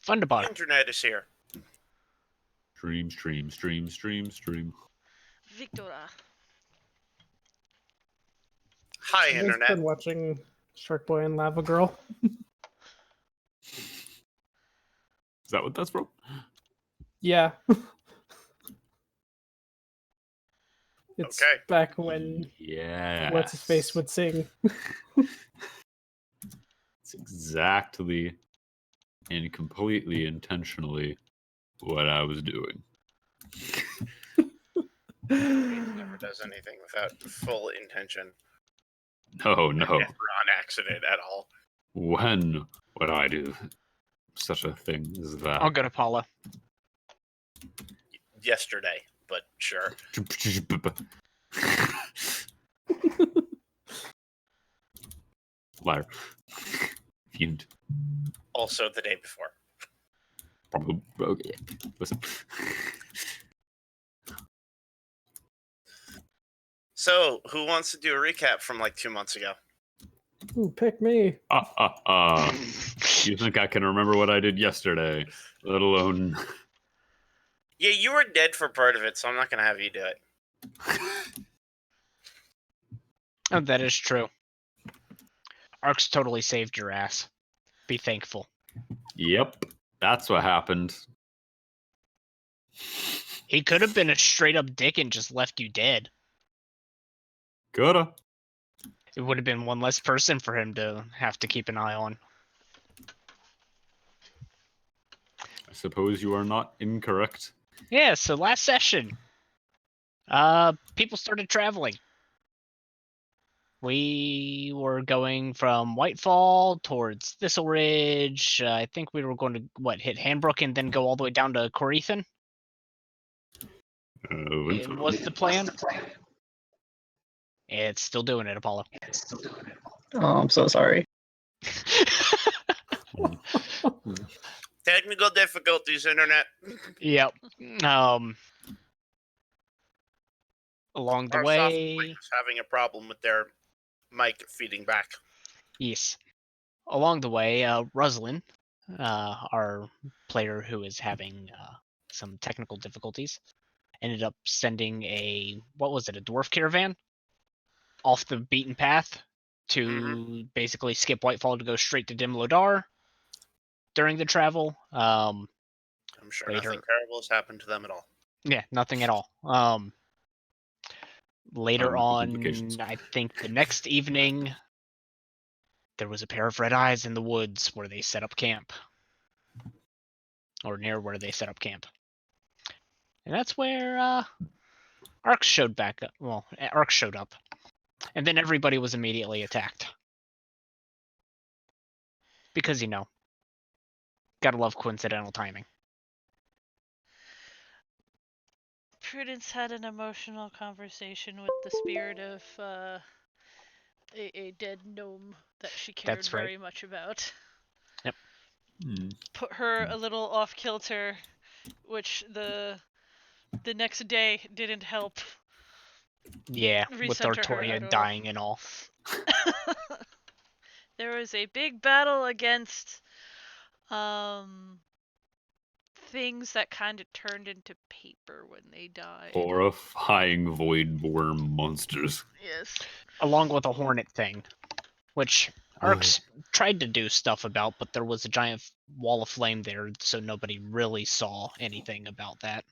Thunderbar. The internet is here. Stream. Victora. Hi, I've internet. been watching Shark Boy and Lava Girl. Is that what that's from? Yeah. It's Okay. back when Yeah. What's His Face would sing. It's exactly and completely intentionally what I was doing. Payton never does anything without full intention. No. Never on accident at all. When would I do such a thing as that? I'll go to Paula. Yesterday, but sure. Liar. Fumed. Also the day before. Probably. Okay. Listen. So, who wants to do a recap from like 2 months ago? Ooh, pick me. You think I can remember what I did yesterday? Let alone. Yeah, you were dead for part of it, so I'm not going to have you do it. Oh, that is true. Arx totally saved your ass. Be thankful. Yep. That's what happened. He could have been a straight up dick and just left you dead. Coulda. It would have been one less person for him to have to keep an eye on. I suppose you are not incorrect. Yeah, so last session, people started traveling. We were going from Whitefall towards Thistle Ridge. I think we were going to, hit Hanbrook and then go all the way down to Corethan? What's the plan? It's still doing it, Apollo. Oh, I'm so sorry. Technical difficulties, internet. Yep. Along the Our way, software is having a problem with their mic feeding back. yes. Along the way, Rosalind, our player who is having some technical difficulties, ended up sending a dwarf caravan off the beaten path to basically skip Whitefall to go straight to Dim Lodar during the travel. I'm sure Later. nothing terrible has happened to them at all. Yeah, nothing at all. Later on, implications. I think the next evening, there was a pair of red eyes in the woods where they set up camp. Or near where they set up camp. And that's where Arx showed back up. Well, Arx showed up. And then everybody was immediately attacked. Because, gotta love coincidental timing. Prudence had an emotional conversation with the spirit of a dead gnome that she cared That's right. very much about. Yep. Put her a little off kilter, which the next day didn't help. Yeah, with Recenter her Artoria at all. dying and all. There was a big battle against things that kind of turned into paper when they died. Horrifying void worm monsters. Yes. Along with a hornet thing. Which Arx tried to do stuff about, but there was a giant wall of flame there, so nobody really saw anything about that.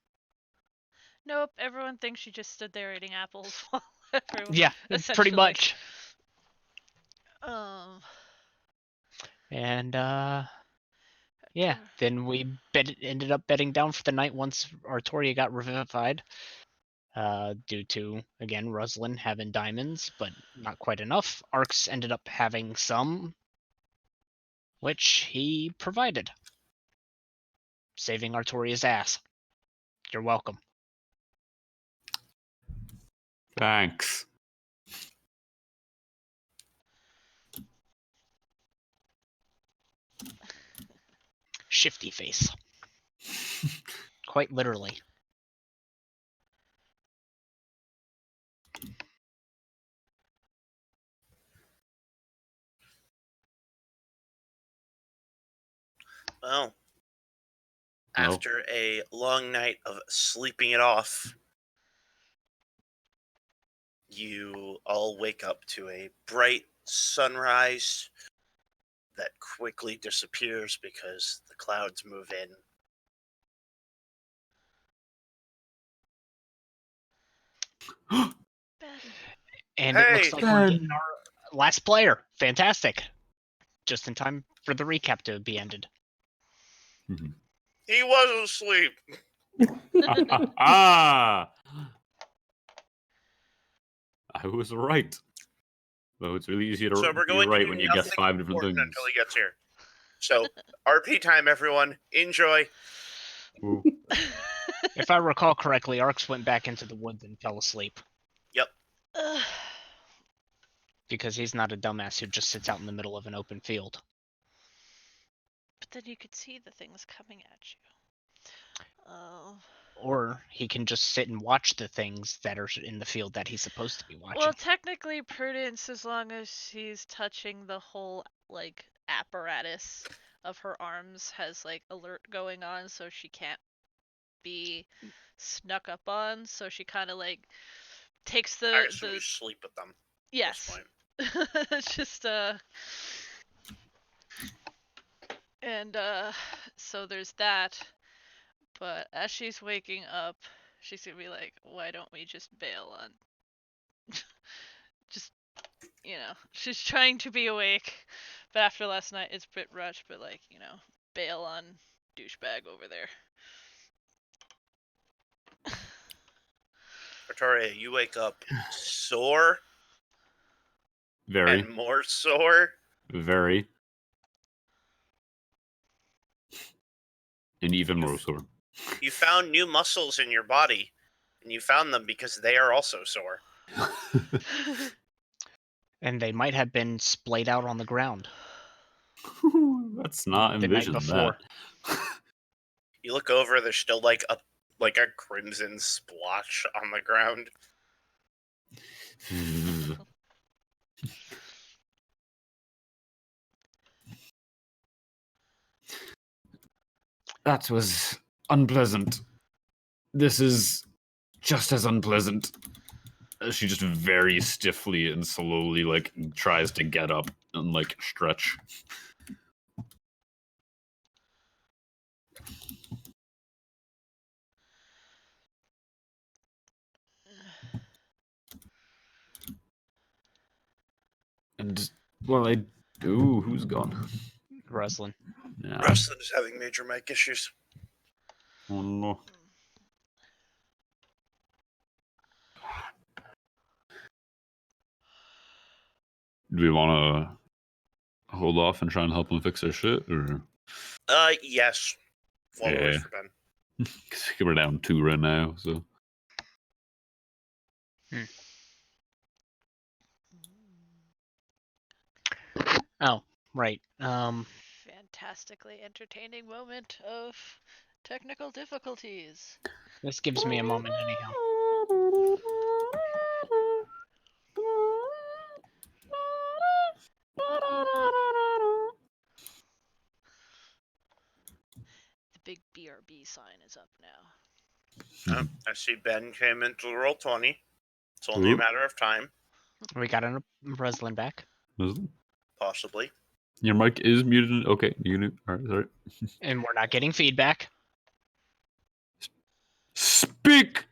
Nope, everyone thinks she just stood there eating apples. While everyone, Yeah, pretty much. And, yeah, then we ended up bedding down for the night once Artoria got revivified. Due to, again, Rosalind having diamonds, but not quite enough. Arx ended up having some, which he provided. Saving Artoria's ass. You're welcome. Thanks. Shifty face. Quite literally. Well, After a long night of sleeping it off, you all wake up to a bright sunrise that quickly disappears because the clouds move in. And it looks Hey! like we're getting our last player. Fantastic. Just in time for the recap to be ended. He was asleep. I was right. Though it's really easy to So we're be going to right do when you guess nothing 5 different important things. until he gets here. So, RP time, everyone. Enjoy. Ooh. If I recall correctly, Arx went back into the woods and fell asleep. Yep. Because he's not a dumbass who just sits out in the middle of an open field. But then you could see the things coming at you. Oh. Or he can just sit and watch the things that are in the field that he's supposed to be watching. Well, technically, Prudence, as long as she's touching the whole, like, apparatus of her arms, has, like, alert going on, so she can't be snuck up on. So she kind of, like, takes I assume you sleep with them. Yes. Just, and, so there's that. But as she's waking up, she's gonna be like, why don't we just bail on... just, you know, she's trying to be awake. But after last night, it's a bit rushed, but, like, you know, bail on douchebag over there. Artoria, you wake up sore Very. and more sore. Very. And even more sore. You found new muscles in your body, and you found them because they are also sore. And they might have been splayed out on the ground. Let's not The night envision before. that. You look over, there's still like a crimson splotch on the ground. That was unpleasant. This is just as unpleasant. She just very stiffly and slowly, like, tries to get up and, like, stretch. And, well, Ooh, who's gone? Roslyn. Yeah. Rustin is having major mic issues. Oh, no. Do we want to hold off and try and help them fix their shit, or? Yes. Followers for Ben. Because we're down 2 right now, so. Oh, right. Fantastically entertaining moment of technical difficulties. This gives me a moment anyhow. The big BRB sign is up now. I see Ben came into the Roll20. It's only a matter of time. We got a Roslyn back. Possibly. Your mic is muted. Okay, muted. All right, sorry. And we're not getting feedback. Speak!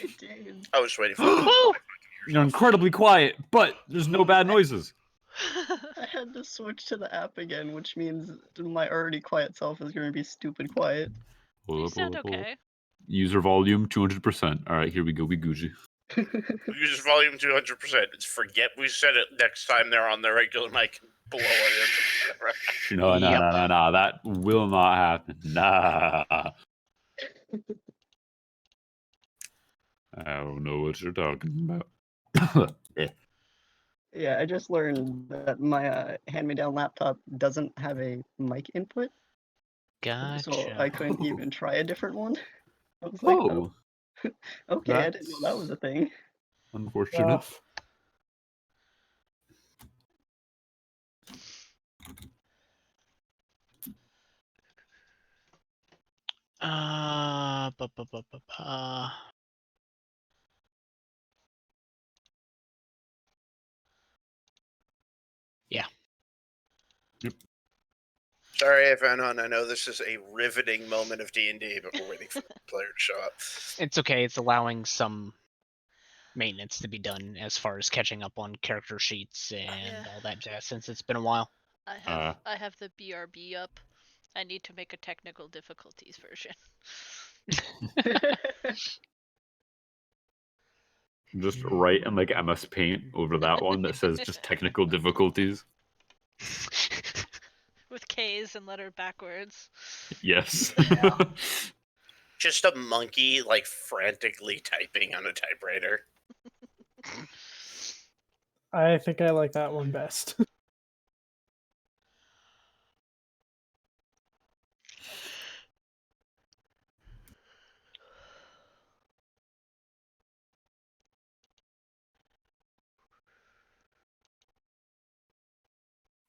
I did. I was waiting for it. You're incredibly quiet, but there's no bad noises. I had to switch to the app again, which means my already quiet self is going to be stupid quiet. You sound okay. User volume 200%. All right, here we go. We Gucci. Use volume 200%. It's forget we said it next time they're on their regular mic. Blow it. No, no, Yep. no, no, no. That will not happen. Nah. I don't know what you're talking about. Yeah, I just learned that my hand-me-down laptop doesn't have a mic input, Gotcha. so I couldn't even try a different one. I was like, Oh, okay, I didn't know that was a thing. unfortunate. Bu- bu- bu- bu- bu- Yeah. Sorry, everyone. I know this is a riveting moment of D&D, but we're waiting for the player to show up. It's okay. It's allowing some maintenance to be done as far as catching up on character sheets and Yeah. all that jazz since it's been a while. I have the BRB up. I need to make a technical difficulties version. Just write in like MS Paint over that one that says just technical difficulties. With K's and lettered backwards. Yes. Yeah. Just a monkey, like, frantically typing on a typewriter. I think I like that one best.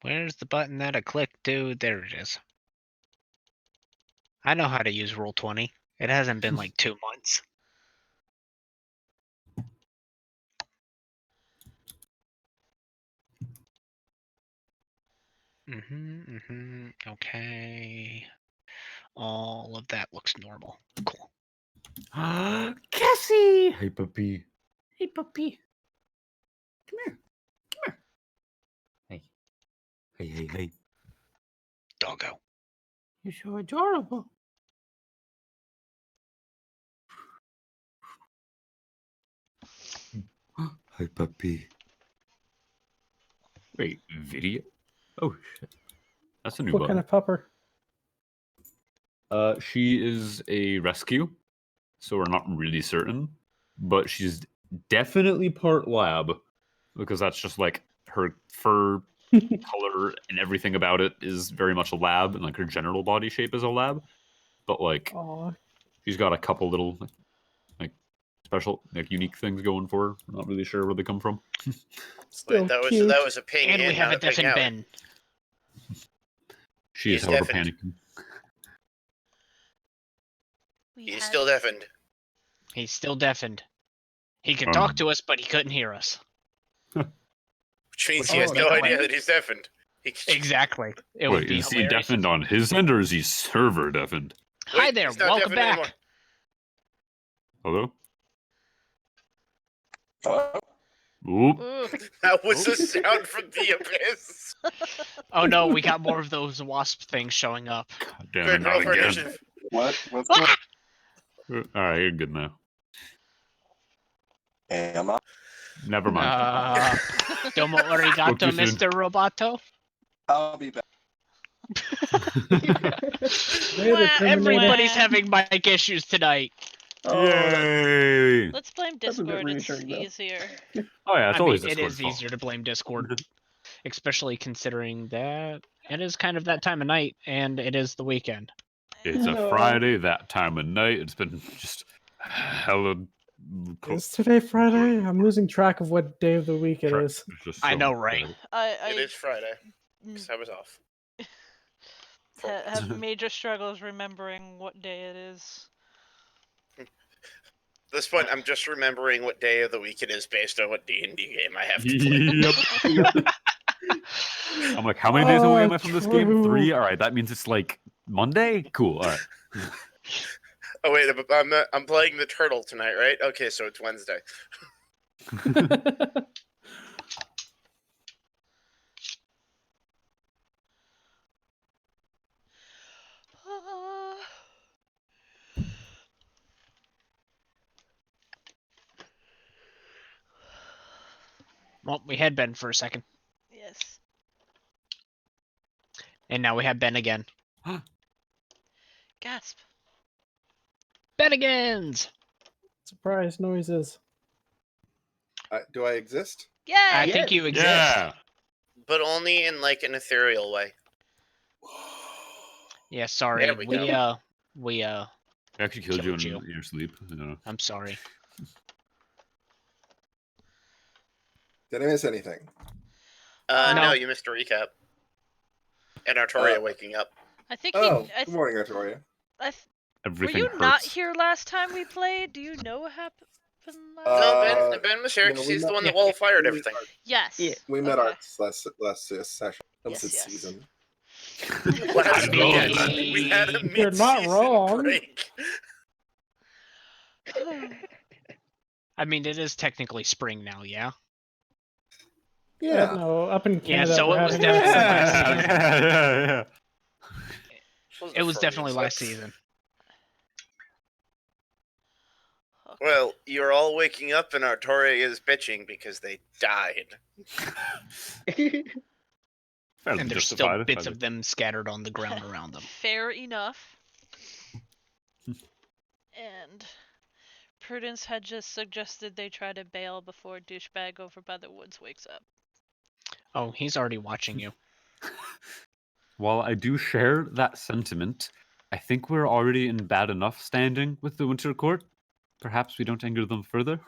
Where's the button that I clicked to? There it is. I know how to use Roll20. It hasn't been like 2 months. Okay. All of that looks normal. Cool. Cassie! Hey, puppy. Hey, puppy. Come here. Come here. Hey. Hey, hey, hey. Doggo. You're so adorable. Hi, puppy. Wait, video? Oh, shit. That's a new What button. kind of pupper? She is a rescue, so we're not really certain, but she's definitely part lab, because that's just like her fur color and everything about it is very much a lab, and like her general body shape is a lab. But like, Aw, she's got a couple little like special, like unique things going for her. We're not really sure where they come from. still Wait, that cute. was a ping And in, we have a not a ping deafened out. Ben. She is, He's however, deafened. panicking. He's still deafened. He's still deafened. He can talk to us, but he couldn't hear us. Which means Which he has would no make idea it- that he's deafened. Exactly. It would Wait, be is he hilarious. deafened on his end or is he server deafened? Hi Wait, there, he's not welcome deafened back. anymore. Hello? Oop. Ooh. That was a sound from the abyss. Oh no, we got more of those wasp things showing up. God damn it, Good, roll not for again. initiative. What's going on? Alright, you're good now. Am I? Never mind. Domo Spoke arigato, too soon. Mr. Roboto. I'll be back. Later, Wah, Terminator. Everybody's Wah. having mic issues tonight. Oh, that- Yay! Let's blame That's a bit Discord. It's reassuring, though. easier. Oh yeah, it's I mean, always it Discord's is fault. easier to blame Discord, especially considering that it is kind of that time of night and it is the weekend. It's a No. Friday, that time of night. It's been just hella cool. Is today Friday? I'm losing track of what day of the week it is. It's just I so know, much right? better. It is Friday, mm, because I was off. have major struggles remembering what day it is. At this point, I'm just remembering what day of the week it is based on what D&D game I have to play. Yep. I'm like, how many days away am I from this game? True. 3? Alright, that means it's like Monday? Cool, alright. Oh wait, I'm playing the turtle tonight, right? Okay, so it's Wednesday. Well, we had Ben for a second, Yes. and now we have Ben again. Gasp. Benigans! Surprise noises. Do I exist? Yay! I think you exist. Yeah! But only in like an ethereal way. Yeah, sorry. There we We I actually killed you Killed in your sleep. I don't know. I'm sorry. Did I miss anything? No, No. you missed a recap. And Artoria Uh, waking up. I think Oh, I good morning, Artoria. Everything Were you hurts. not here last time we played? Do you know what happened last No, Ben was here no, because we he's the met- one that yeah, wall fired we- everything. Yes. Yeah, We met okay. Arts last session. Yes, Last yes. season. Last I mean, weekend, we had a You're not mid-season wrong. break. I mean, it is technically spring now, yeah? Yeah. No, up in Yeah, Canada, so we're it was having definitely second last season. season. Yeah. It was definitely last season. Okay. Well, you're all waking up and Artoria is bitching because they died. Fairly And there's justified, still bits fairly. of them scattered on the ground around them. Fair enough. And Prudence had just suggested they try to bail before douchebag over by the woods wakes up. Oh, he's already watching you. While I do share that sentiment, I think we're already in bad enough standing with the Winter Court. Perhaps we don't anger them further.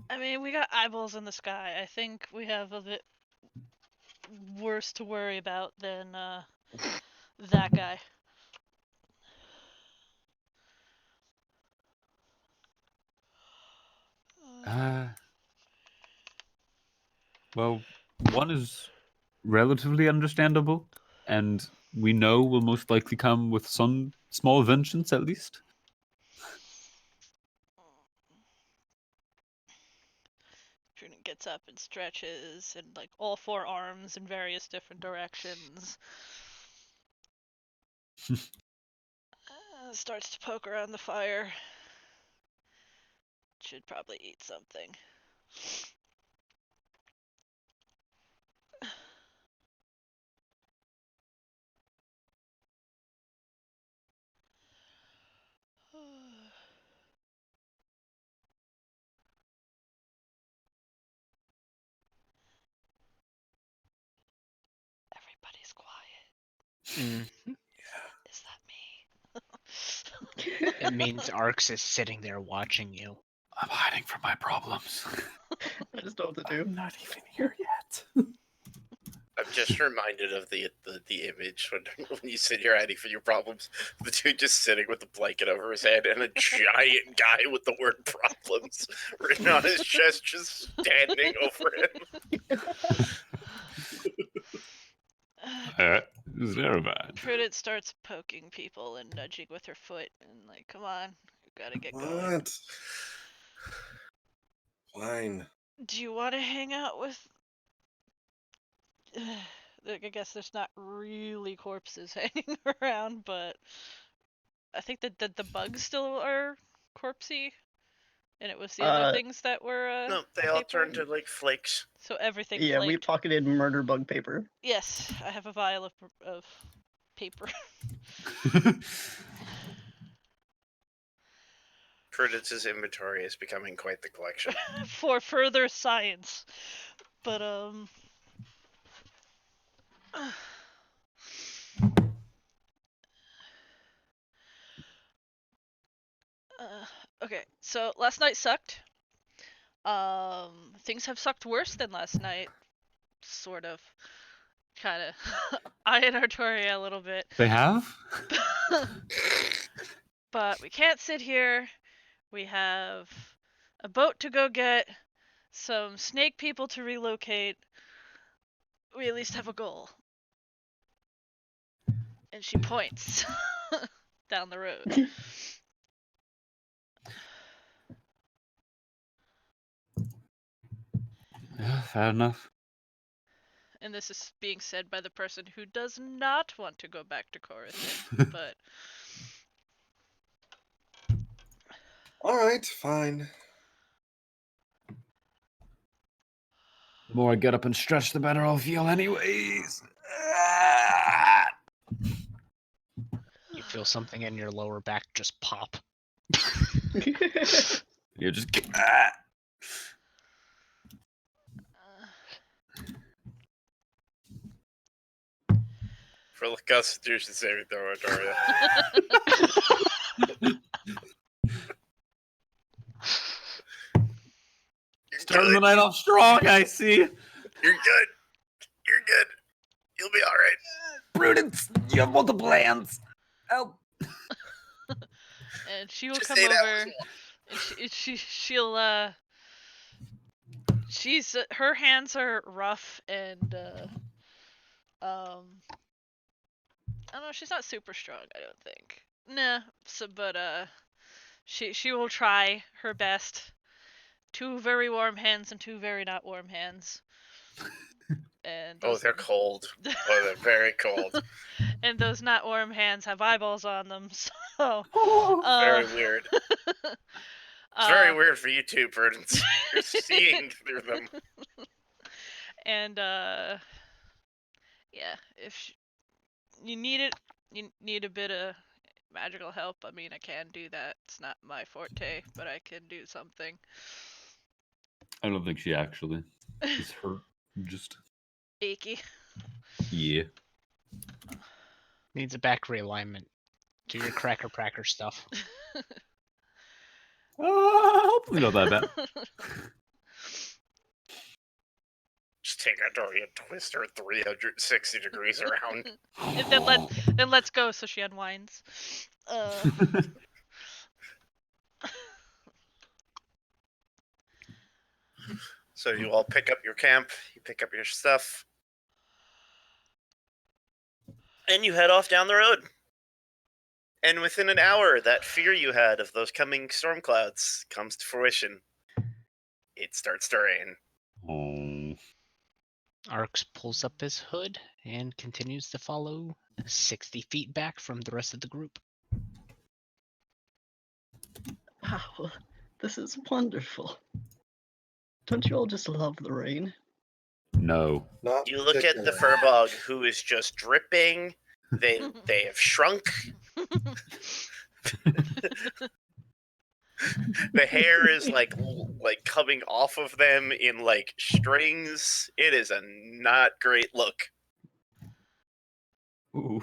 I mean, we got eyeballs in the sky. I think we have a bit worse to worry about than that guy. Well, one is relatively understandable, and we know will most likely come with some small vengeance at least. Prudence gets up and stretches and like all four arms in various different directions. Starts to poke around the fire. Should probably eat something. Everybody's quiet. Mm. Is that me? It means Arx is sitting there watching you. I'm hiding from my problems. I just know what to do. I'm not even here yet. I'm just reminded of the image when you sit here hiding for your problems. The dude just sitting with a blanket over his head and a giant guy with the word problems written on his chest just standing over him. It's terrifying. Prudence starts poking people and nudging with her foot and like, come on, you gotta get going. What? Fine. Do you want to hang out with? I guess there's not really corpses hanging around, but I think that the bugs still are corpsey, and it was the other things that were. No, they all paper. turned to like flakes. So everything. Yeah, we flaked. pocketed murder bug paper. Yes, I have a vial of paper. Prudence's inventory is becoming quite the collection. For further science, but okay, so last night sucked. Things have sucked worse than last night, sort of, kind of. I and Artoria a little bit. They have? But we can't sit here. We have a boat to go get, some snake people to relocate. We at least have a goal. And she points down the road. Yeah, fair enough. And this is being said by the person who does not want to go back to Coruscant, but All right, fine. The more I get up and stretch, the better I'll feel anyways. You feel something in your lower back just pop. You just... For the Constitution saving throw, Artoria. You're Starting the good. night off strong, I see. You're good. You're good. You'll be all right. Prudence, you have multiple hands. Help. And she will Just come 8 hours over, long. and she's her hands are rough and I don't know, she's not super strong, I don't think. Nah, but she will try her best. 2 very warm hands and 2 very not warm hands. And Oh, they're cold. Oh, they're very cold. and those not warm hands have eyeballs on them, so Very weird. It's very weird for you too, Prudence. You're seeing through them. And yeah, if you need a bit of magical help, I mean, I can do that. It's not my forte, but I can do something. I don't think she actually is hurt. Just Achy. yeah. Needs a back realignment. Do your cracker stuff. Hopefully not that bad. Just take Artoria and twist her 360 degrees around. And then let's go. So she unwinds. So you all pick up your camp, you pick up your stuff, and you head off down the road. And within an hour, that fear you had of those coming storm clouds comes to fruition. It starts to rain. Oh. Arx pulls up his hood and continues to follow 60 feet back from the rest of the group. Wow, this is wonderful. Don't you all just love the rain? No. Not You look at the particularly. furbog, who is just dripping. They have shrunk. The hair is like coming off of them in like strings. It is a not great look. Ooh.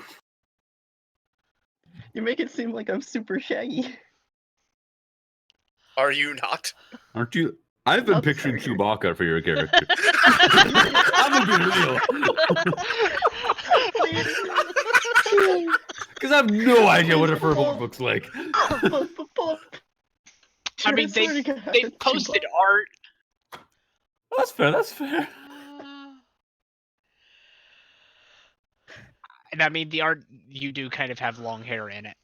You make it seem like I'm super shaggy. Are you not? Aren't you? I've been Not picturing sorry. Chewbacca for your character. I'm gonna be real. Because I have no idea what a furball looks like. I mean, they posted art. That's fair. That's fair. And I mean, the art, you do kind of have long hair in it.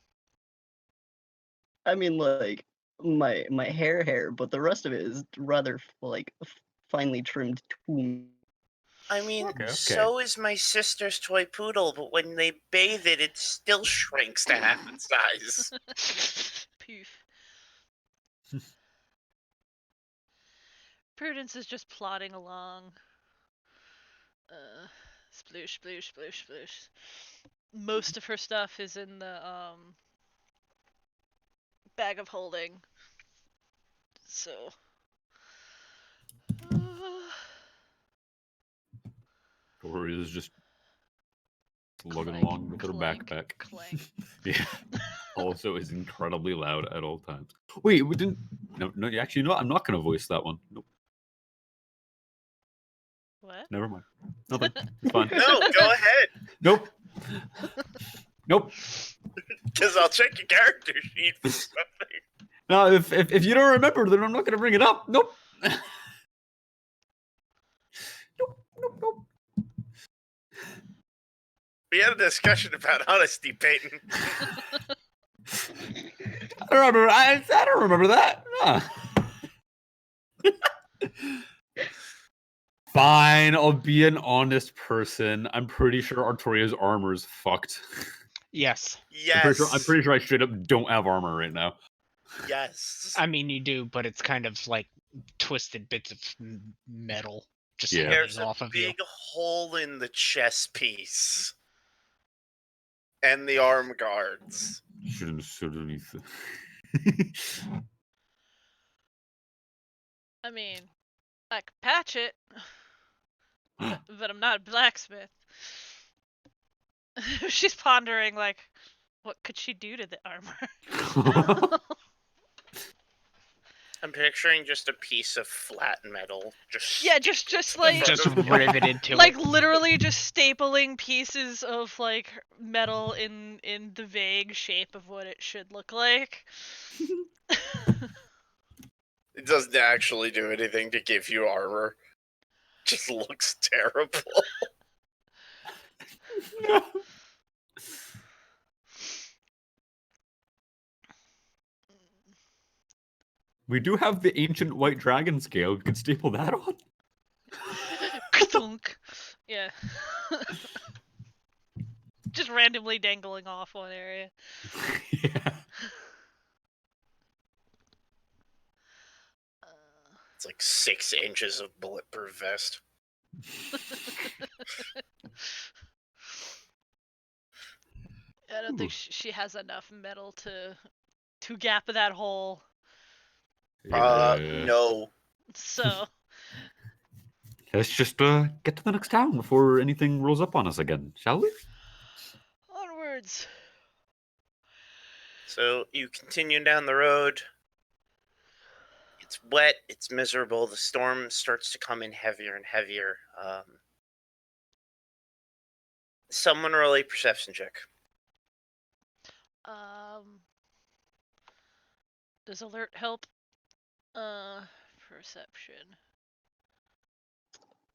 I mean, like my hair, but the rest of it is rather like finely trimmed too. I mean, Okay. so is my sister's toy poodle, but when they bathe it, it still shrinks to half its size. Poof. Prudence is just plodding along. Sploosh, sploosh, sploosh, sploosh. Most of her stuff is in the bag of holding. So Tori is just lugging clank, along with her clank, backpack. clank. Yeah. Also is incredibly loud at all times. Wait, we didn't. No. Actually, no. I'm not gonna voice that one. Nope. What? Never mind. Nothing. It's fine. No, go ahead, Nope. Nope. because I'll check your character sheet for something. No, if you don't remember, then I'm not gonna bring it up. Nope. Nope. We had a discussion about honesty, Payton. I don't remember. I don't remember that. Huh. Fine, I'll be an honest person. I'm pretty sure Artoria's armor is fucked. Yes. Yes. I'm pretty sure I straight up don't have armor right now. Yes. I mean, you do, but it's kind of like twisted bits of metal just Yeah. hanging There's a off of you. big hole in the chest piece. And the arm guards. Shouldn't have said anything. I mean, I could patch it, but I'm not a blacksmith. She's pondering, like, what could she do to the armor? I'm picturing just a piece of flat metal. Yeah, just like Just riveted to like it. literally just stapling pieces of like metal in the vague shape of what it should look like. It doesn't actually do anything to give you armor. Just looks terrible. We do have the ancient white dragon scale. We could staple that on. Thunk. Yeah. Just randomly dangling off one area. Yeah. It's like 6 inches of bulletproof vest. I don't think she has enough metal to gap that hole. No. So Let's just get to the next town before anything rolls up on us again, shall we? onwards. So you continue down the road. It's wet. It's miserable. The storm starts to come in heavier and heavier. Someone roll a perception check. Does alert help? Perception.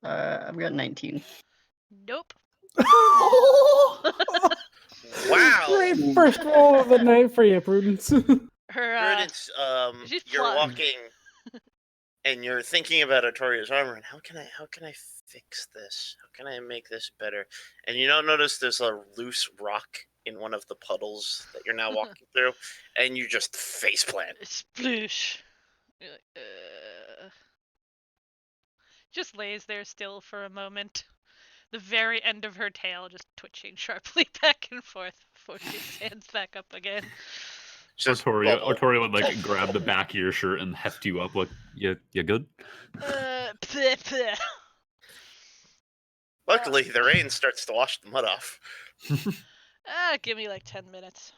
I've got 19. Nope. Wow. Great first roll of the night for you, Prudence. Her Prudence, she's you're plotting. walking and you're thinking about Artoria's armor and how can I fix this? How can I make this better? And you don't notice there's a loose rock in one of the puddles that you're now walking through, and you just faceplant. Sploosh. You're like, just lays there still for a moment. The very end of her tail just twitching sharply back and forth before she stands back up again. Just Artoria bubble. would like grab the back of your shirt and heft you up like, you good? Bleh, bleh. Luckily, the rain starts to wash the mud off. Give me like 10 minutes.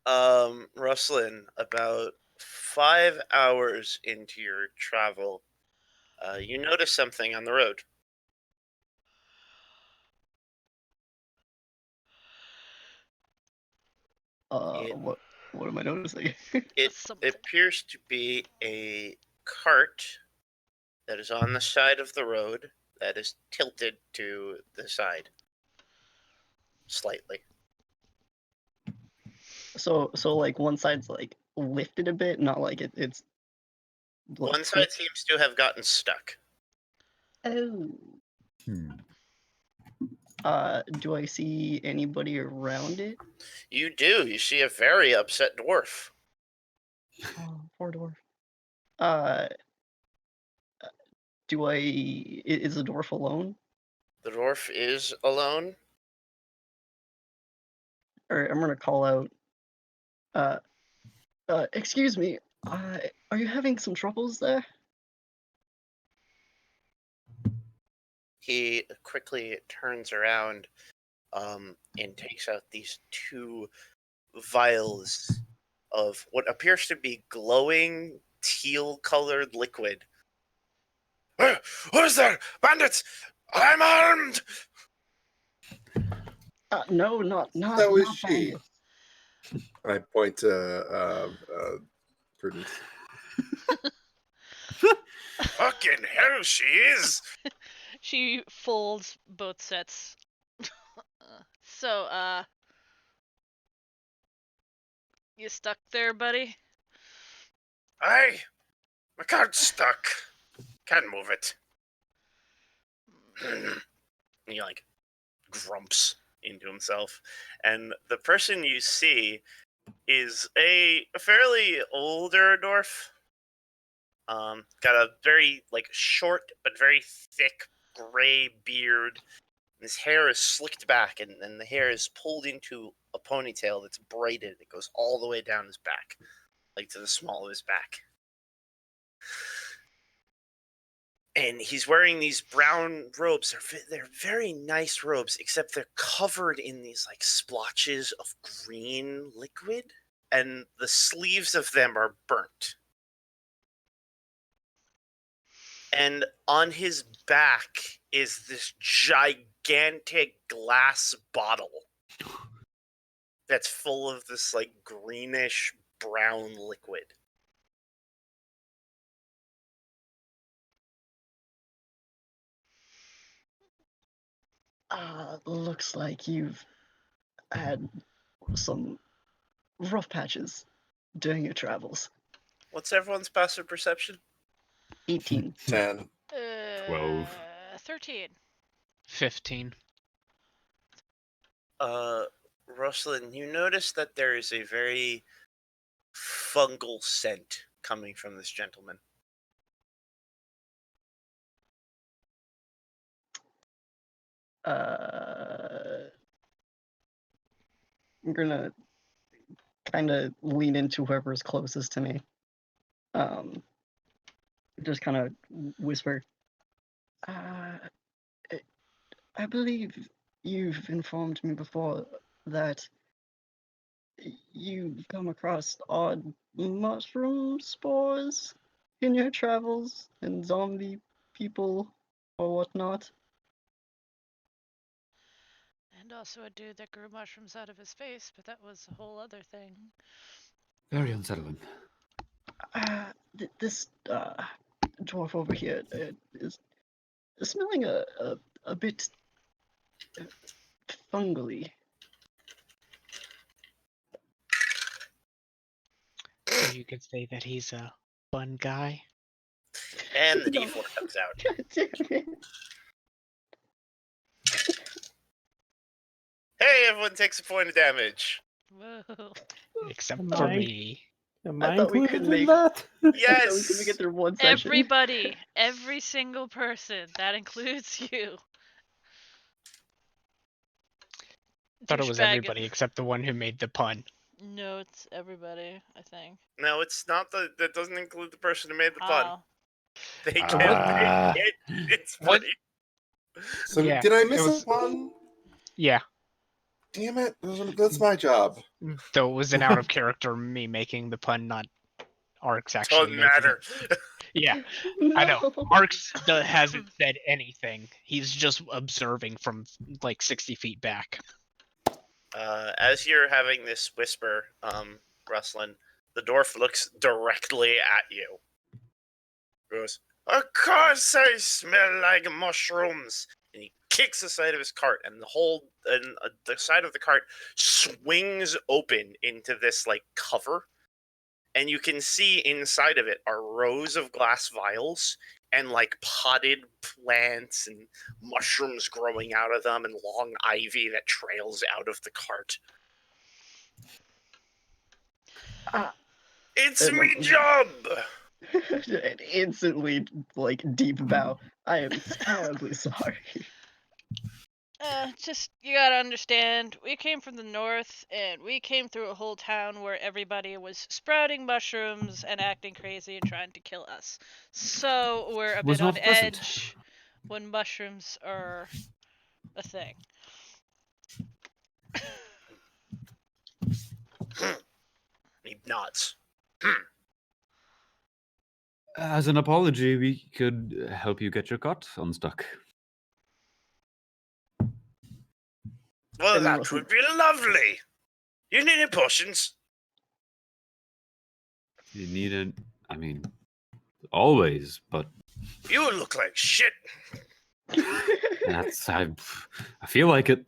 Rustlin, about 5 hours into your travel, you notice something on the road. What am I noticing? It Something. appears to be a cart that is on the side of the road that is tilted to the side slightly. So like one side's like lifted a bit, not like it's. Like, One side seems to have gotten stuck. Oh. Do I see anybody around it? You do. You see a very upset dwarf. Oh, poor dwarf. Is the dwarf alone? The dwarf is alone. Or I'm gonna call out. Excuse me. Are you having some troubles there? He quickly turns around and takes out these 2 vials of what appears to be glowing teal-colored liquid. What is there? Bandits! I'm armed! No, not That was not she. bandits. I point to Prudence. Fucking hell, she is! She folds both sets. So, you stuck there, buddy? My card's stuck. Can't move it. He like grumps into himself, and the person you see is a fairly older dwarf. Got a very like short but very thick gray beard. His hair is slicked back, and the hair is pulled into a ponytail that's braided. It goes all the way down his back, like to the small of his back. And he's wearing these brown robes. They're very nice robes, except they're covered in these like splotches of green liquid. and the sleeves of them are burnt. And on his back is this gigantic glass bottle that's full of this like greenish brown liquid. Looks like you've had some rough patches during your travels. What's everyone's passive perception? 18. 10. 12. 13. 15. Rosalind, you notice that there is a very fungal scent coming from this gentleman. I'm gonna kind of lean into whoever's closest to me. Just kind of whisper. I believe you've informed me before that you've come across odd mushroom spores in your travels and zombie people or whatnot. And also a dude that grew mushrooms out of his face, but that was a whole other thing. Very unsettling. This dwarf over here is smelling a bit fungally. So you could say that he's a fun guy. And the No. D4 comes out. God damn it. Hey, everyone takes a point of damage. Whoa. Except Am for I- me. Am I I thought we included could in make- that? So we Yes! can make it through one session. Everybody, every single person, that includes you. Thought it was Douchebag. everybody except the one who made the pun. No, it's everybody, I think. No, it's not that doesn't include the person who made the pun. Oh. They get Ah. it's What? pretty. So Yeah, did I it miss was- one? Yeah, Damn it. That's my job. though it was an out of character me making the pun, not Arx actually Doesn't making matter. it. Yeah, I know. Arx hasn't said anything. He's just observing from like 60 feet back. As you're having this whisper, Rustlin, the dwarf looks directly at you. Goes, "Of course I smell like mushrooms!" And he kicks the side of his cart, and the side of the cart swings open into this like cover, and you can see inside of it are rows of glass vials and like potted plants and mushrooms growing out of them and long ivy that trails out of the cart. It's me job! And instantly, like, deep bow. I am terribly sorry. Just, you gotta understand, we came from the north, and we came through a whole town where everybody was sprouting mushrooms and acting crazy and trying to kill us. So, we're a Was bit on not pleasant. edge when mushrooms are a thing. He nods. As an apology, we could help you get your cart unstuck. Well, And that Russell- would be lovely. You need any potions? You need it. I mean, always, but You look like shit. that's I feel like it.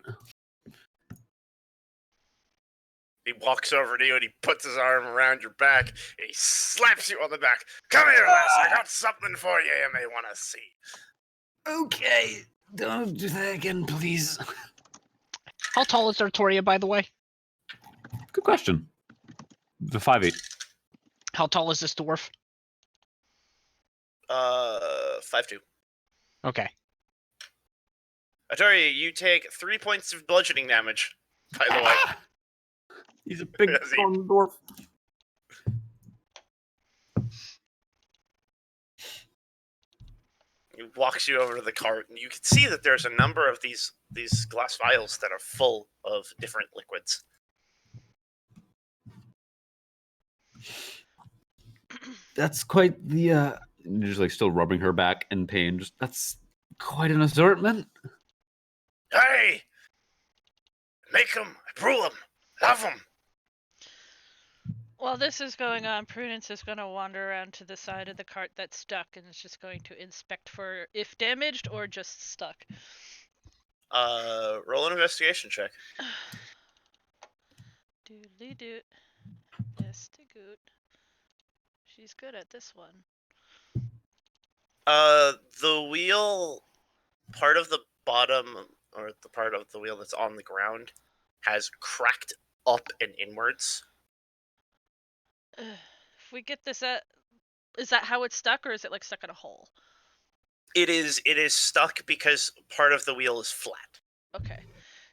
He walks over to you and he puts his arm around your back and he slaps you on the back. Come here, lass. I got something for you may want to see. Okay, don't do that again, please. How tall is Artoria, by the way? Good question. The 5'8". How tall is this dwarf? 5'2". Okay. Atari, you take 3 points of bludgeoning damage, by the way. He's a big Yes, he- strong dwarf. He walks you over to the cart, and you can see that there's a number of these glass vials that are full of different liquids. That's quite the and just like still rubbing her back in pain. Just that's quite an assortment. Hey! Make them, brew them, love them. While this is going on, Prudence is going to wander around to the side of the cart that's stuck and is just going to inspect for if damaged or just stuck. Roll an investigation check. Doodly doot. Investigoot. She's good at this one. The wheel, part of the bottom, or the part of the wheel that's on the ground, has cracked up and inwards. If we get this at... Is that how it's stuck, or is it like stuck in a hole? It is stuck because part of the wheel is flat. Okay.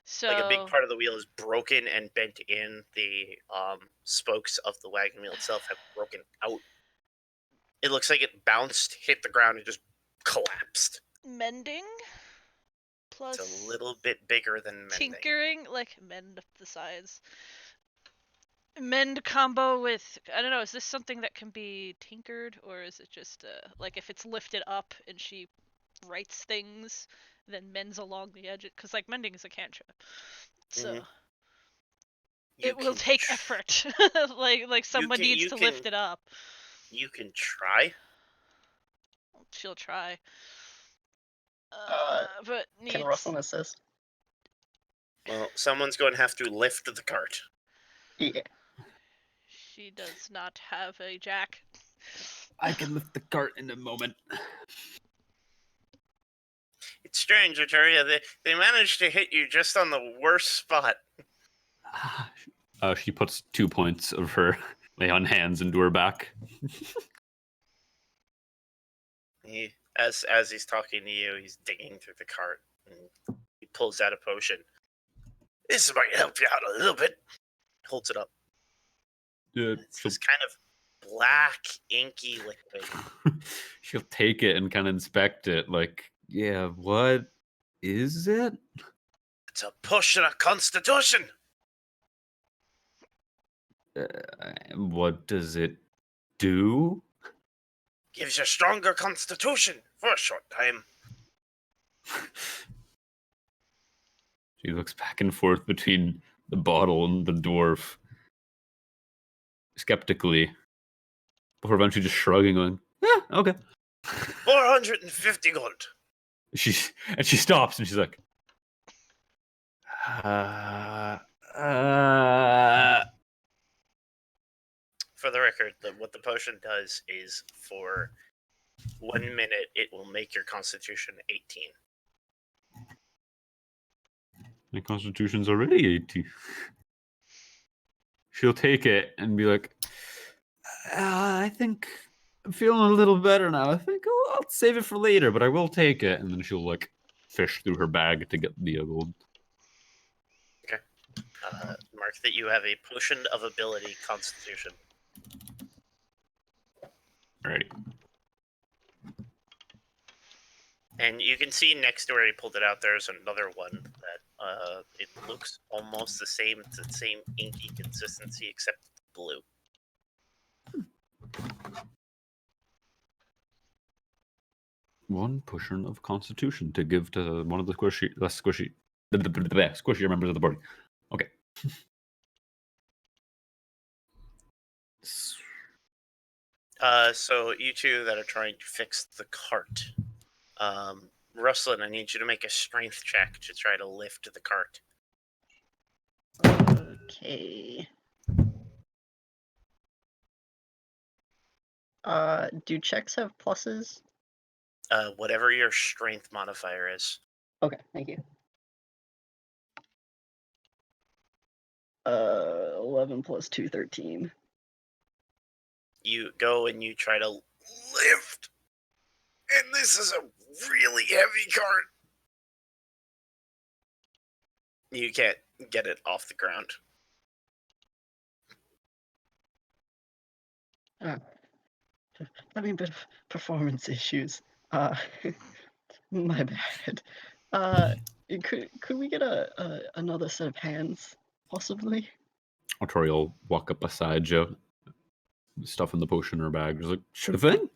So... Like a big part of the wheel is broken and bent in. The spokes of the wagon wheel itself have broken out. It looks like it bounced, hit the ground, and just collapsed. Mending? Plus... It's a little bit bigger than mending. Tinkering? Like, mend the sides. Mend combo with... I don't know, is this something that can be tinkered? Or is it just, like, if it's lifted up and she writes things, then mends along the edge? Because, like, mending is a cantrip. So... Mhm. It will take effort. like someone needs to lift it up. You can try. She'll try. But needs... Can Russell assist? Well, someone's going to have to lift the cart. Yeah. She does not have a jack. I can lift the cart in a moment. It's strange, Artoria. They managed to hit you just on the worst spot. She puts 2 points of her lay on hands into her back. As he's talking to you, he's digging through the cart and he pulls out a potion. This might help you out a little bit. Holds it up. Yeah, It's this kind of black, inky liquid. she'll take it and kind of inspect it. Like, yeah, what is it? It's a potion of constitution. What does it do? Gives you stronger constitution for a short time. She looks back and forth between the bottle and the dwarf, skeptically, before eventually just shrugging, going, "Yeah, okay." 450 gold. She stops and she's like, For the record, what the potion does is for 1 minute, it will make your constitution 18. My constitution's already 80. She'll take it and be like, I think I'm feeling a little better now. I think I'll save it for later, but I will take it. And then she'll like fish through her bag to get the gold. Okay. Mark that you have a potion of ability constitution. Alrighty. And you can see next to where he pulled it out, there's another one that it looks almost the same. It's the same inky consistency, except blue. One potion of constitution to give to one of the less squishy members of the party. Okay. So you two that are trying to fix the cart. Rustlin, I need you to make a strength check to try to lift the cart. Okay. Do checks have pluses? Whatever your strength modifier is. Okay, thank you. 11 plus 2, 13. You go and you try to lift, and this is a really heavy cart. You can't get it off the ground. Having a bit of performance issues. My bad. Could we get another set of hands, possibly? Artoria will walk up beside you. stuffing the potion in her bag. She's like, sure thing.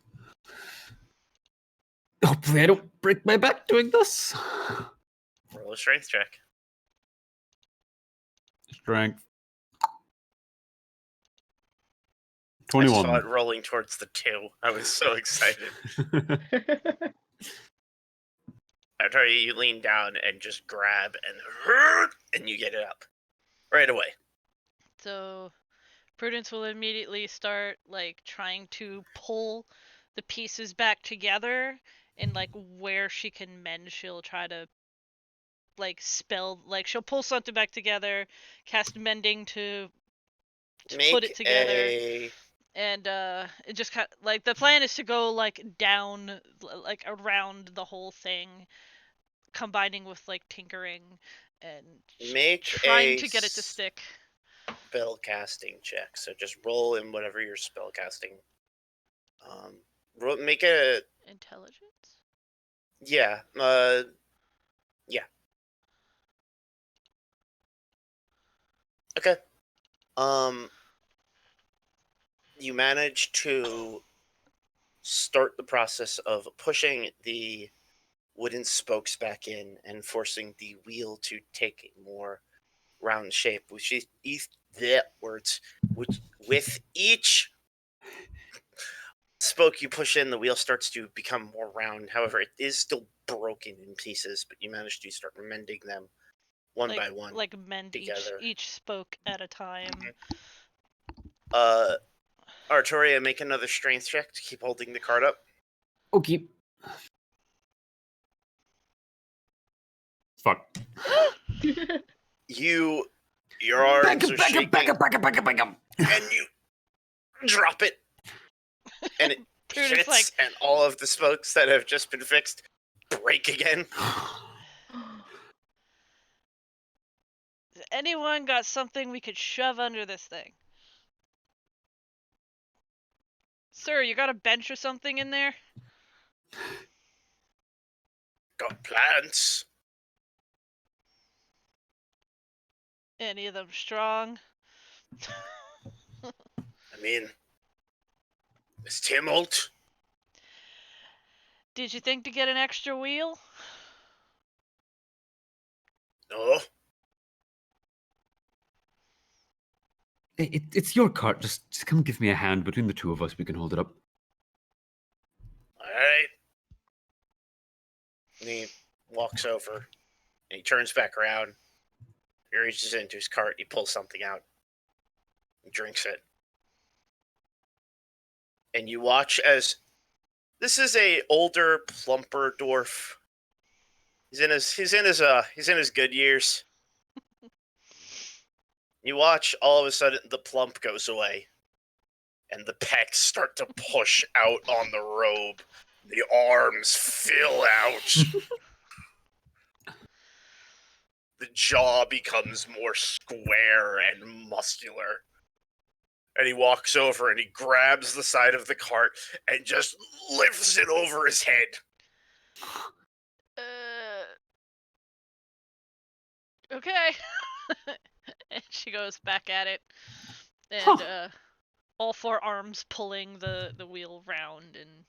Hopefully I don't break my back doing this. Roll a strength check. Strength. I just 21. saw it rolling towards the 2. I was so excited. Artoria, you lean down and just grab and you get it up right away. So Prudence will immediately start like trying to pull the pieces back together, and like where she can mend, she'll try to like she'll pull something back together, cast mending to put it together. And it just kind of, like the plan is to go like down, like around the whole thing, combining with like tinkering and trying to get it to stick. Spell casting check. So just roll in whatever you're spell casting. Make a Intelligence. yeah. Okay. You manage to start the process of pushing the wooden spokes back in and forcing the wheel to take a more round shape, which is with each spoke you push in, the wheel starts to become more round. However, it is still broken in pieces, but you manage to start mending them one by one. Like mend each spoke at a time. Artoria, make another strength check to keep holding the cart up. Okay. Fuck. Your arms are shaking. Back up. And you drop it. And it hits, and all of the spokes that have just been fixed break again. Has anyone got something we could shove under this thing? Sir, you got a bench or something in there? Got plants. Any of them strong? I mean, it's tumult. Did you think to get an extra wheel? No. It's your cart. Just come give me a hand. Between the two of us, we can hold it up. All right. And he walks over, and he turns back around. He reaches into his cart. He pulls something out. He drinks it. And you watch as this is a older, plumper dwarf. He's in his good years. You watch, all of a sudden, the plump goes away. And the pecs start to push out on the robe. The arms fill out. The jaw becomes more square and muscular. And he walks over and he grabs the side of the cart and just lifts it over his head. Okay. And she goes back at it, and all 4 arms pulling the wheel round and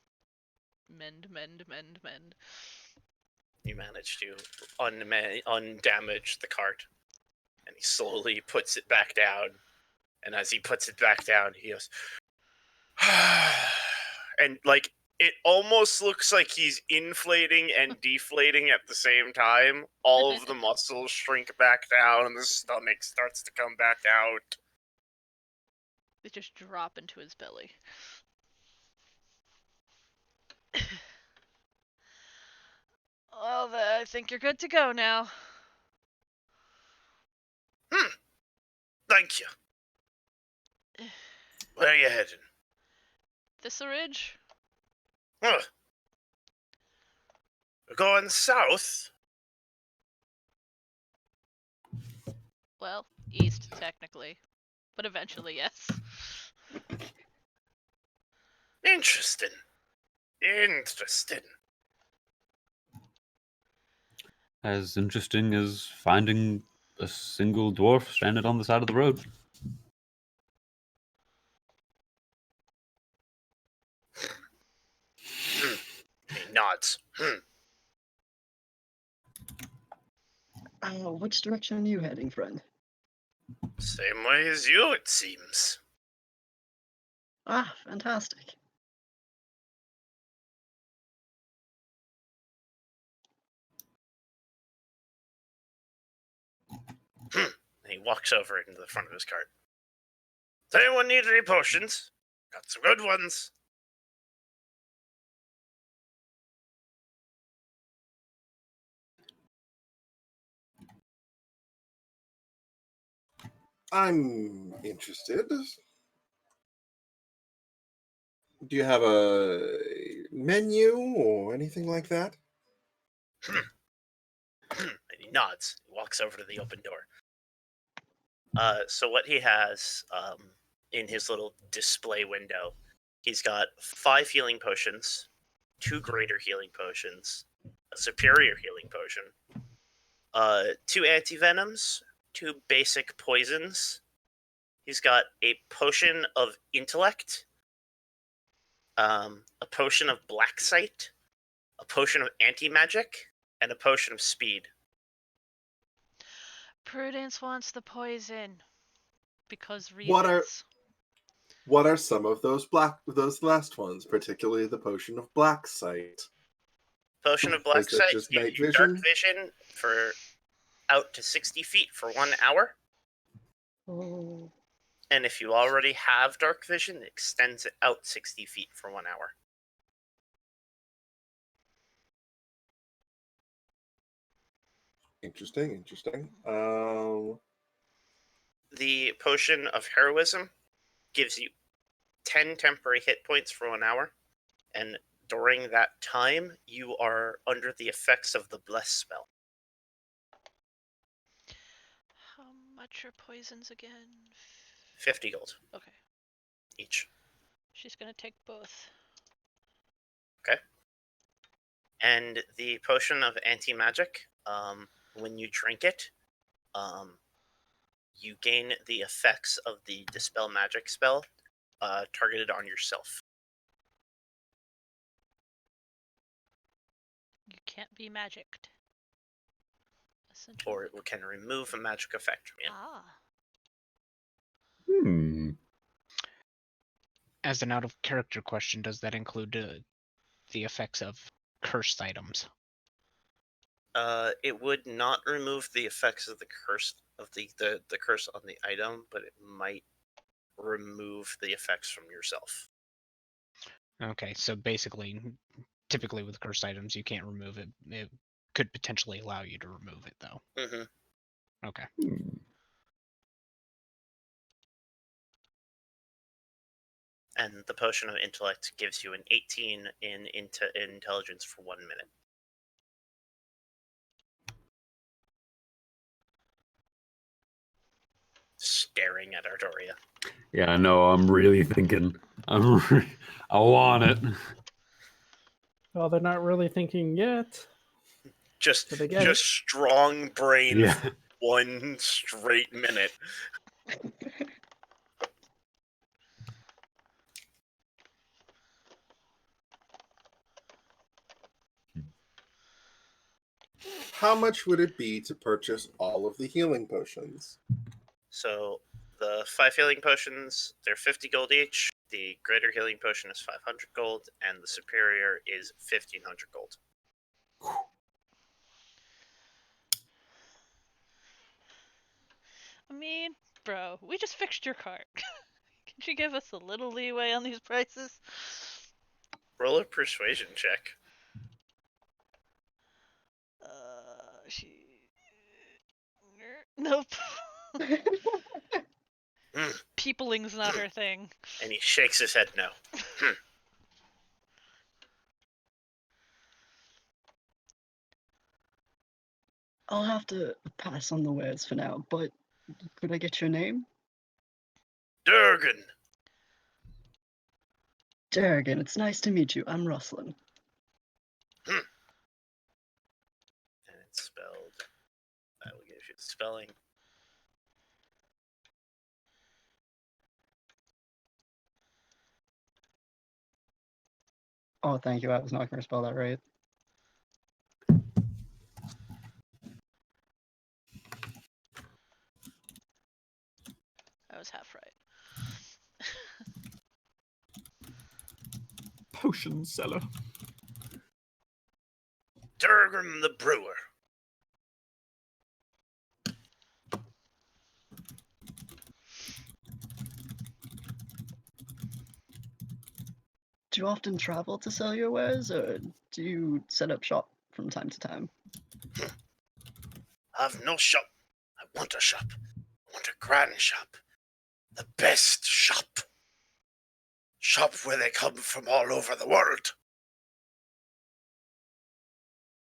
mend. You manage to undamage the cart, and he slowly puts it back down. And as he puts it back down, he goes, and like it almost looks like he's inflating and deflating at the same time. All of the muscles shrink back down, and the stomach starts to come back out. They just drop into his belly. Well, I think you're good to go now. Thank you. Where are you heading? Thisseridge? Huh. We're going south. Well, east, technically. But eventually, yes. Interesting. As interesting as finding a single dwarf stranded on the side of the road. nods. Which direction are you heading, friend? Same way as you, it seems. Ah, fantastic. And he walks over into the front of his cart. Does anyone need any potions? Got some good ones. I'm interested. Do you have a menu or anything like that? And he nods. He walks over to the open door. So what he has in his little display window, he's got 5 healing potions, 2 greater healing potions, a superior healing potion, 2 antivenoms, 2 basic poisons. He's got a potion of intellect, a potion of black sight, a potion of anti-magic, and a potion of speed. Prudence wants the poison because What are- reasons. What are some of those last ones, particularly the potion of black sight? Potion of black Is that sight just gives night you dark vision? vision for out to 60 feet for 1 hour. Oh. And if you already have dark vision, it extends it out 60 feet for 1 hour. Interesting. The potion of heroism gives you 10 temporary hit points for 1 hour. And during that time, you are under the effects of the bless spell. How much are poisons again? 50 gold Okay, each. she's gonna take both. And the potion of anti-magic, when you drink it, you gain the effects of the dispel magic spell targeted on yourself. You can't be magicked. Essentially. Or it can remove a magic effect from you. Ah. Hmm. As an out of character question, does that include the effects of cursed items? It would not remove the effects of the curse of the curse on the item, but it might remove the effects from yourself. Okay, so basically, typically with cursed items, you can't remove it. It could potentially allow you to remove it, though. Mm-hmm. Okay. And the potion of intellect gives you an 18 in intelligence for 1 minute. Staring at Artoria. Yeah, I know. I'm really thinking. I want it. Well, they're not really thinking yet. Just So they get it. strong brain Yeah. for 1 straight minute. How much would it be to purchase all of the healing potions? So the 5 healing potions, they're 50 gold each. The greater healing potion is 500 gold, and the superior is 1500 gold. I mean, bro, we just fixed your cart. Can you give us a little leeway on these prices? Roll a persuasion check. She. Nope. Peopling's not her thing. And he shakes his head no. I'll have to pass on the wares for now, but could I get your name? Durgan! Jarrigan, it's nice to meet you. I'm Ruslan. And it's spelled. I will give you the spelling. Oh, thank you. I was not going to spell that right. I was half right. Potion seller. Durgrim the Brewer. Do you often travel to sell your wares, or do you set up shop from time to time? I've no shop. I want a shop. I want a grand shop. The best shop. Shop where they come from all over the world.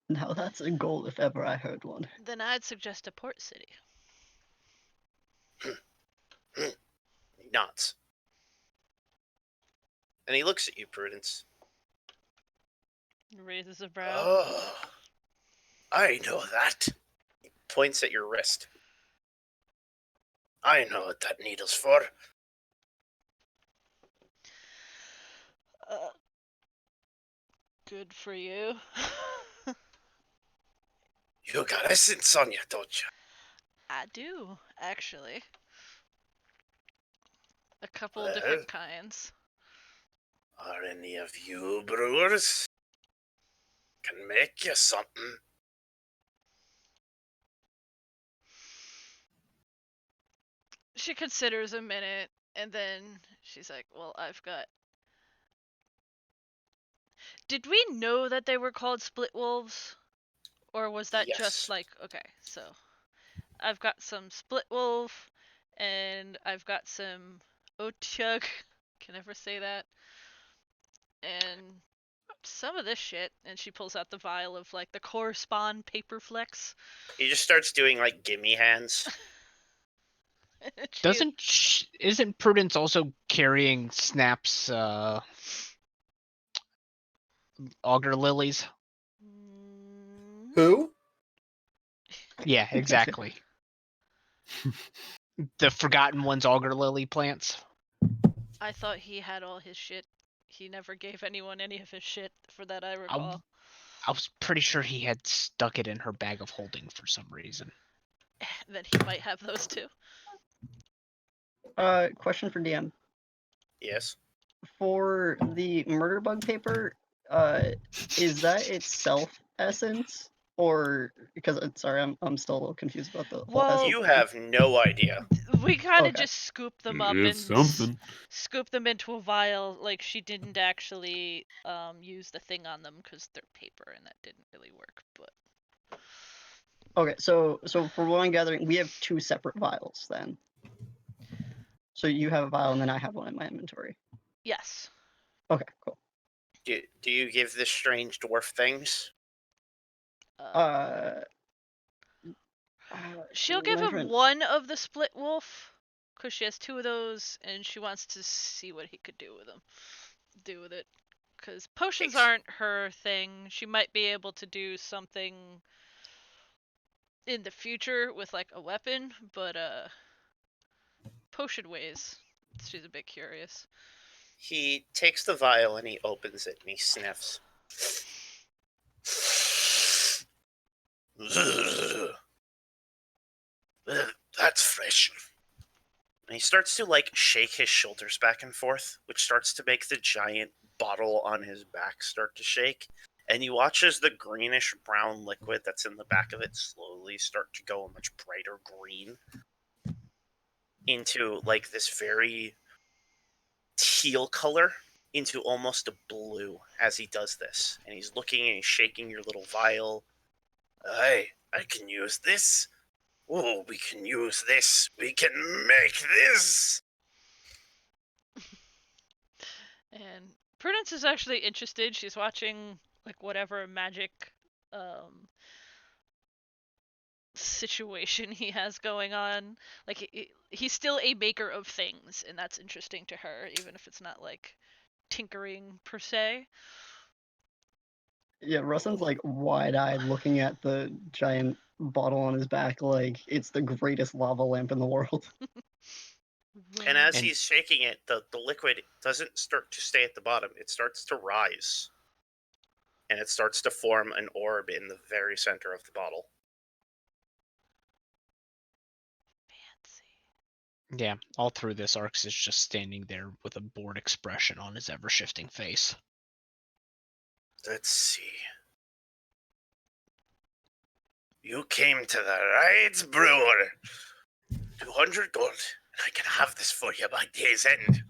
Now that's a goal if ever I heard one. Then I'd suggest a port city. He nods. And he looks at you, Prudence. Raises a brow. Oh, I know that. He points at your wrist. I know what that needle's for. Good for you. You got essence on you, don't you? I do, actually. A couple Well, different kinds. Are any of you brewers? Can make you something. She considers a minute, and then she's like, well, I've got... Did we know that they were called split wolves? Or was that Yes. just like... Okay, so... I've got some split wolf, and I've got some Otyug. Can I ever say that? And some of this shit, and she pulls out the vial of like the correspond paper flex. He just starts doing like gimme hands. Isn't Prudence also carrying Snap's auger lilies? Who? Yeah, exactly. The Forgotten One's auger lily plants. I thought he had all his shit. He never gave anyone any of his shit, for that I recall. I was pretty sure he had stuck it in her bag of holding for some reason. Then he might have those too. Question for DM. Yes. For the murder bug paper, is that itself essence? Or because sorry, I'm still a little confused about the whole Well, essence You thing. have no idea. We kind of Okay. just scooped them up It's and something. scooped them into a vial. Like, she didn't actually use the thing on them because they're paper, and that didn't really work. But Okay, so for what I'm gathering, we have two separate vials then. So you have a vial, and then I have one in my inventory. yes, Okay, cool. Do you give this strange dwarf things? She'll give him measurement- one of the split wolf because she has two of those, and she wants to see what he could do with it. Because potions Thanks. aren't her thing. She might be able to do something in the future with like a weapon, but potion ways, she's a bit curious. He takes the vial and he opens it and he sniffs. That's fresh. And he starts to like shake his shoulders back and forth, which starts to make the giant bottle on his back start to shake. And you watch as the greenish brown liquid that's in the back of it slowly start to go a much brighter green into like this very teal color into almost a blue as he does this. And he's looking and he's shaking your little vial. Hey, I can use this. Oh, we can use this. We can make this. And Prudence is actually interested. She's watching like whatever magic situation he has going on. Like he's still a maker of things, and that's interesting to her, even if it's not like tinkering per se. Yeah, Rustin's like wide-eyed looking at the giant bottle on his back like it's the greatest lava lamp in the world. And as And- he's shaking it, the liquid doesn't start to stay at the bottom. It starts to rise and it starts to form an orb in the very center of the bottle. Fancy. Yeah, all through this, Arx is just standing there with a bored expression on his ever-shifting face. Let's see. You came to the right brewer. 200 gold, and I can have this for you by day's end.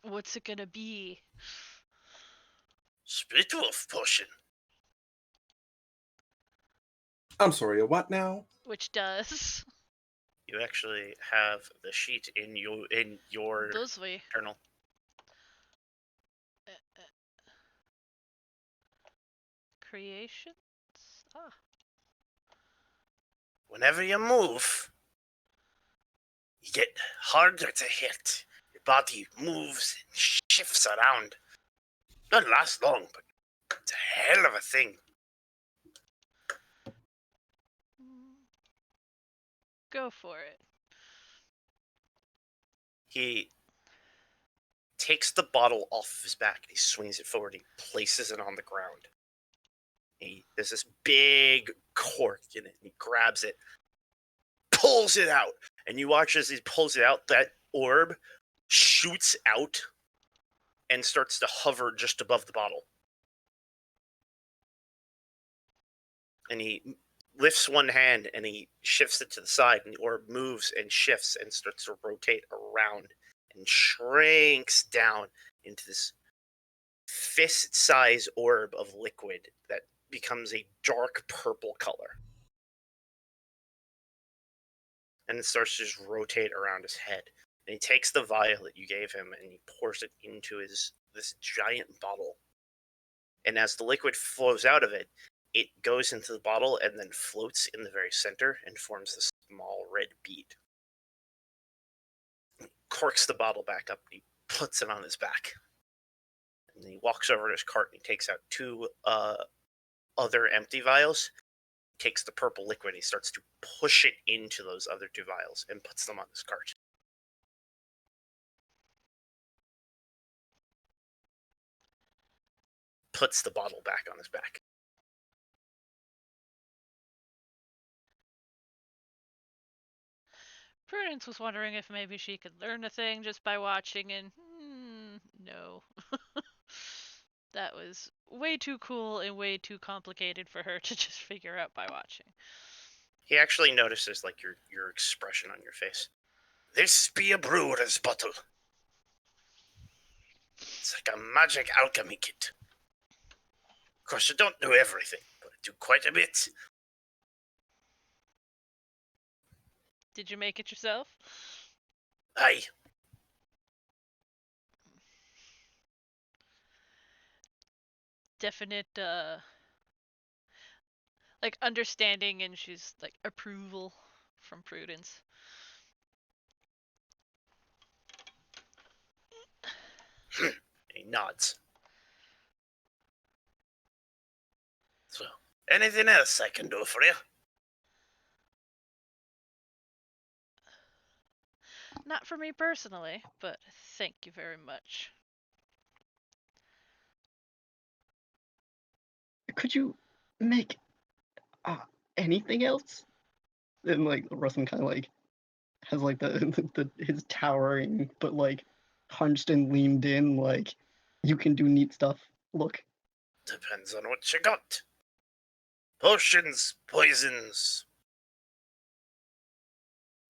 What's it gonna be? Split wolf potion. I'm sorry, a what now? Which does. You actually have the sheet in your Does we? journal. Creations? Ah. Whenever you move, you get harder to hit. Your body moves and shifts around. Doesn't last long, but it's a hell of a thing. Go for it. He takes the bottle off of his back and he swings it forward and he places it on the ground. There's this big cork in it and he grabs it, pulls it out, and you watch as he pulls it out, that orb shoots out and starts to hover just above the bottle. And he lifts one hand and he shifts it to the side, and the orb moves and shifts and starts to rotate around and shrinks down into this fist-size orb of liquid that becomes a dark purple color. And it starts to just rotate around his head. And he takes the vial that you gave him and he pours it into this giant bottle. And as the liquid flows out of it, it goes into the bottle and then floats in the very center and forms this small red bead. He corks the bottle back up and he puts it on his back. And he walks over to his cart and he takes out two other empty vials. He takes the purple liquid and he starts to push it into those other two vials and puts them on his cart. Puts the bottle back on his back. Prudence was wondering if maybe she could learn a thing just by watching, and no. That was way too cool and way too complicated for her to just figure out by watching. He actually notices like your expression on your face. This be a brewer's bottle. It's like a magic alchemy kit. Of course, I don't do everything, but I do quite a bit. Did you make it yourself? Aye. Definite, like, understanding, and she's, like, approval from Prudence. He nods. So, anything else I can do for you? Not for me personally, but thank you very much. Could you make anything else? Then like Rustin kind of like has like the his towering but like hunched and leaned in like you can do neat stuff. Look. Depends on what you got. Potions, poisons,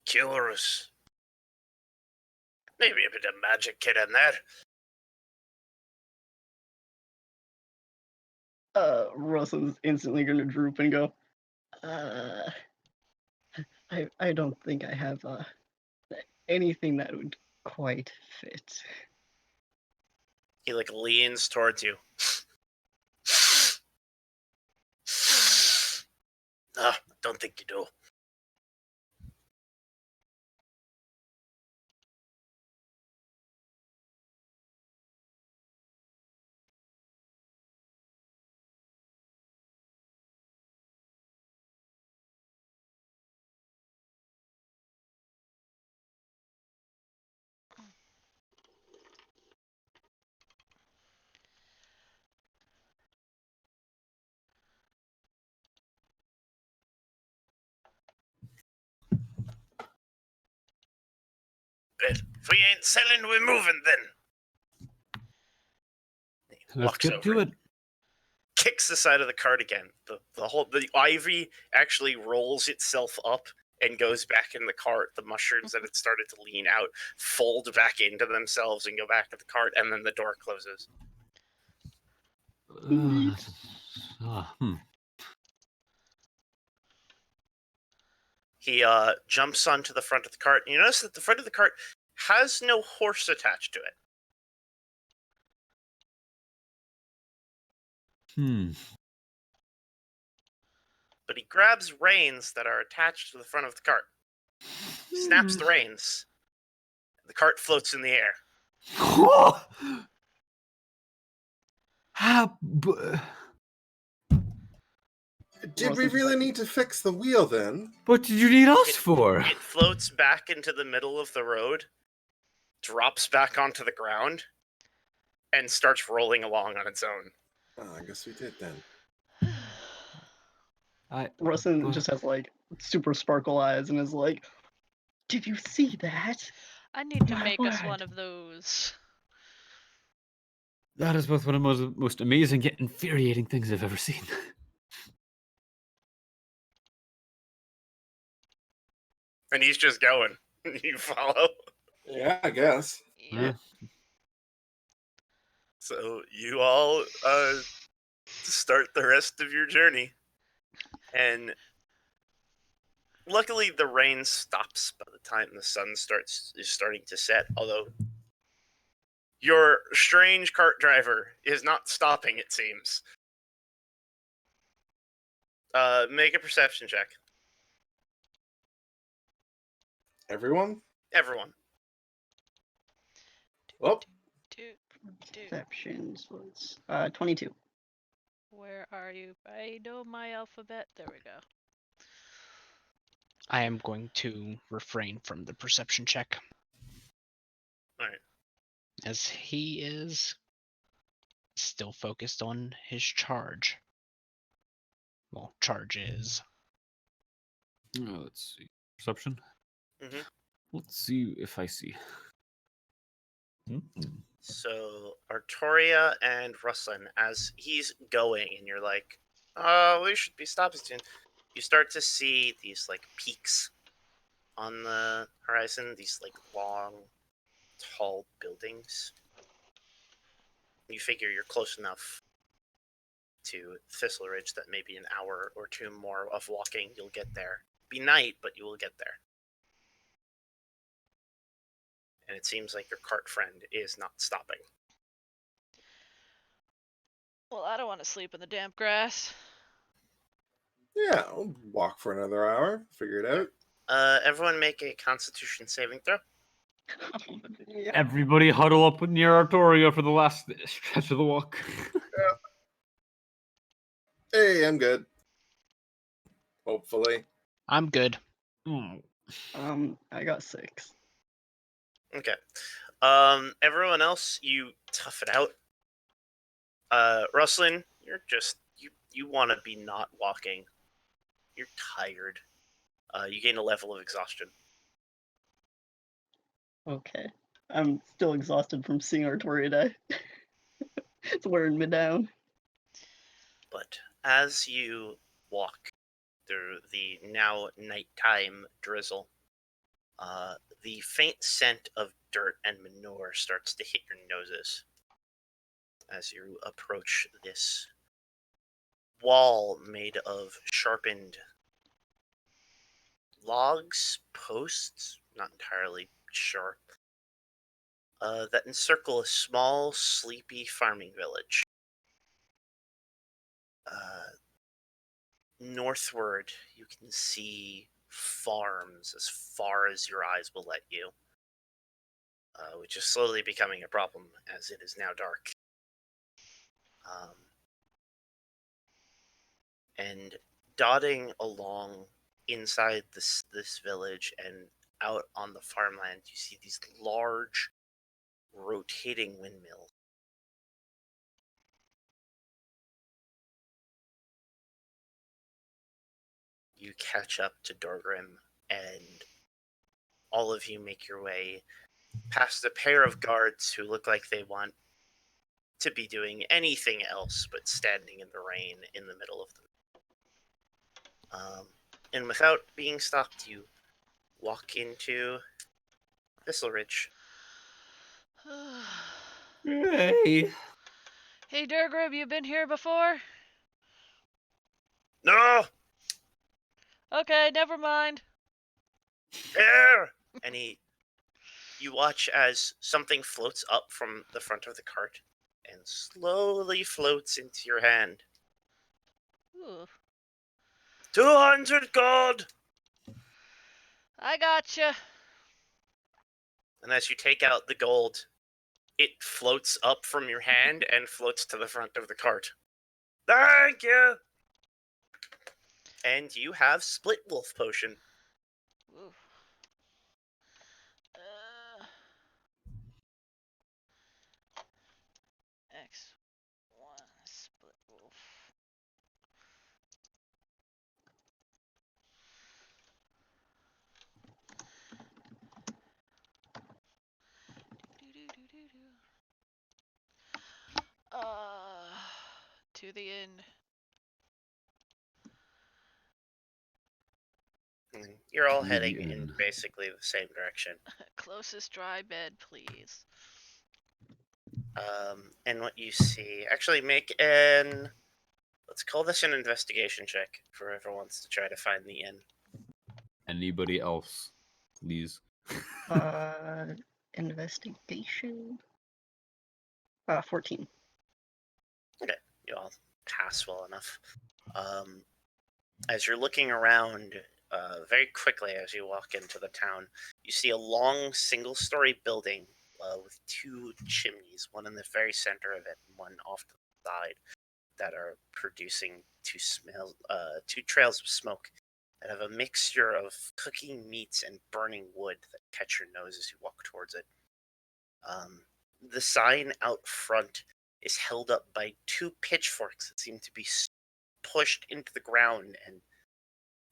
cures. Maybe a bit of magic kit in there. Rustin's instantly gonna droop and go, I don't think I have anything that would quite fit. He like leans towards you. Don't think you do. bit. If we ain't selling, we're moving then. He Let's walks get to over, it. kicks the side of the cart again. The ivy actually rolls itself up and goes back in the cart. The mushrooms that had started to lean out fold back into themselves and go back to the cart, and then the door closes. He jumps onto the front of the cart, and you notice that the front of the cart has no horse attached to it. But he grabs reins that are attached to the front of the cart, snaps the reins, the cart floats in the air. Did we really need to fix the wheel then? What did you need us for? It floats back into the middle of the road, drops back onto the ground, and starts rolling along on its own. Oh, I guess we did then. Rustin just has like super sparkle eyes and is like, "Did you see that?" I need to My make us word. one of those. That is both one of the most amazing yet infuriating things I've ever seen. And he's just going. You follow? Yeah, I guess. Yeah. So you all start the rest of your journey. And luckily the rain stops by the time the sun is starting to set, although your strange cart driver is not stopping, it seems. Make a perception check. Everyone? Everyone. Oh, Perceptions was 22. Where are you? I know my alphabet. There we go. I am going to refrain from the perception check. Alright. As he is still focused on his charge. Well, charge is. Let's see. Perception? Mm-hmm. Let's see if I see. So Artoria and Rustlin, as he's going, and you're like, we should be stopping soon. You start to see these like peaks on the horizon, these like long, tall buildings. You figure you're close enough to Thistle Ridge that maybe an hour or two more of walking, you'll get there. Be night, but you will get there. And it seems like your cart friend is not stopping. Well, I don't want to sleep in the damp grass. yeah, I'll walk for another hour, figure it out. Everyone make a Constitution saving throw. Yeah. Everybody huddle up near Artoria for the last stretch of the walk. Hey, I'm good. Hopefully. I'm good. I got 6. Okay. Everyone else, you tough it out. Rustlin, you're just you want to be not walking. You're tired. You gain a level of exhaustion. Okay. I'm still exhausted from seeing Artoria die. It's wearing me down. But as you walk through the now nighttime drizzle, the faint scent of dirt and manure starts to hit your noses as you approach this wall made of sharpened logs, posts, not entirely sure, that encircle a small, sleepy farming village. Northward, you can see farms as far as your eyes will let you, which is slowly becoming a problem as it is now dark. And dotting along inside this village and out on the farmland, you see these large rotating windmills. You catch up to Dorgrim, and all of you make your way past a pair of guards who look like they want to be doing anything else but standing in the rain in the middle of them. And without being stopped, you walk into Thistle Ridge. Hey. Hey, Durgrib, you been here before? No! Okay, never mind. Here! And you watch as something floats up from the front of the cart and slowly floats into your hand. Ooh, 200 gold! I gotcha. And as you take out the gold, it floats up from your hand and floats to the front of the cart. Thank you! And you have Split Wolf Potion. Ooh. X1 split wolf. To the inn. And you're all To the heading in inn. basically the same direction. Closest dry bed, please. And what you see, actually make an, let's call this an investigation check for whoever wants to try to find the inn. Anybody else, please? Investigation. 14. You all pass well enough. As you're looking around, very quickly as you walk into the town, you see a long single-story building with two chimneys, one in the very center of it and one off to the side, that are producing two trails of smoke that have a mixture of cooking meats and burning wood that catch your nose as you walk towards it. The sign out front is held up by two pitchforks that seem to be pushed into the ground and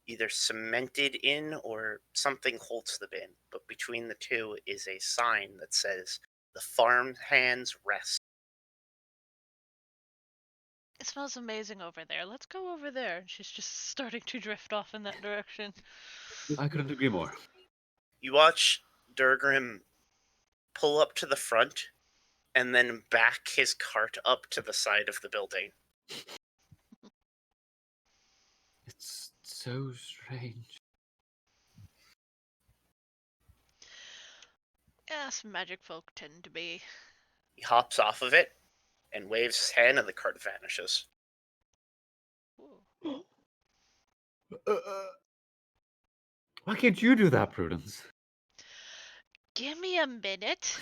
either cemented in or something holds them in. But between the two is a sign that says, "The farm hands rest." It smells amazing over there. Let's go over there. And she's just starting to drift off in that direction. I couldn't agree more. You watch Durgrim pull up to the front and then back his cart up to the side of the building. It's so strange. Yes, magic folk tend to be. He hops off of it and waves his hand and the cart vanishes. Ooh. Why can't you do that, Prudence? Give me a minute.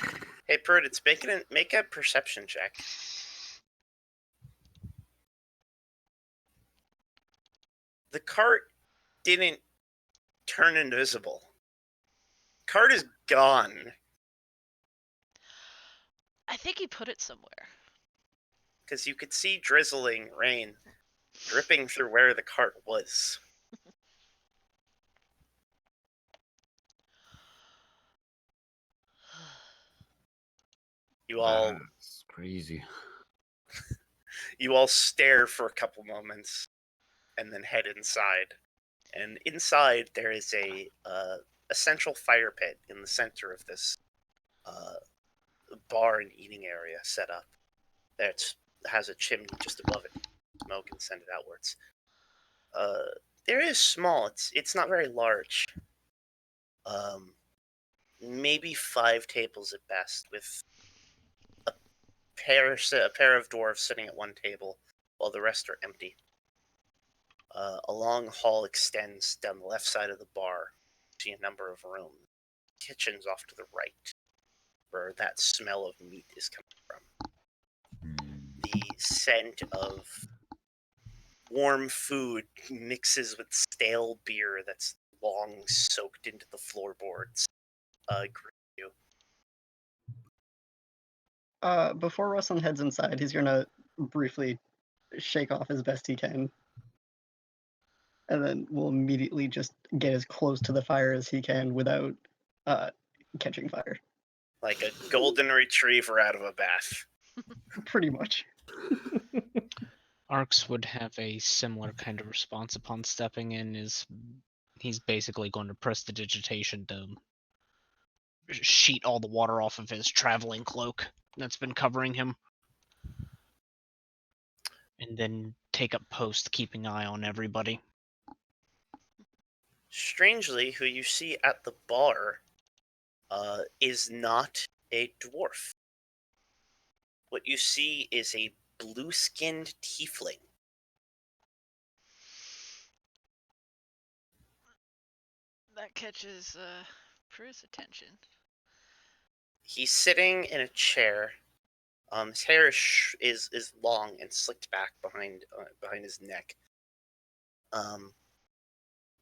Hey, Prudence, make a perception check. The cart didn't turn invisible. Cart is gone. I think he put it somewhere. Because you could see drizzling rain dripping through where the cart was. You all That's crazy. You all stare for a couple moments and then head inside. And inside there is a central fire pit in the center of this bar and eating area set up. That has a chimney just above it, smoke and send it outwards. There is small. It's not very large. Maybe 5 tables at best, with a pair of dwarves sitting at one table while the rest are empty. A long hall extends down the left side of the bar. You see a number of rooms. Kitchens off to the right, where that smell of meat is coming from. The scent of warm food mixes with stale beer that's long soaked into the floorboards. Greet you. Before Ruslan heads inside, he's gonna briefly shake off as best he can. And then we'll immediately just get as close to the fire as he can without catching fire. Like a golden retriever out of a bath. Pretty much. Arx would have a similar kind of response upon stepping in. He's basically going to press the digitation to sheet all the water off of his traveling cloak that's been covering him. And then take up post, keeping eye on everybody. Strangely, who you see at the bar is not a dwarf. What you see is a blue-skinned tiefling. That catches Prue's attention. He's sitting in a chair. His hair is long and slicked back behind his neck.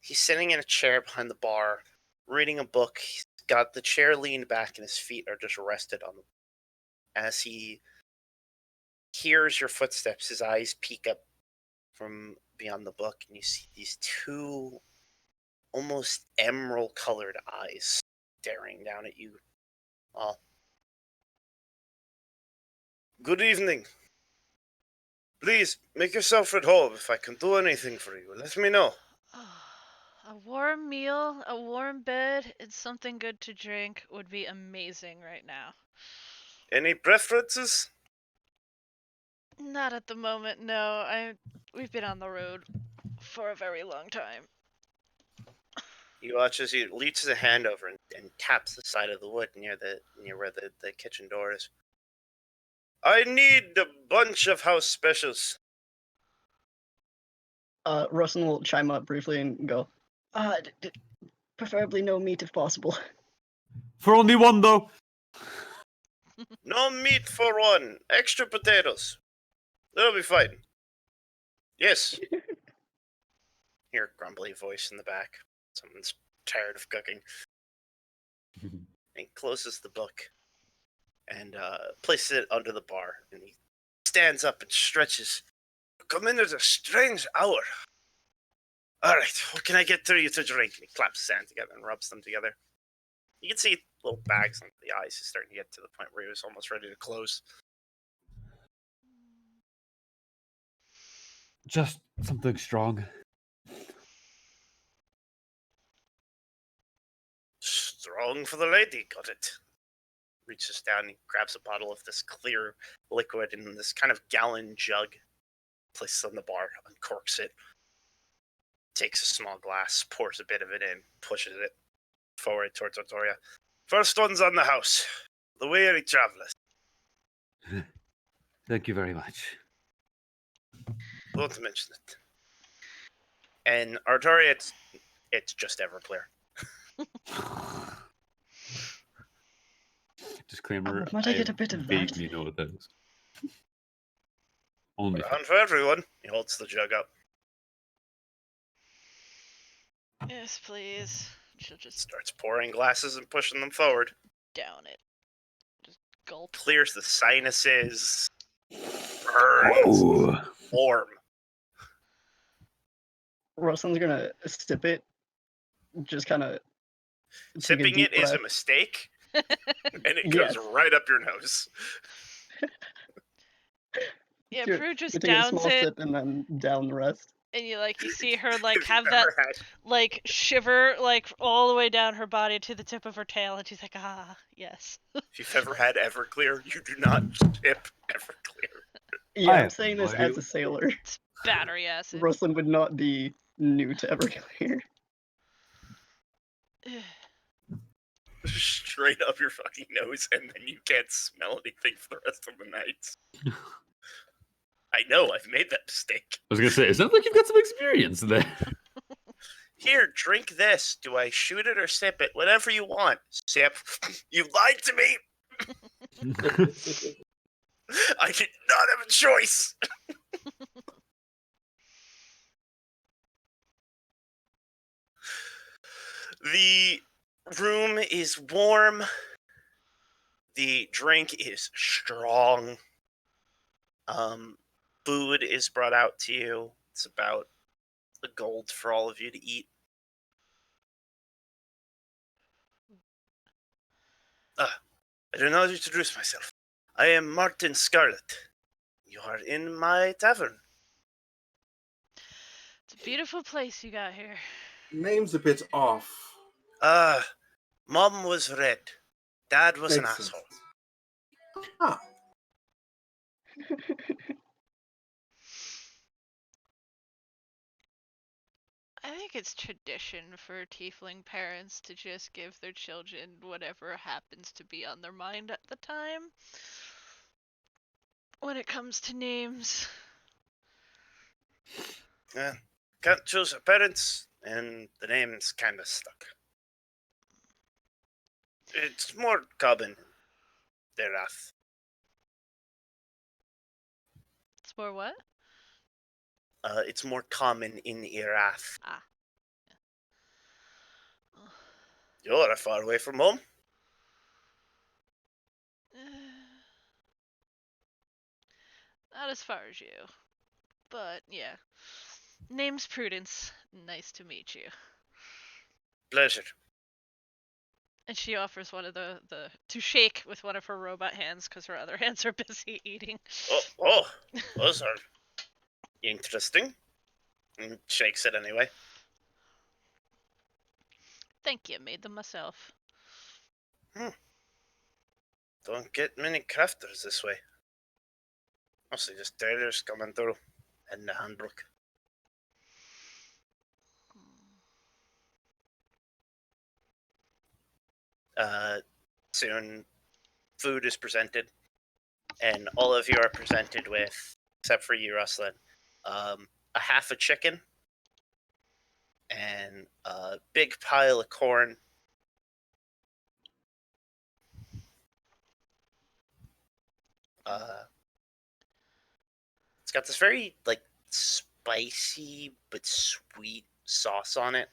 He's sitting in a chair behind the bar, reading a book. He's got the chair leaned back, and his feet are just rested on them. As he hears your footsteps, his eyes peek up from beyond the book, and you see these two almost emerald-colored eyes staring down at you all. Good evening. Please, make yourself at home. If I can do anything for you, let me know. A warm meal, a warm bed, and something good to drink would be amazing right now. Any preferences? Not at the moment, no. We've been on the road for a very long time. You watch as he reaches a hand over and taps the side of the wood near where the kitchen door is. I need a bunch of house specials. Rustin will chime up briefly and go, preferably no meat if possible. For only one, though. No meat for one. Extra potatoes. That'll be fine. Yes. Hear a grumbly voice in the back. Someone's tired of cooking. And he closes the book and places it under the bar. And he stands up and stretches. Come in at a strange hour. All right, what can I get to you to drink? And he claps his hands together and rubs them together. You can see little bags under the eyes. He's starting to get to the point where he was almost ready to close. Just something strong. Strong for the lady, got it. Reaches down and grabs a bottle of this clear liquid in this kind of gallon jug. Places it on the bar, uncorks it. Takes a small glass, pours a bit of it in, pushes it forward towards Artoria. First one's on the house. The weary travelers. Thank you very much. Don't mention it. And Artoria, it's just Everclear. Disclaimer, Might I get a bit of that? vaguely know what that is. Only Round for everyone. He holds the jug up. Yes, please. She'll just Starts pouring glasses and pushing them forward. down it. Just gulp. Clears the sinuses. Burns. Warm. Rustin's gonna sip it. Just kind of. Sipping it is a mistake. And it goes right up your nose. Yeah, Sure, Prue just we take a downs small it, sip and then down the rest. and you see her like If have you've that ever had- like shiver like all the way down her body to the tip of her tail, and she's like, ah, yes. If you've ever had Everclear, you do not sip Everclear. Yeah, I I'm have saying no this idea as a sailor. It's battery acid. Rustin would not be new to Everclear. Straight up your fucking nose, and then you can't smell anything for the rest of the night. I know, I've made that mistake. I was gonna say, it sounds like you've got some experience there. Here, drink this. Do I shoot it or sip it? Whatever you want. Sip. You lied to me. I did not have a choice. The room is warm. The drink is strong. Food is brought out to you. It's about a gold for all of you to eat. I do not introduce myself. I am Martin Scarlet. You are in my tavern. It's a beautiful place you got here. Name's a bit off. Mom was red. Dad was an Makes sense. asshole. Ah, I think it's tradition for tiefling parents to just give their children whatever happens to be on their mind at the time. When it comes to names. Yeah. Can't choose a parents, and the name's kinda stuck. It's more common in Erath. It's more what? It's more common in Erath. Ah. Yeah. You're far away from home. Not as far as you. But, yeah. Name's Prudence. Nice to meet you. Pleasure. And she offers one of the to shake with one of her robot hands because her other hands are busy eating. Oh, those are interesting. And shakes it anyway. Thank you, made them myself. Don't get many crafters this way. Mostly just traders coming through. And the handbook. Soon food is presented, and all of you are presented with, except for you, Ruslan, a half a chicken and a big pile of corn. It's got this very like spicy but sweet sauce on it.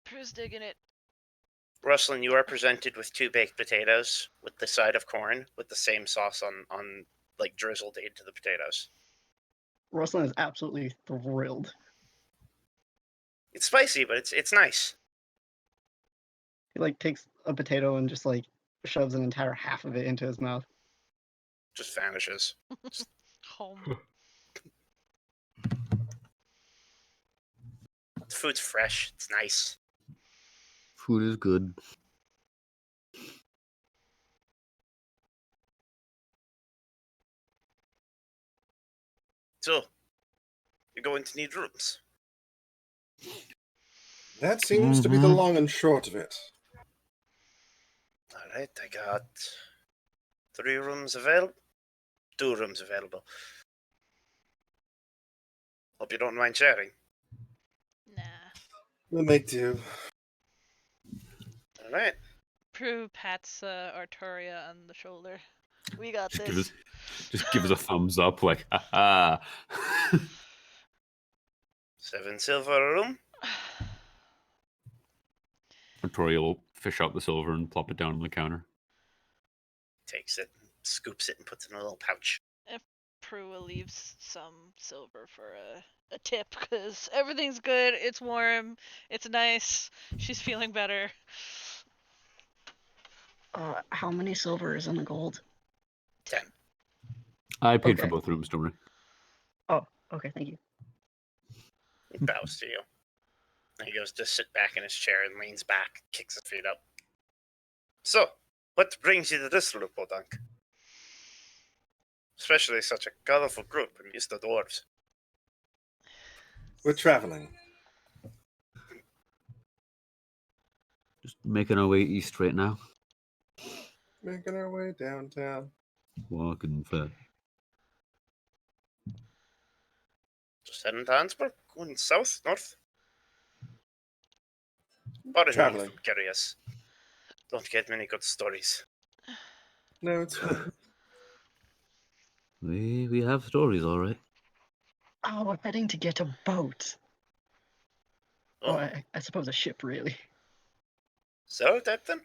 Prue's digging it. Ruslan, you are presented with 2 baked potatoes with the side of corn with the same sauce on like drizzled into the potatoes. Ruslan is absolutely thrilled. It's spicy, but it's nice. He like takes a potato and just like shoves an entire half of it into his mouth. Just vanishes. Home. The food's fresh. It's nice. Food is good. So, you're going to need rooms. that seems to be the long and short of it. Alright, I got 3 rooms available. 2 rooms available. Hope you don't mind sharing. Nah. We'll make do. Alright. Prue pats Artoria on the shoulder. We got Just this. give us a thumbs up, like, haha. 7 silver a room. Artoria will fish out the silver and plop it down on the counter. Takes it, scoops it, and puts it in a little pouch. Prue will leave some silver for a tip because everything's good. It's warm. It's nice. She's feeling better. How many silver is in the gold? 10. I paid for Okay. both rooms, don't worry. Oh, okay, thank you. He bows to you. And he goes to sit back in his chair and leans back, kicks his feet up. So, what brings you to this little podunk? Especially such a colorful group and used to dwarves. We're traveling. Just making our way east right now. Making our way downtown. Walking fast. Just heading to Ansburg, going south, north. Pardon me Traveling. if I'm curious. Don't get many good stories. No, it's fine. We have stories, all right. Oh, we're heading to get a boat. Oh, Oh, I suppose a ship, really. so, Captain?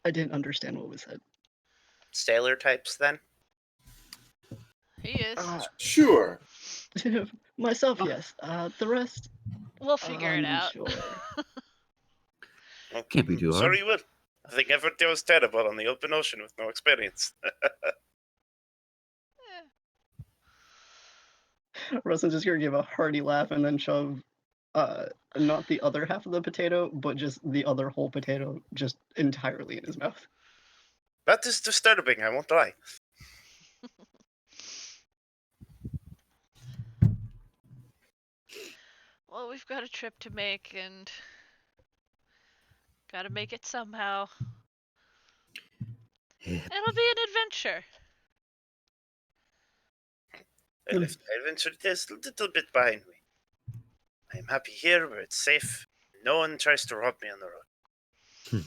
I didn't understand what was said. Sailor types, then? He is. Sure. Myself, yes. The rest, We'll figure it out. Sure. Well, Can't be too Sorry, hard. you will. I think everything was terrible on the open ocean with no experience. Russell's just gonna give a hearty laugh and then shove not the other half of the potato, but just the other whole potato just entirely in his mouth. That is disturbing, I won't lie. Well, we've got a trip to make and gotta make it somehow. Yeah. It'll be an adventure. I left my adventure just a little bit behind me. I am happy here where it's safe. No one tries to rob me on the road.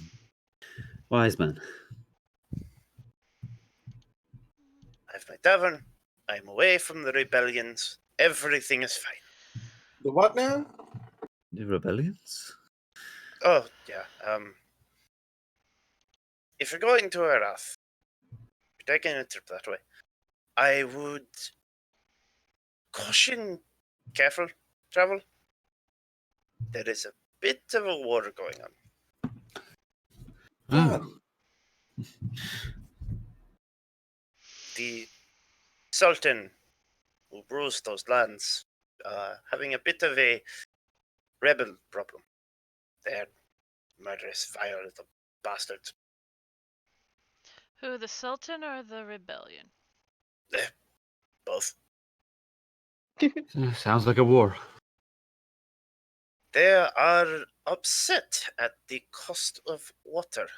Wise man. I have my tavern. I'm away from the rebellions. Everything is fine. The what now? The rebellions? Oh, yeah. If you're going to Arath, if you're taking a trip that way, I would caution careful travel. There is a bit of a war going on. Oh, The Sultan who rules those lands having a bit of a rebel problem. They're murderous, vile little bastards. Who, the Sultan or the rebellion? Both. Sounds like a war. They are upset at the cost of water.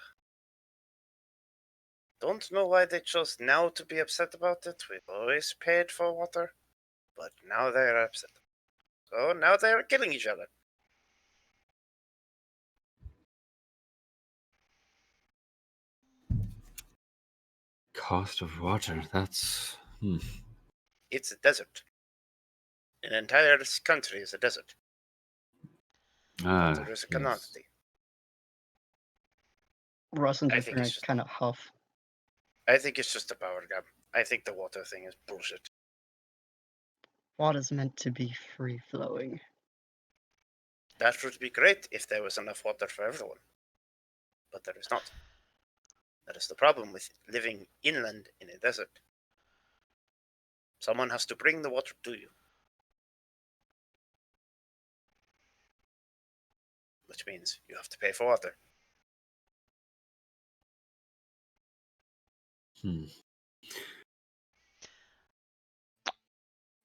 Don't know why they chose now to be upset about it. We've always paid for water, but now they're upset. So now they're killing each other. Cost of water. That's. It's a desert. An entire country is a desert. Water is a Yes. commodity. Russell's I just think gonna it's just- kind of huff. I think it's just a power grab. I think the water thing is bullshit. Water's meant to be free flowing. That would be great if there was enough water for everyone. But there is not. That is the problem with living inland in a desert. Someone has to bring the water to you. Which means you have to pay for water.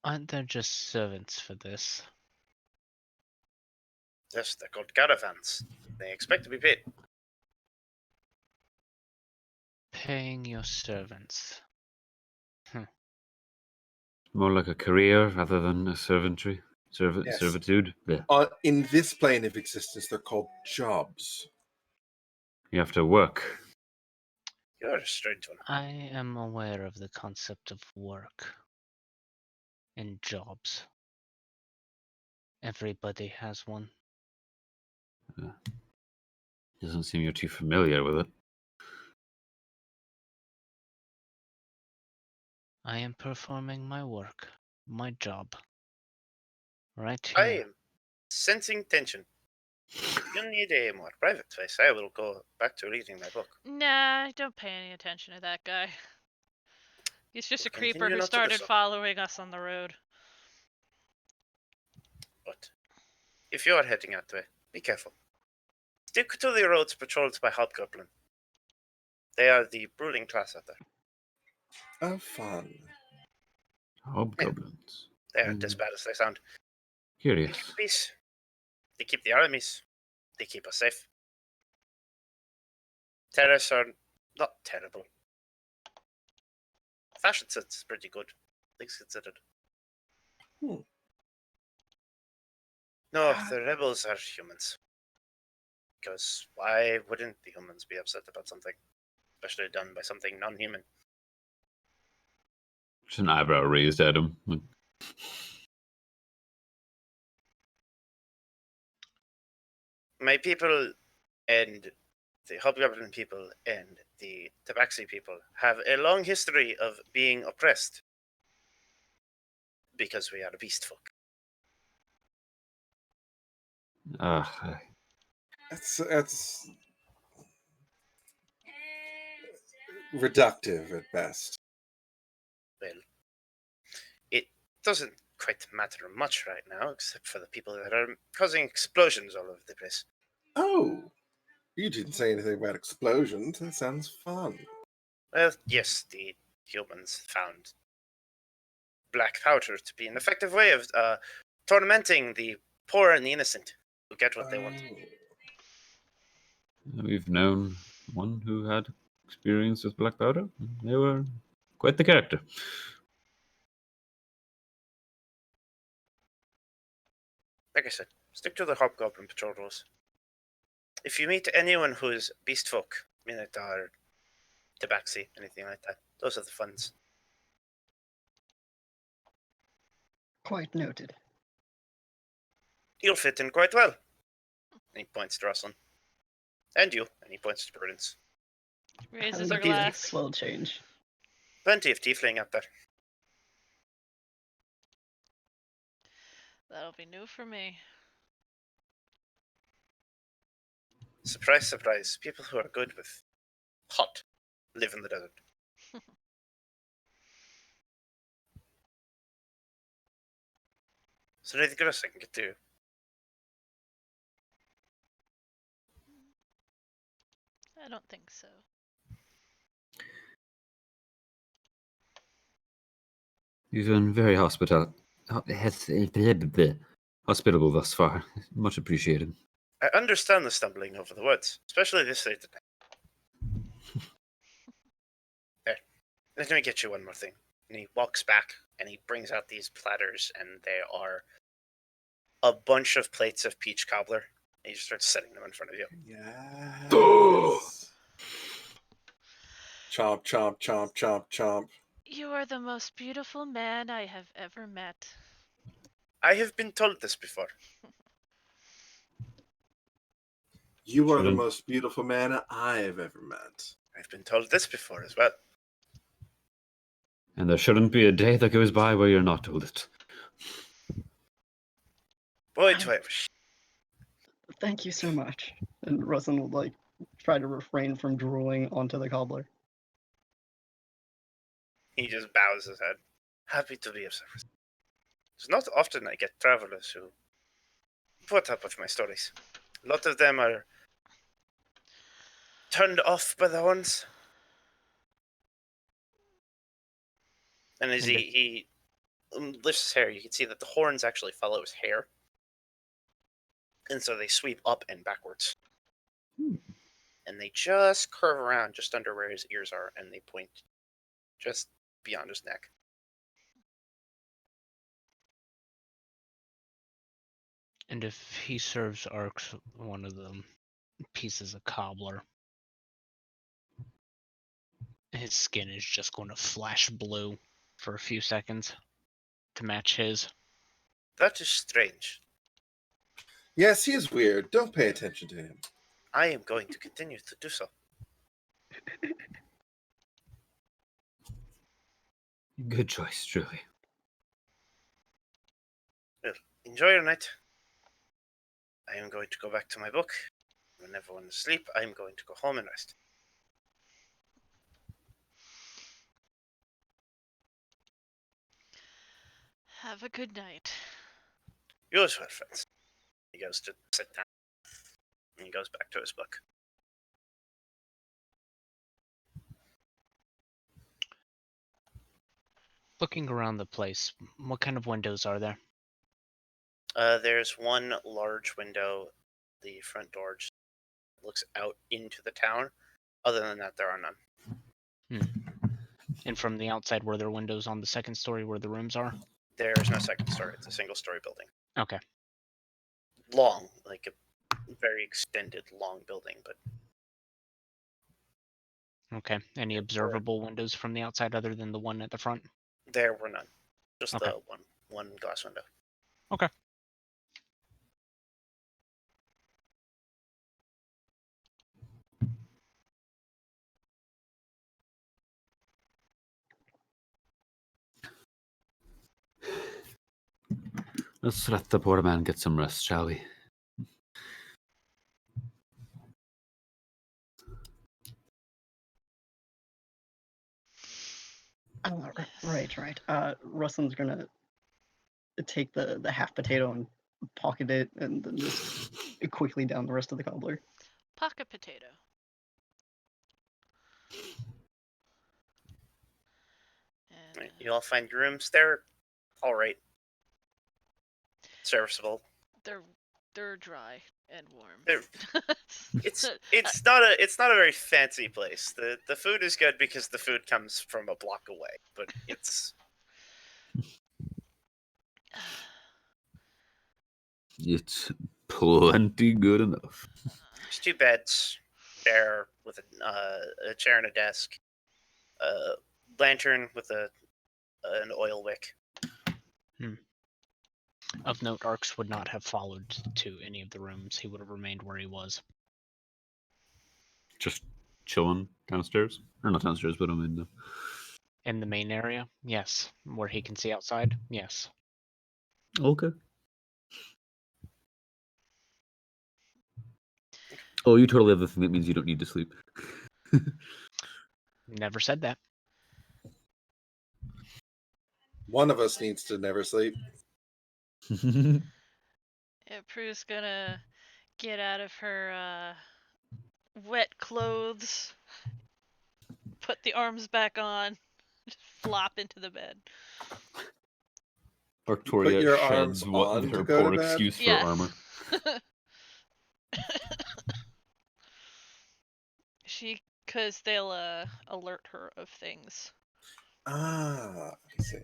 Aren't there just servants for this? Yes, they're called caravans. They expect to be paid. Paying your servants. More like a career rather than a servantry. Yes. Servitude. Yeah. In this plane of existence, they're called jobs. You have to work. You're a strange one. I am aware of the concept of work and jobs. Everybody has one. Doesn't seem you're too familiar with it. I am performing my work, my job. Right I here. am sensing tension. You need a more private space. I will go back to reading my book. Nah, don't pay any attention to that guy. He's just a We'll creeper continue who not to do started so. following us on the road. But if you are heading that way, be careful. Stick to the roads patrolled by Hobgoblin. They are the ruling class out there. Oh, fun. Hobgoblins. They aren't as bad as they sound. They Curious. keep peace. They keep the armies. They keep us safe. Terrorists are not terrible. Fashion sense is pretty good. Things considered. Hmm. No, the rebels are humans. Because why wouldn't the humans be upset about something? Especially done by something non-human. Just an eyebrow raised at him. My people and the Hobgoblin people and the Tabaxi people have a long history of being oppressed because we are beast folk. That's reductive at best. Well, it doesn't quite matter much right now, except for the people that are causing explosions all over the place. Oh, you didn't say anything about explosions. That sounds fun. Well, yes, the humans found black powder to be an effective way of tormenting the poor and the innocent who get what they want. We've known one who had experience with black powder. They were quite the character. Like I said, stick to the hobgoblin patrol rules. If you meet anyone who is beast folk, minotaur, tabaxi, anything like that, those are the funds. Quite noted. You'll fit in quite well. And he points to Russell. And you, and he points to Prudence. Raises How her did the glass. swell change? Plenty of tiefling up there. That'll be new for me. Surprise, surprise. People who are good with hot live in the desert. So anything else I can get to? I don't think so. You've been very hospitable thus far. Much appreciated. I understand the stumbling over the woods, especially this late at night. There. Let me get you one more thing. And he walks back and he brings out these platters, and they are a bunch of plates of peach cobbler. And he just starts setting them in front of you. Yes. Chomp, chomp, chomp, chomp, chomp. You are the most beautiful man I have ever met. I have been told this before. You are the Shouldn't- most beautiful man I've ever met. I've been told this before as well. And there shouldn't be a day that goes by where you're not told it. Boy, do I wish. Thank you so much. And Russell will like try to refrain from drooling onto the cobbler. He just bows his head. Happy to be of service. It's not often I get travelers who put up with my stories. A lot of them are turned off by the horns. And as he lifts his hair, you can see that the horns actually follow his hair. And so they sweep up and backwards. And they just curve around just under where his ears are, and they point just beyond his neck. And if he serves Arx one of the pieces of cobbler, his skin is just going to flash blue for a few seconds to match his. That is strange. Yes, he is weird. Don't pay attention to him. I am going to continue to do so. Good choice, truly. Well, enjoy your night. I am going to go back to my book. When everyone is asleep, I am going to go home and rest. Have a good night. You as well, friends. He goes to sit down. And he goes back to his book. Looking around the place, what kind of windows are there? There's one large window, the front door just looks out into the town. Other than that, there are none. And from the outside, were there windows on the second story where the rooms are? There is no second story. It's a single-story building. Okay. Long, like a very extended, long building, but Okay. Any observable windows from the outside other than the one at the front? there were none. Just Okay. the one glass window. Okay. Let's let the poor man get some rest, shall we? Right. Ruslin's gonna take the half potato and pocket it, and then just quickly down the rest of the cobbler. Pocket potato. And, You all find your rooms. They're all right, serviceable. they're dry and warm. It's not a very fancy place. The food is good because the food comes from a block away, but it's It's plenty good enough. there's 2 beds, chair with a chair and a desk, a lantern with an oil wick. Of note, Arx would not have followed to any of the rooms. He would have remained where he was. Just chilling downstairs, or not downstairs, but I'm in the. In the main area, yes. Where he can see outside, yes. Okay. Oh, you totally have the thing that means you don't need to sleep. Never said that. One of us needs to never sleep. Yeah, Prue's gonna get out of her wet clothes, put the arms back on, just flop into the bed. Artoria your sheds arms what on her to go to poor bed? excuse for Yes. armor. Cause they'll alert her of things. Ah, I see.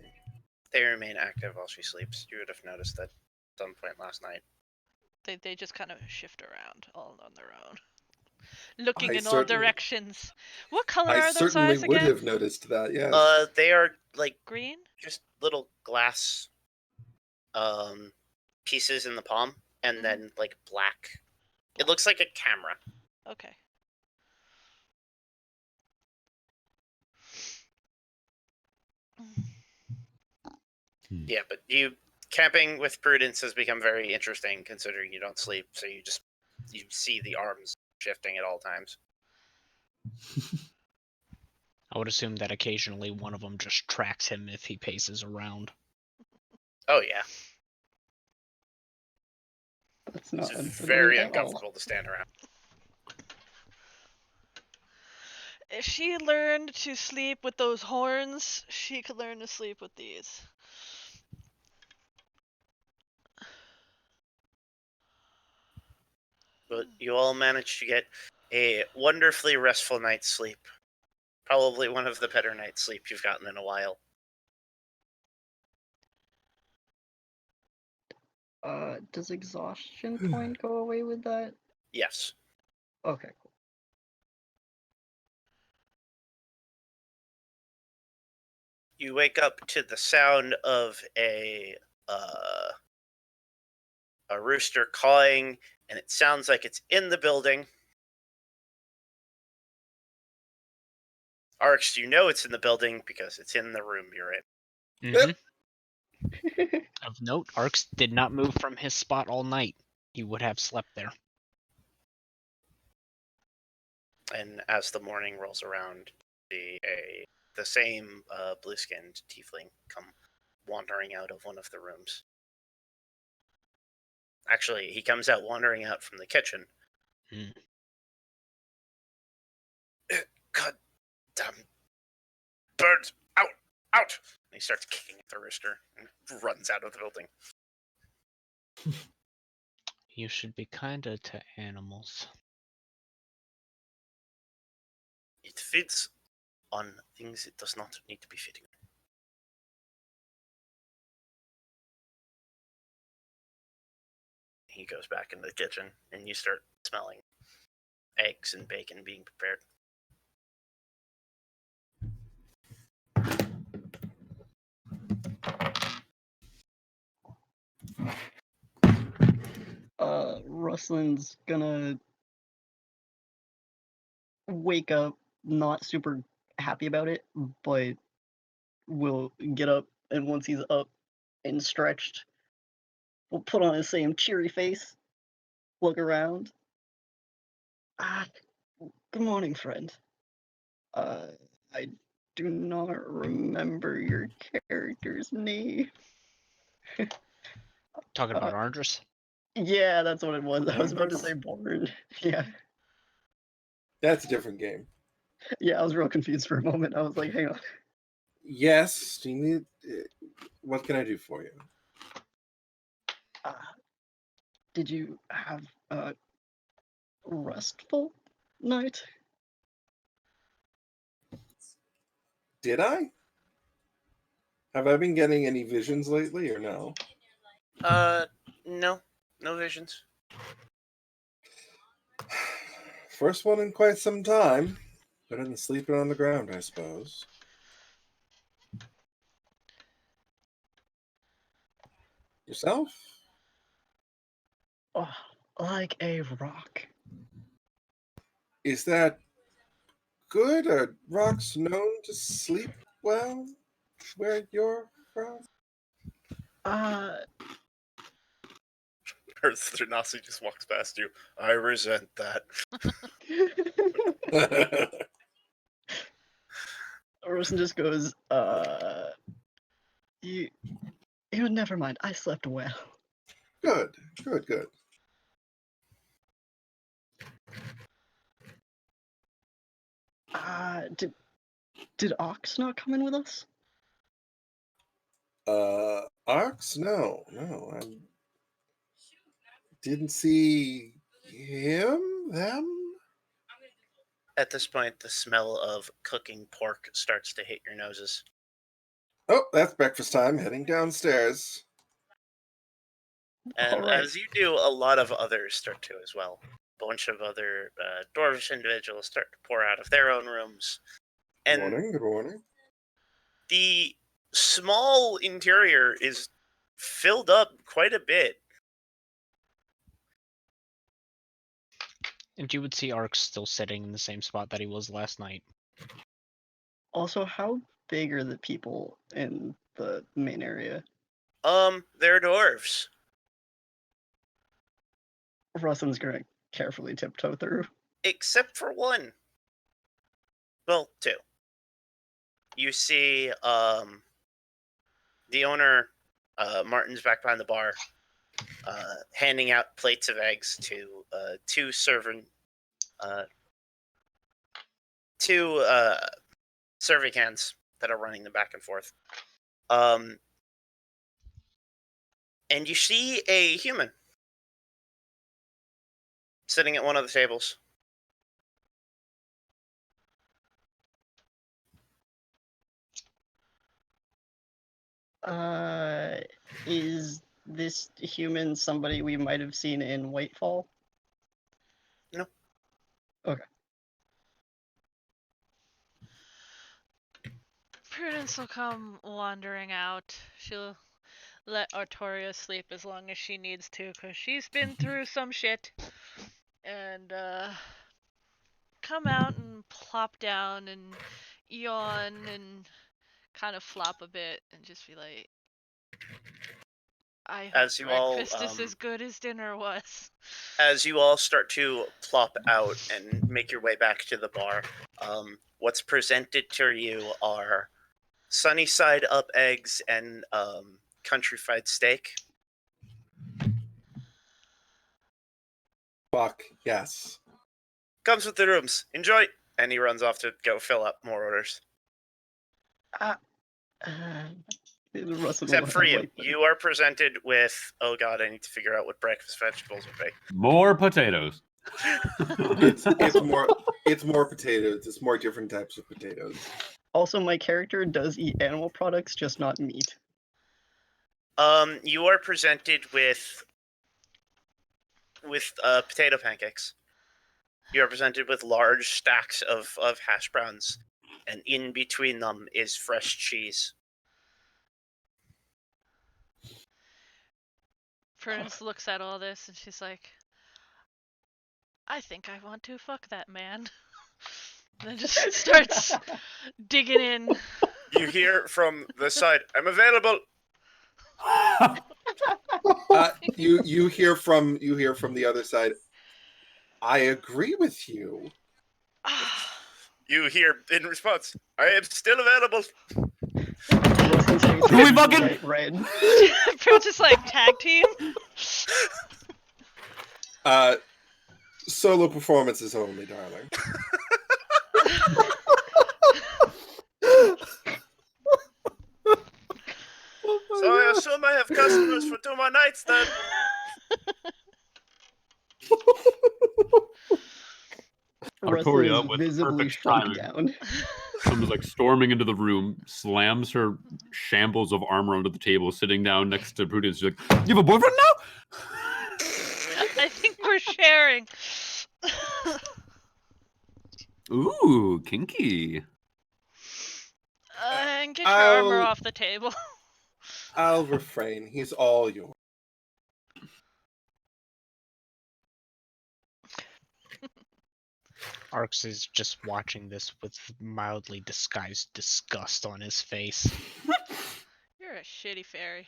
They remain active while she sleeps. You would have noticed that at some point last night. They just kind of shift around all on their own, looking I in all certainly- directions. What color I are those certainly eyes would again? have noticed that. Yes. They are like Green. just little glass pieces in the palm, and then like black. It looks like a camera. Okay. Yeah, but camping with Prudence has become very interesting considering you don't sleep, so you see the arms shifting at all times. I would assume that occasionally one of them just tracks him if he paces around. Oh yeah, That's not it's unsettling very at all. uncomfortable to stand around. If she learned to sleep with those horns, she could learn to sleep with these. But you all managed to get a wonderfully restful night's sleep. Probably one of the better night's sleep you've gotten in a while. Does exhaustion point go away with that? Yes. Okay, cool. You wake up to the sound of a rooster cawing, and it sounds like it's in the building. Arx, you know it's in the building because it's in the room you're in. Mm-hmm. Of note, Arx did not move from his spot all night. He would have slept there. And as the morning rolls around, the same blue-skinned tiefling come wandering out of one of the rooms. Actually, he comes out wandering out from the kitchen. God damn birds! Out! Out! And he starts kicking at the rooster and runs out of the building. You should be kinder to animals. It feeds on things it does not need to be feeding on. He goes back into the kitchen, and you start smelling eggs and bacon being prepared. Ruslin's gonna wake up not super happy about it, but will get up, and once he's up and stretched, will put on his same cheery face, look around. Good morning, friend. I do not remember your character's name. Talking about Andres? Yeah, that's what it was. I was about to Andres? say Born. Yeah. That's a different game. Yeah, I was real confused for a moment. I was like, hang on. Yes, do you need... What can I do for you? Did you have a restful night? Did I? Have I been getting any visions lately, or no? No. No visions. First one in quite some time. Better than sleeping on the ground, I suppose. Yourself? Oh, like a rock. Is that good? Are rocks known to sleep well where you're from? Earth Thanasi just walks past you. I resent that. Orson just goes, you never mind. I slept well. Good, good, good. Did Ox not come in with us? Ox? No. I didn't see them. At this point, the smell of cooking pork starts to hit your noses. Oh, that's breakfast time. Heading downstairs. And Alright. as you do, a lot of others start to as well. A bunch of other dwarvish individuals start to pour out of their own rooms. And Good morning. the small interior is filled up quite a bit. And you would see Ark still sitting in the same spot that he was last night. Also, how big are the people in the main area? They're dwarves. Rustin's gonna carefully tiptoe through. Except for one. Well, two. You see, the owner, Martin's back behind the bar, handing out plates of eggs to two serving hands that are running them back and forth. And you see a human sitting at one of the tables. Is this human somebody we might have seen in Whitefall? No. Okay. Prudence will come wandering out. She'll let Artoria sleep as long as she needs to, because she's been through some shit. And come out and plop down and yawn and kind of flop a bit and just be like, I hope As you all, breakfast is as good as dinner was. As you all start to plop out and make your way back to the bar, what's presented to you are sunny side up eggs and country fried steak. Fuck, yes. Comes with the rooms. Enjoy. And he runs off to go fill up more orders. Except for you. You are presented with, oh god, I need to figure out what breakfast vegetables would be. More potatoes. It's more potatoes. It's more different types of potatoes. Also, my character does eat animal products, just not meat. You are presented with potato pancakes. You are presented with large stacks of hash browns, and in between them is fresh cheese. Prudence looks at all this and she's like, I think I want to fuck that man. Then just starts digging in. You hear from the side, I'm available. You hear from the other side. I agree with you. You hear in response, I am still available. Who we fucking- Red. Prudence is like, tag team? Solo performances only, darling. So I assume I have customers for 2 more nights then. Russell Artoria, is with visibly perfect shrunk timing, down. comes like storming into the room, slams her shambles of armor onto the table, sitting down next to Prudence. She's like, "You have a boyfriend now?" I think we're sharing. Ooh, kinky. And get your armor I'll- off the table. I'll refrain. He's all yours. Arx is just watching this with mildly disguised disgust on his face. You're a shitty fairy.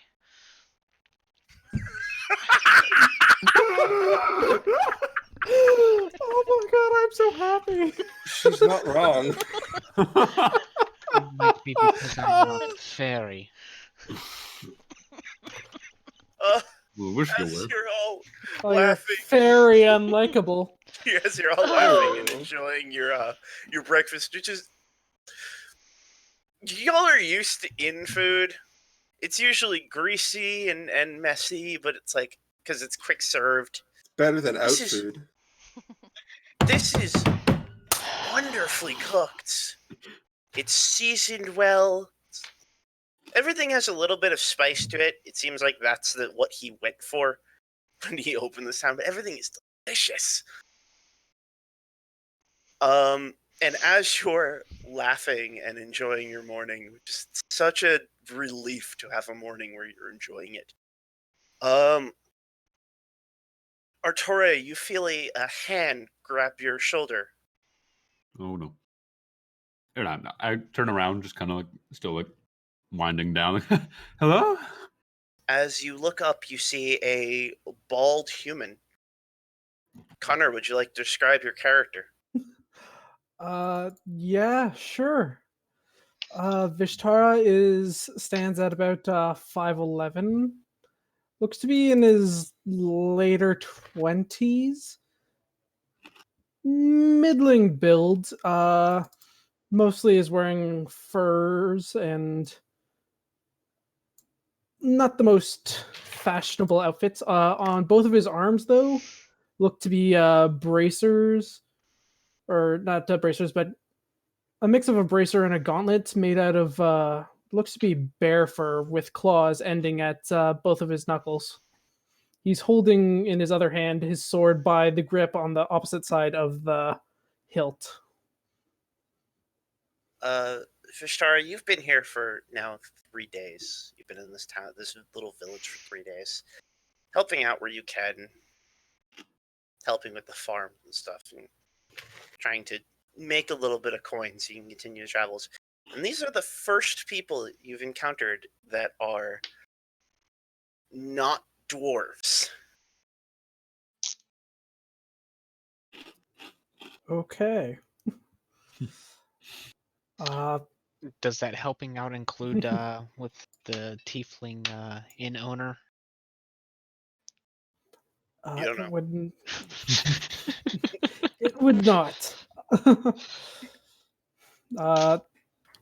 Oh my god, I'm so happy. She's not wrong. It might be because I'm not a fairy. Well, wish you As were. you're all Oh, you're laughing, very unlikable. as you're all laughing and enjoying your breakfast, which is y'all are used to inn food. It's usually greasy and messy, but it's like because it's quick served. Better than out This is- food. This is wonderfully cooked. It's seasoned well. Everything has a little bit of spice to it. It seems like that's what he went for when he opened this town, but everything is delicious. And as you're laughing and enjoying your morning, just such a relief to have a morning where you're enjoying it. Artoria, you feel a hand grab your shoulder. Oh no. Or not, no. I turn around, just kind of like, still like winding down. Hello? As you look up, you see a bald human. Connor, would you like to describe your character? Yeah, sure. Vishtara stands at about 5'11". Looks to be in his later 20s. Middling build. Mostly is wearing furs and not the most fashionable outfits. On both of his arms, though, look to be bracers, or not bracers, but a mix of a bracer and a gauntlet made out of looks to be bear fur with claws ending at both of his knuckles. He's holding in his other hand his sword by the grip on the opposite side of the hilt. Vishtara, you've been here for now 3 days. You've been in this town, this little village for 3 days, helping out where you can, helping with the farm and stuff, and trying to make a little bit of coin so you can continue your travels. And these are the first people you've encountered that are not dwarves. Okay. Does that helping out include with the tiefling inn owner? You don't know. It wouldn't. It would not.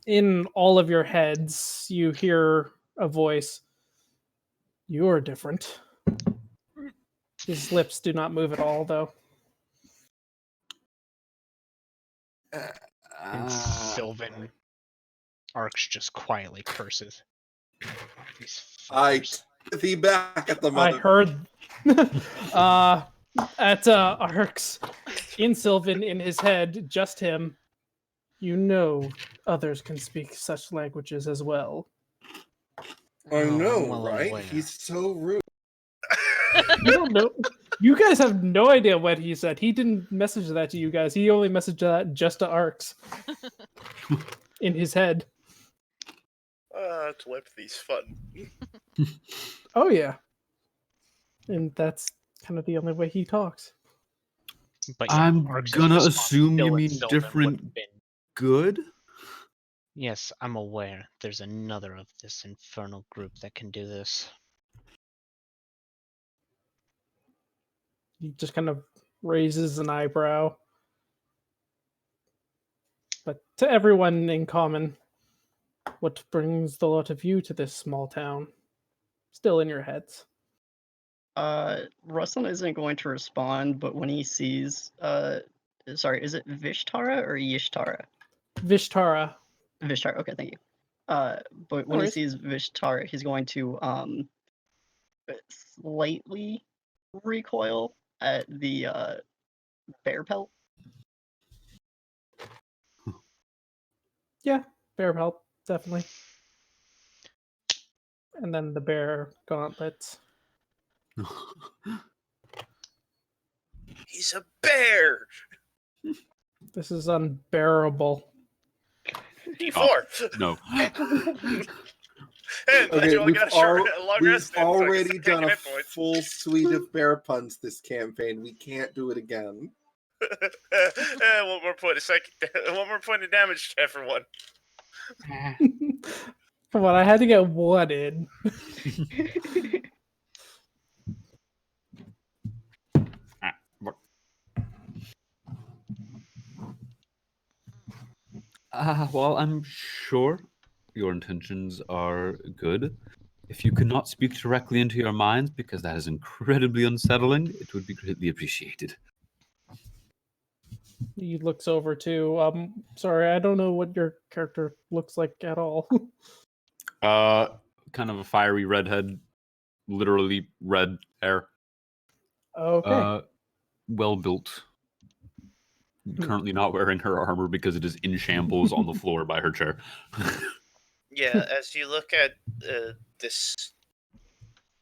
In all of your heads, you hear a voice. You're different. His lips do not move at all, though. And Sylvan Arx just quietly curses. These I fuckers. thee back at the I mother. heard at Arx in Sylvan in his head, just him. You know, others can speak such languages as well. I Oh, know, well right? aware. He's so rude. You don't know. You guys have no idea what he said. He didn't message that to you guys. He only messaged that just to Arx in his head. Telepathy's fun. Oh yeah, and that's kind of the only way he talks. But I'm Arx's gonna response assume you still in mean Sylvan would different have been, good? Yes, I'm aware. There's another of this infernal group that can do this. He just kind of raises an eyebrow. But to everyone in common, what brings the lot of you to this small town? Still in your heads. Ruslan isn't going to respond, but when he sees, sorry, is it Vishtara or Yishtara? Vishtara. Vishtara, okay, thank you. But when he worries. sees Vishtara, he's going to, slightly recoil at the, bear pelt. Yeah, bear pelt, definitely. And then the bear gauntlets. He's a bear. This is unbearable. D4. No. And Okay, you only got a short, a long we've rest. then, so I already guess I done a can't hit points. full suite of bear puns this campaign. We can't do it again. One more point. One more point of damage to everyone. Come on, I had to get one in. Well, I'm sure your intentions are good. If you cannot speak directly into your minds, because that is incredibly unsettling, it would be greatly appreciated. He looks over to sorry, I don't know what your character looks like at all. Kind of a fiery redhead, literally red hair. Okay. Well built. Currently not wearing her armor because it is in shambles on the floor by her chair. Yeah, as you look at this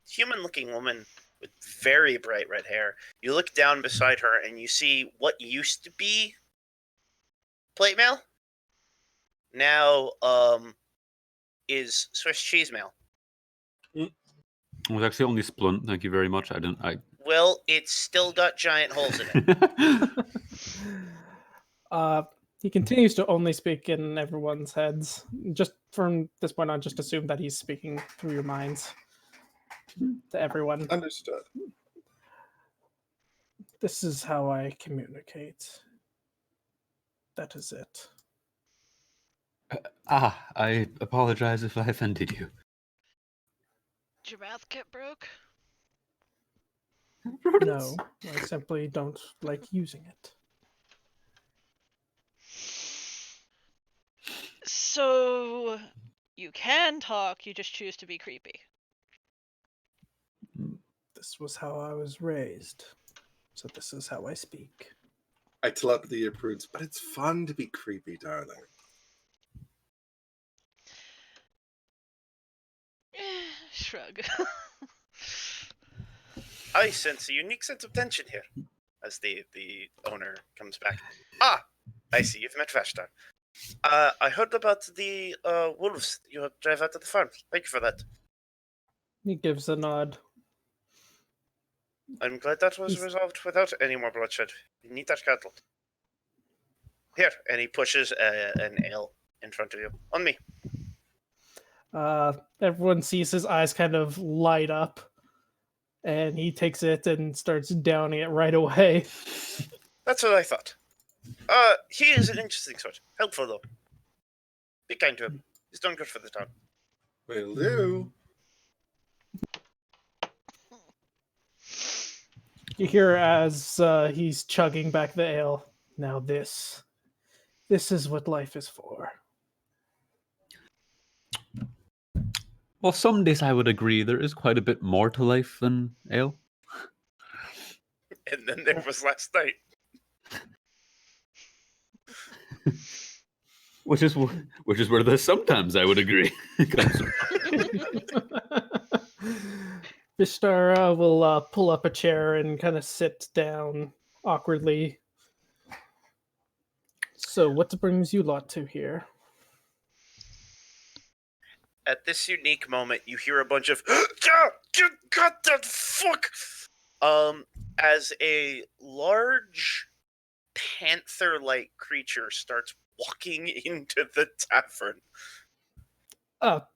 human-looking woman with very bright red hair, you look down beside her and you see what used to be plate mail now is Swiss cheese mail. It was actually only splint. Thank you very much. Well, it's still got giant holes in it. He continues to only speak in everyone's heads. Just from this point on, just assume that he's speaking through your minds to everyone. Understood. This is how I communicate. That is it. I apologize if I offended you. Did your mouth get broke? No, I simply don't like using it. So you can talk, you just choose to be creepy. This was how I was raised. So this is how I speak. I telepathy your Prudence, but it's fun to be creepy, darling. Shrug. I sense a unique sense of tension here. As the owner comes back. Ah, I see. You've met Vashtar. I heard about the wolves you drive out to the farm. Thank you for that. He gives a nod. I'm glad that was resolved without any more bloodshed. We need that cattle. Here, and he pushes an ale in front of you. On me. Everyone sees his eyes kind of light up, and he takes it and starts downing it right away. That's what I thought. He is an interesting sort. Helpful, though. Be kind to him. He's done good for the town. Will do. You hear as he's chugging back the ale. Now this is what life is for. Well, some days I would agree there is quite a bit more to life than ale. And then there was last night. Which is where the sometimes I would agree comes from. Vishtara will pull up a chair and kind of sit down awkwardly. So, what brings you lot to here? At this unique moment, you hear a bunch of "God, that fuck!" As a large panther-like creature starts walking into the tavern.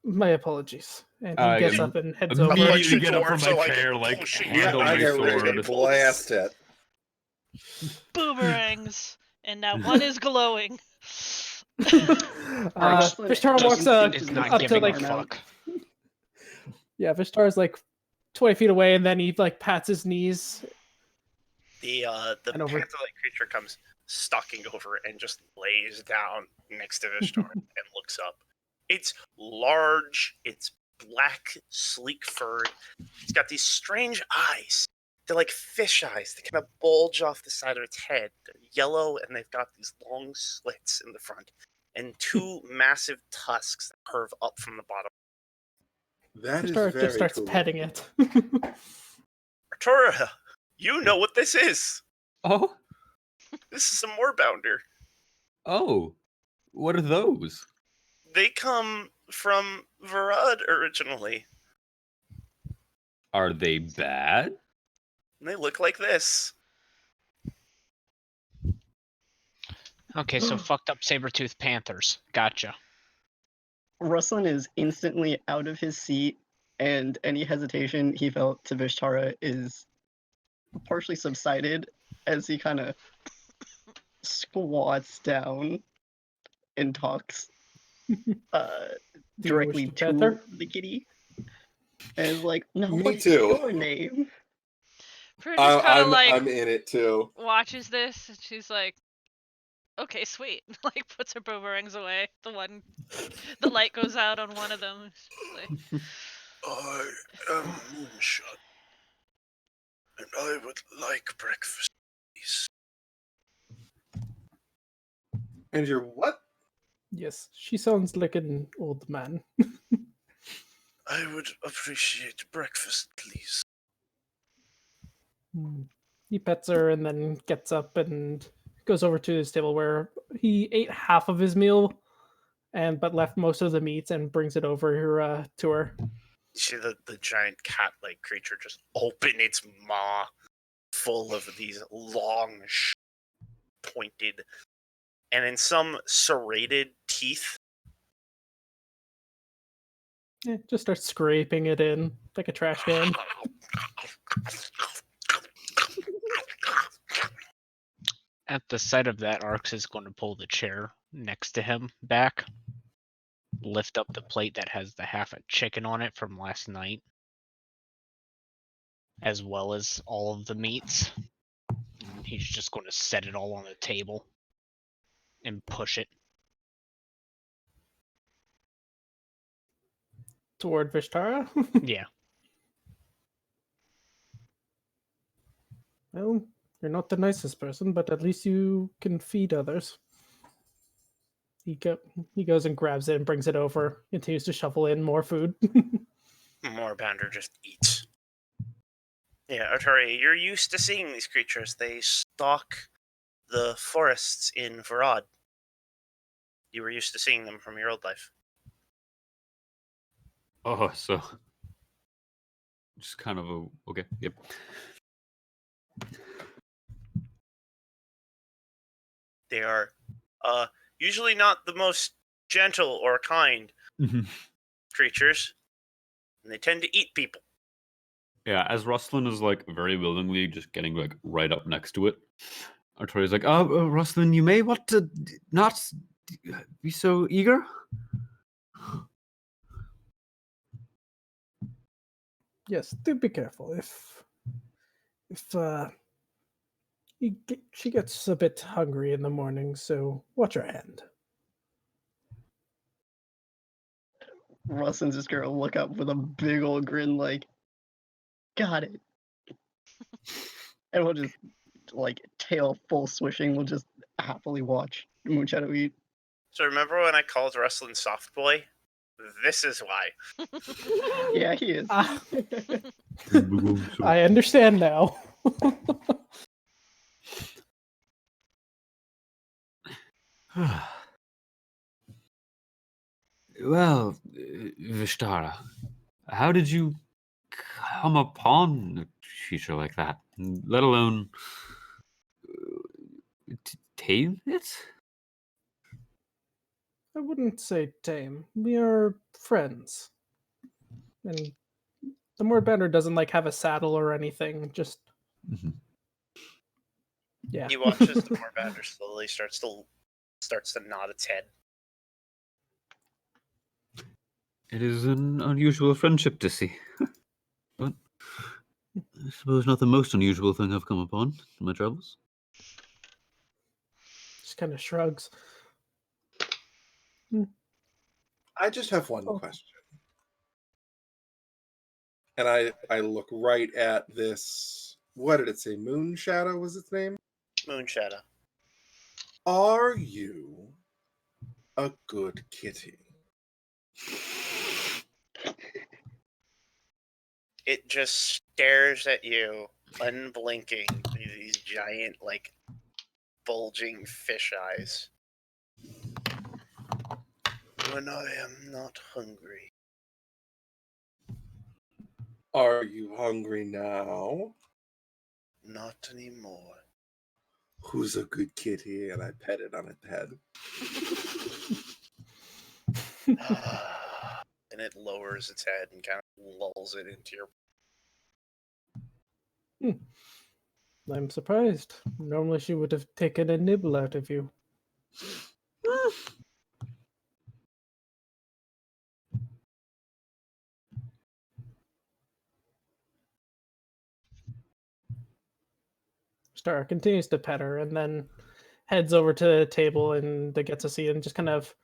My apologies. And he I gets am up and heads over. Immediately bunch of get up from dwarves my are, like, chair, like pushing handle you my I get over sword. the blasted. Boomerangs, and now one is glowing. Ruslan Vishtara doesn't walks seem Is to not be up to giving a arm out. fuck. Yeah, Vishtara's like 20 feet away, and then he like pats his knees. The And over. panther-like creature comes stalking over and just lays down next to Ishtar and looks up. It's large, it's black, sleek furred. It's got these strange eyes. They're like fish eyes. They kind of bulge off the side of its head. They're yellow, and they've got these long slits in the front, and two massive tusks that curve up from the bottom. That is Vishtara very just starts cool. petting it. Artoria, you know what this is. Oh, This is a moorbounder. oh, what are those? They come from Varad originally. Are they bad? And they look like this. Okay, so fucked up saber-toothed panthers. Gotcha. Ruslan is instantly out of his seat, and any hesitation he felt to Vishtara is partially subsided as he kind of squats down and talks directly wish to to pet her? the kitty. And is like, no, Me what's too. your name? Prudence kind of like I'm in it too. watches this, and she's like, "Okay, sweet." Like puts her boomerangs away. The light goes out on one of them. She's like, I am Moonshot, and I would like breakfast, please. And you're what? Yes, she sounds like an old man. I would appreciate breakfast, please. He pets her and then gets up and goes over to his table where he ate half of his meal, but left most of the meats and brings it over here to her. You see the giant cat-like creature just open its maw full of these long, pointed, and in some serrated teeth. Yeah, just starts scraping it in like a trash can. At the sight of that, Arx is going to pull the chair next to him back, lift up the plate that has the half a chicken on it from last night, as well as all of the meats. He's just going to set it all on the table and push it. Toward Vishtara. Yeah. Well, you're not the nicest person, but at least you can feed others. He goes and grabs it and brings it over, continues to shovel in more food. Moorbounder just eats. Yeah, Artoria, you're used to seeing these creatures. They stalk the forests in Varad. You were used to seeing them from your old life. Oh, so just kind of a okay. Yep. They are usually not the most gentle or kind creatures, and they tend to eat people. Yeah, as Ruslan is like very willingly just getting like right up next to it, Artoria's like, "Oh, Ruslan, you may want to not be so eager." Yes, do be careful. If she gets a bit hungry in the morning, so watch her hand. Ruslan's just gonna look up with a big old grin, like, got it. And we'll just, like, tail full swishing, we'll just happily watch Moonshadow eat. So remember when I called Ruslan Soft Boy? This is why. Yeah, he is. I understand now. Well, Vishtara, how did you come upon a creature like that, let alone tame it? I wouldn't say tame. We are friends. And the Moorbander doesn't like have a saddle or anything. Just Mhm. yeah. He watches the Moorbander slowly starts to nod its head. It is an unusual friendship to see. But I suppose not the most unusual thing I've come upon in my travels. Just kind of shrugs. I just have one Oh. question. And I look right at this. What did it say? Moon Shadow was its name? Moonshadow. Are you a good kitty? It just stares at you, unblinking, these giant, like, bulging fish eyes. When I am not hungry. Are you hungry now? Not anymore. Who's a good kitty? And I pet it on its head. And it lowers its head and kind of lulls it into your... I'm surprised. Normally she would have taken a nibble out of you. Star continues to pet her and then heads over to the table and gets a seat and just kind of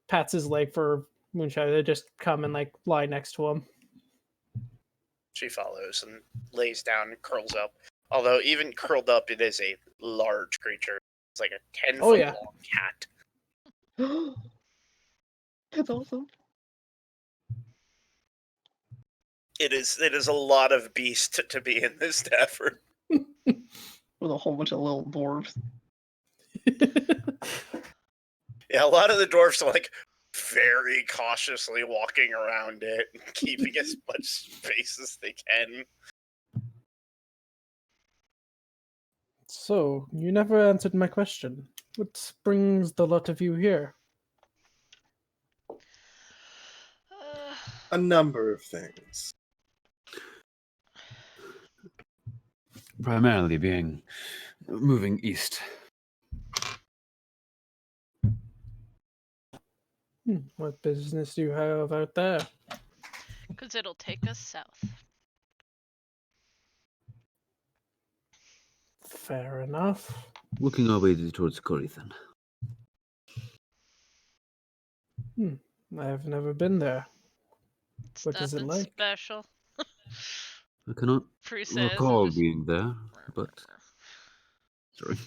pats his leg for Moonshine to just come and like lie next to him. She follows and lays down and curls up. Although even curled up, it is a large creature. It's like a 10-foot yeah. long cat. That's awesome. It is a lot of beast to be in this tavern. With a whole bunch of little dwarves. Yeah, a lot of the dwarfs are like very cautiously walking around it and keeping as much space as they can. So, you never answered my question. What brings the lot of you here? A number of things. Primarily being moving east. What business do you have out there? Because it'll take us south. Fair enough. Working our way towards Corythan. I've never been there. It's What is it nothing like? special. I cannot Prue says and recall just... being there, but sorry.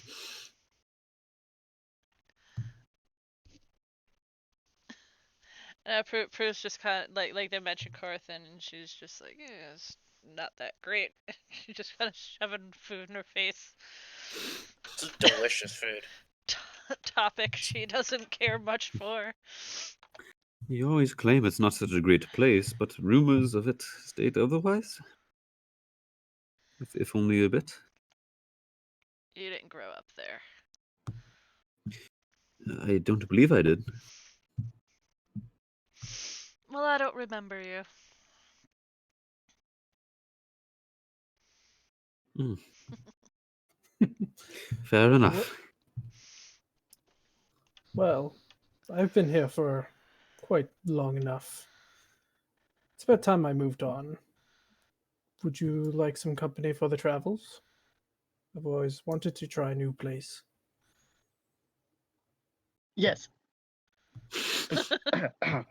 Prue's just kind of like they mentioned Corythan, and she's just like, yeah, it's not that great. She just kind of shoving food in her face. It's delicious food. Topic she doesn't care much for. You always claim it's not such a great place, but rumors of it state otherwise. If only a bit. You didn't grow up there. I don't believe I did. Well, I don't remember you. Fair enough. Well, I've been here for quite long enough. It's about time I moved on. Would you like some company for the travels? I've always wanted to try a new place. Yes. The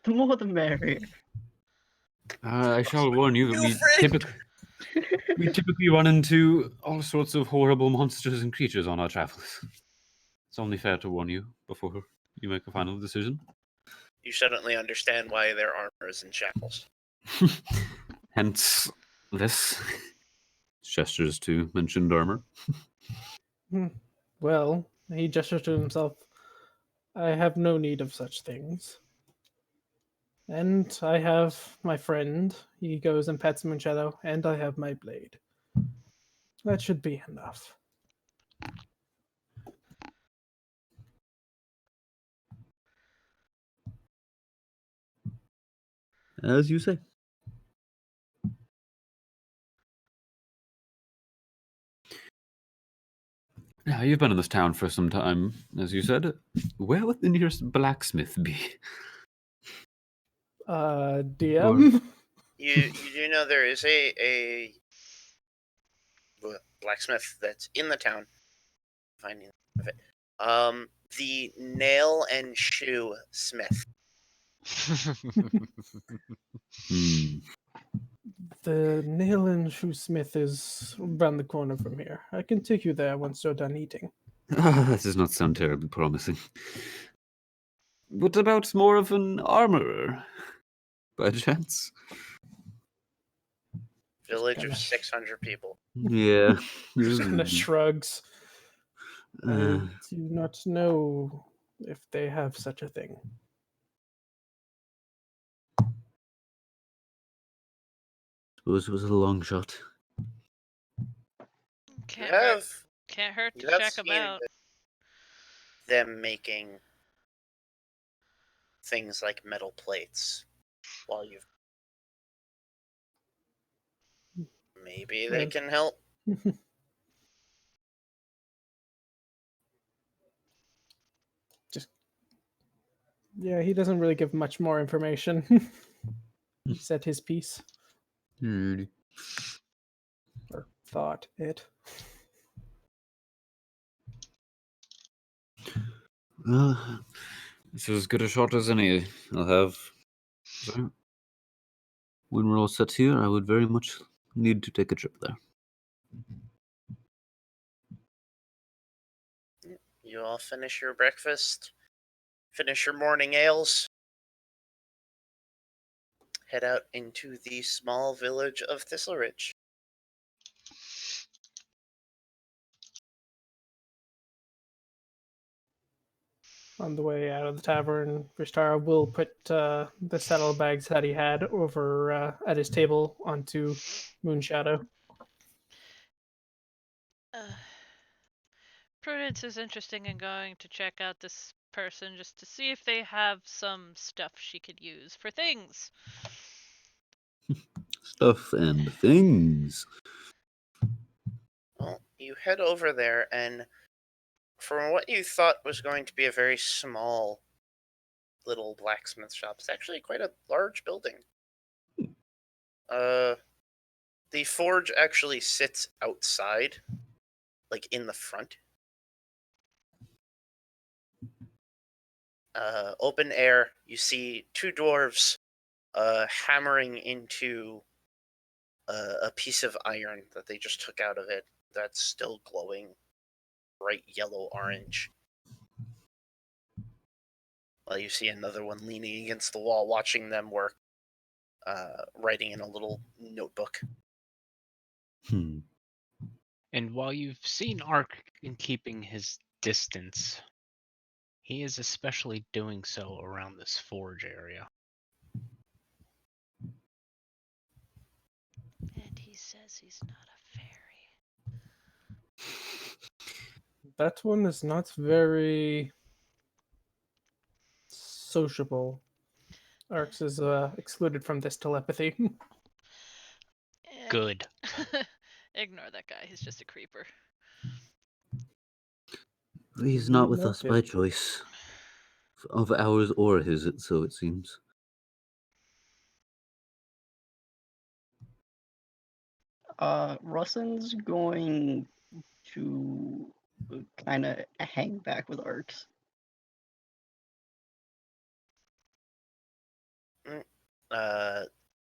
more the merrier. I shall warn you that we typically run into all sorts of horrible monsters and creatures on our travels. It's only fair to warn you before you make a final decision. You suddenly understand why their armor is in shackles. Hence this. Gestures to mentioned armor. Well, he gestures to himself. I have no need of such things. And I have my friend. He goes and pets Moonshadow, and I have my blade. That should be enough. As you say. Now, you've been in this town for some time, as you said. Where would the nearest blacksmith be? DM. You do know there is a blacksmith that's in the town. Finding of it. The nail and shoe smith. The nail and shoesmith is around the corner from here. I can take you there once you're done eating. That does not sound terribly promising. What about more of an armorer, by chance? Village of 600 people. Yeah. Just kind of shrugs. I Uh, do not know if they have such a thing. suppose it was a long shot. Can't You hurt, have can't hurt to you have check seen them out. them making things like metal plates while you've maybe they Well- can help. Yeah, he doesn't really give much more information. He said his piece, Hmm. or thought it. Well, it's as good a shot as any I'll have. So, when we're all set here, I would very much need to take a trip there. You all finish your breakfast, finish your morning ales, head out into the small village of Thistle Ridge. On the way out of the tavern, Vishtara will put the saddlebags that he had over at his table onto Moonshadow. Prudence is interested in going to check out this person just to see if they have some stuff she could use for things. Stuff and things. Well, you head over there, and from what you thought was going to be a very small little blacksmith shop, it's actually quite a large building. The forge actually sits outside, like in the front. Open air, you see two dwarves hammering into a piece of iron that they just took out of it that's still glowing bright yellow orange. While you see another one leaning against the wall watching them work, writing in a little notebook. And while you've seen Ark in keeping his distance, he is especially doing so around this forge area. And he says he's not a fairy. That one is not very sociable. Arx is excluded from this telepathy. Good. Ignore that guy. He's just a creeper. He's not with Note us it. by choice. Of ours or his, so it seems. Russin's going to kind of hang back with Arx.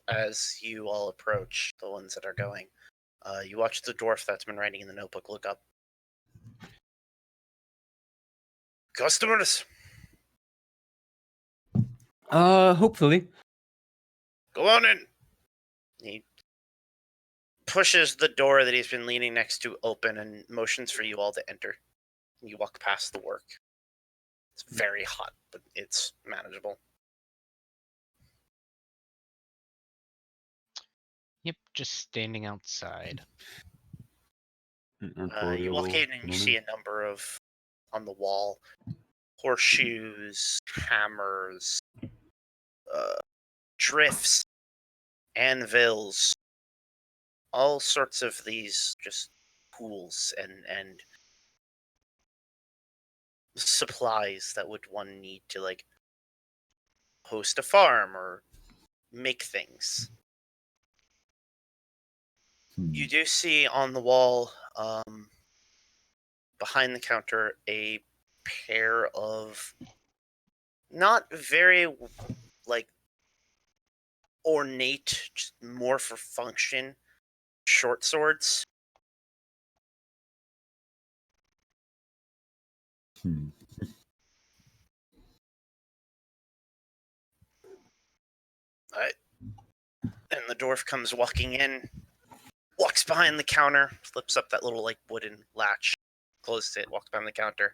As you all approach, the ones that are going, you watch the dwarf that's been writing in the notebook look up. Customers, Hopefully. go on in. He pushes the door that he's been leaning next to open and motions for you all to enter. You walk past the work. It's very hot, but it's manageable. Yep, just standing outside. You walk in and you see a number of, on the wall, horseshoes, hammers, drifts, anvils, all sorts of these just tools and supplies that would one need to like host a farm or make things. You do see on the wall, behind the counter, a pair of not very like ornate, just more for function, short swords. Right. And the dwarf comes walking in, walks behind the counter, flips up that little like wooden latch, closes it, walks behind the counter,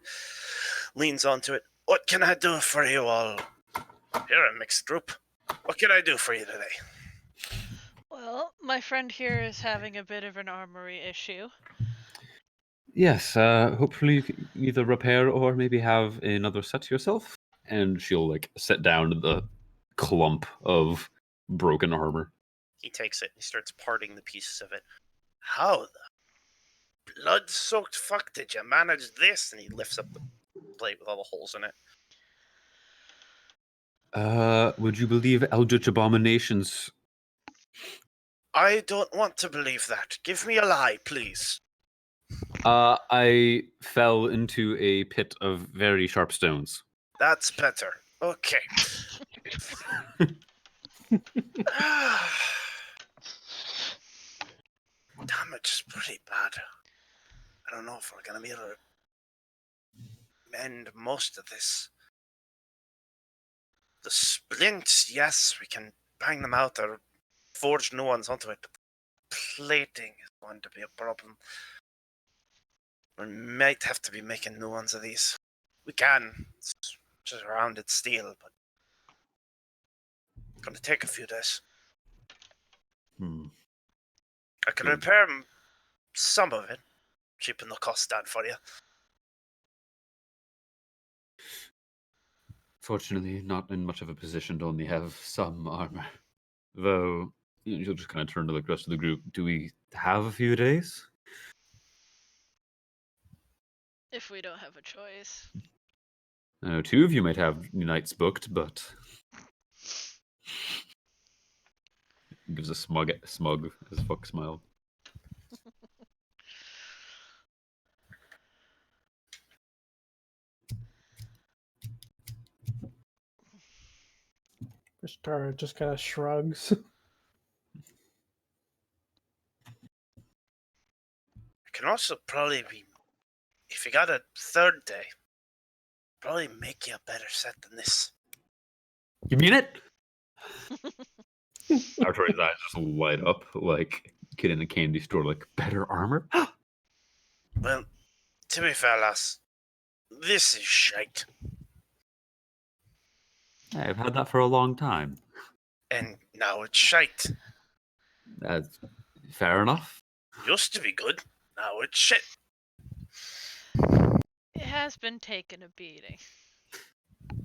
leans onto it. What can I do for you all? You're a mixed group. What can I do for you today? Well, my friend here is having a bit of an armory issue. Yes, hopefully you can either repair or maybe have another set yourself. And she'll like sit down in the clump of broken armor. He takes it and he starts parting the pieces of it. How the blood-soaked fuck did you manage this? And he lifts up the plate with all the holes in it. Would you believe eldritch abominations? I don't want to believe that. Give me a lie, please. I fell into a pit of very sharp stones. That's better. Okay. Damage is pretty bad. I don't know if we're going to be able to mend most of this. The splints, yes, we can bang them out or forge new ones onto it. But the plating is going to be a problem. We might have to be making new ones of these. We can. It's just rounded steel, but it's going to take a few days. I can repair some of it, cheapen the cost down for you. Fortunately, not in much of a position to only have some armor. Though, you'll just kind of turn to the rest of the group. Do we have a few days? If we don't have a choice. I know two of you might have nights booked, but gives a smug as fuck smile. Tara just kind of shrugs. It can also probably be, if you got a third day, probably make you a better set than this. You mean it? Artoria's eyes just light up like kid in a candy store, like better armor? Well, to be fair, lass, this is shite. I've had that for a long time. And now it's shite. That's fair enough. Used to be good, now it's shit. It has been taking a beating.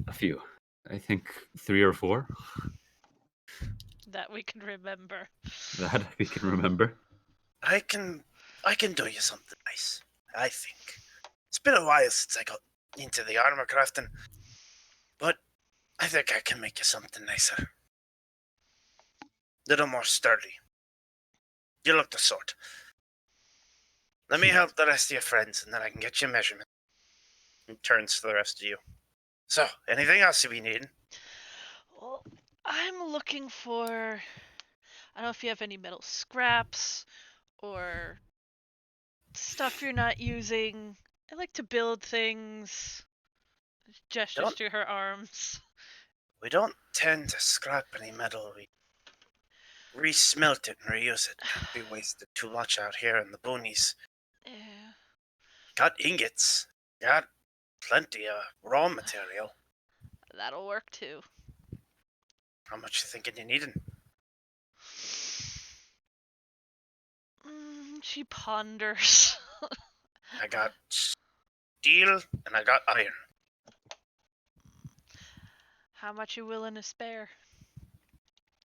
A few. I think 3 or 4. That we can remember. That we can remember. I can do you something nice, I think. It's been a while since I got into the armor crafting, but I think I can make you something nicer. Little more sturdy. You look the sort. Let me help the rest of your friends, and then I can get you a measurement. He turns to the rest of you. So, anything else you be needing? Well, I'm looking for... I don't know if you have any metal scraps or stuff you're not using. I like to build things. Gestures to her arms. We don't tend to scrap any metal. We re-smelt it and reuse it. Can't be wasted too much out here in the boonies. Yeah. Got ingots. Got plenty of raw material. That'll work too. How much you thinking you needing? She ponders. I got steel and I got iron. How much you willing to spare?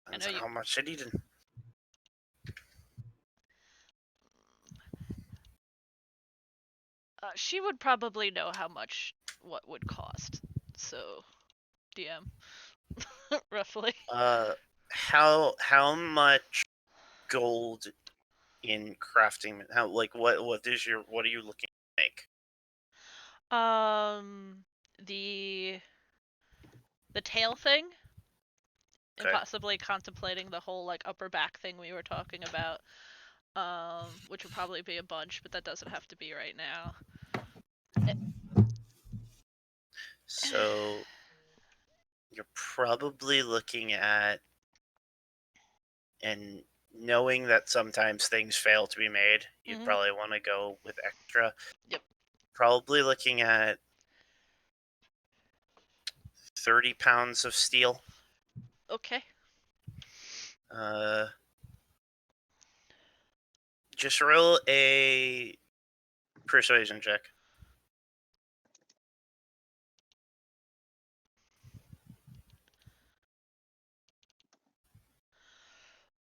Depends on how much you needing. She would probably know how much what would cost. So, DM, roughly. How much gold in crafting? How what are you looking to make? The tail thing, and Okay. possibly contemplating the whole like upper back thing we were talking about. Which would probably be a bunch, but that doesn't have to be right now. So you're probably looking at, and knowing that sometimes things fail to be made, you'd probably want to go with extra. Yep. Probably looking at 30 pounds of steel. Okay. Just roll a persuasion check.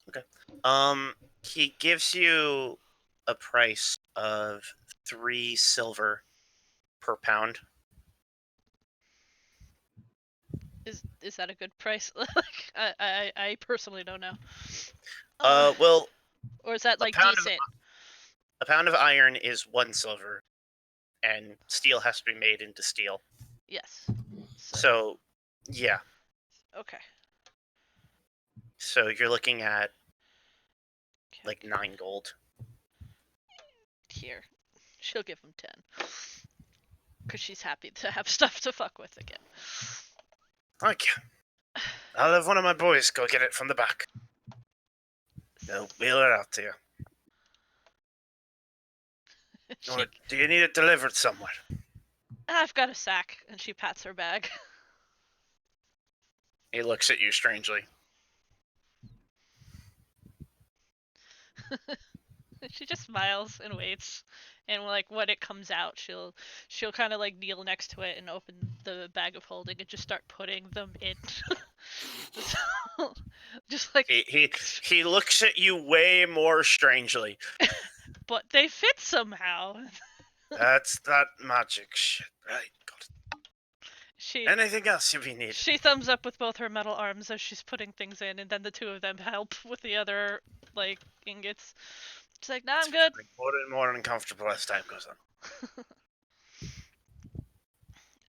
Okay. He gives you a price of 3 silver per pound. Is that a good price? I personally don't know. Well, or is that like pound of- decent? a pound of iron is 1 silver, and steel has to be made into steel. Yes. So yeah. Okay. So you're looking at like 9 gold. Here, she'll give him 10. Because she's happy to have stuff to fuck with again. Thank you. I'll have one of my boys go get it from the back. They'll wheel it out to you. Or do you need it delivered somewhere? I've got a sack, and she pats her bag. He looks at you strangely. She just smiles and waits, and like when it comes out, she'll kind of like kneel next to it and open the bag of holding and just start putting them in. Just like he looks at you way more strangely. But they fit somehow. That's that magic shit, right? Anything else you be needing? She thumbs up with both her metal arms as she's putting things in, and then the two of them help with the other like ingots. She's like, "Nah, I'm good." More and more uncomfortable as time goes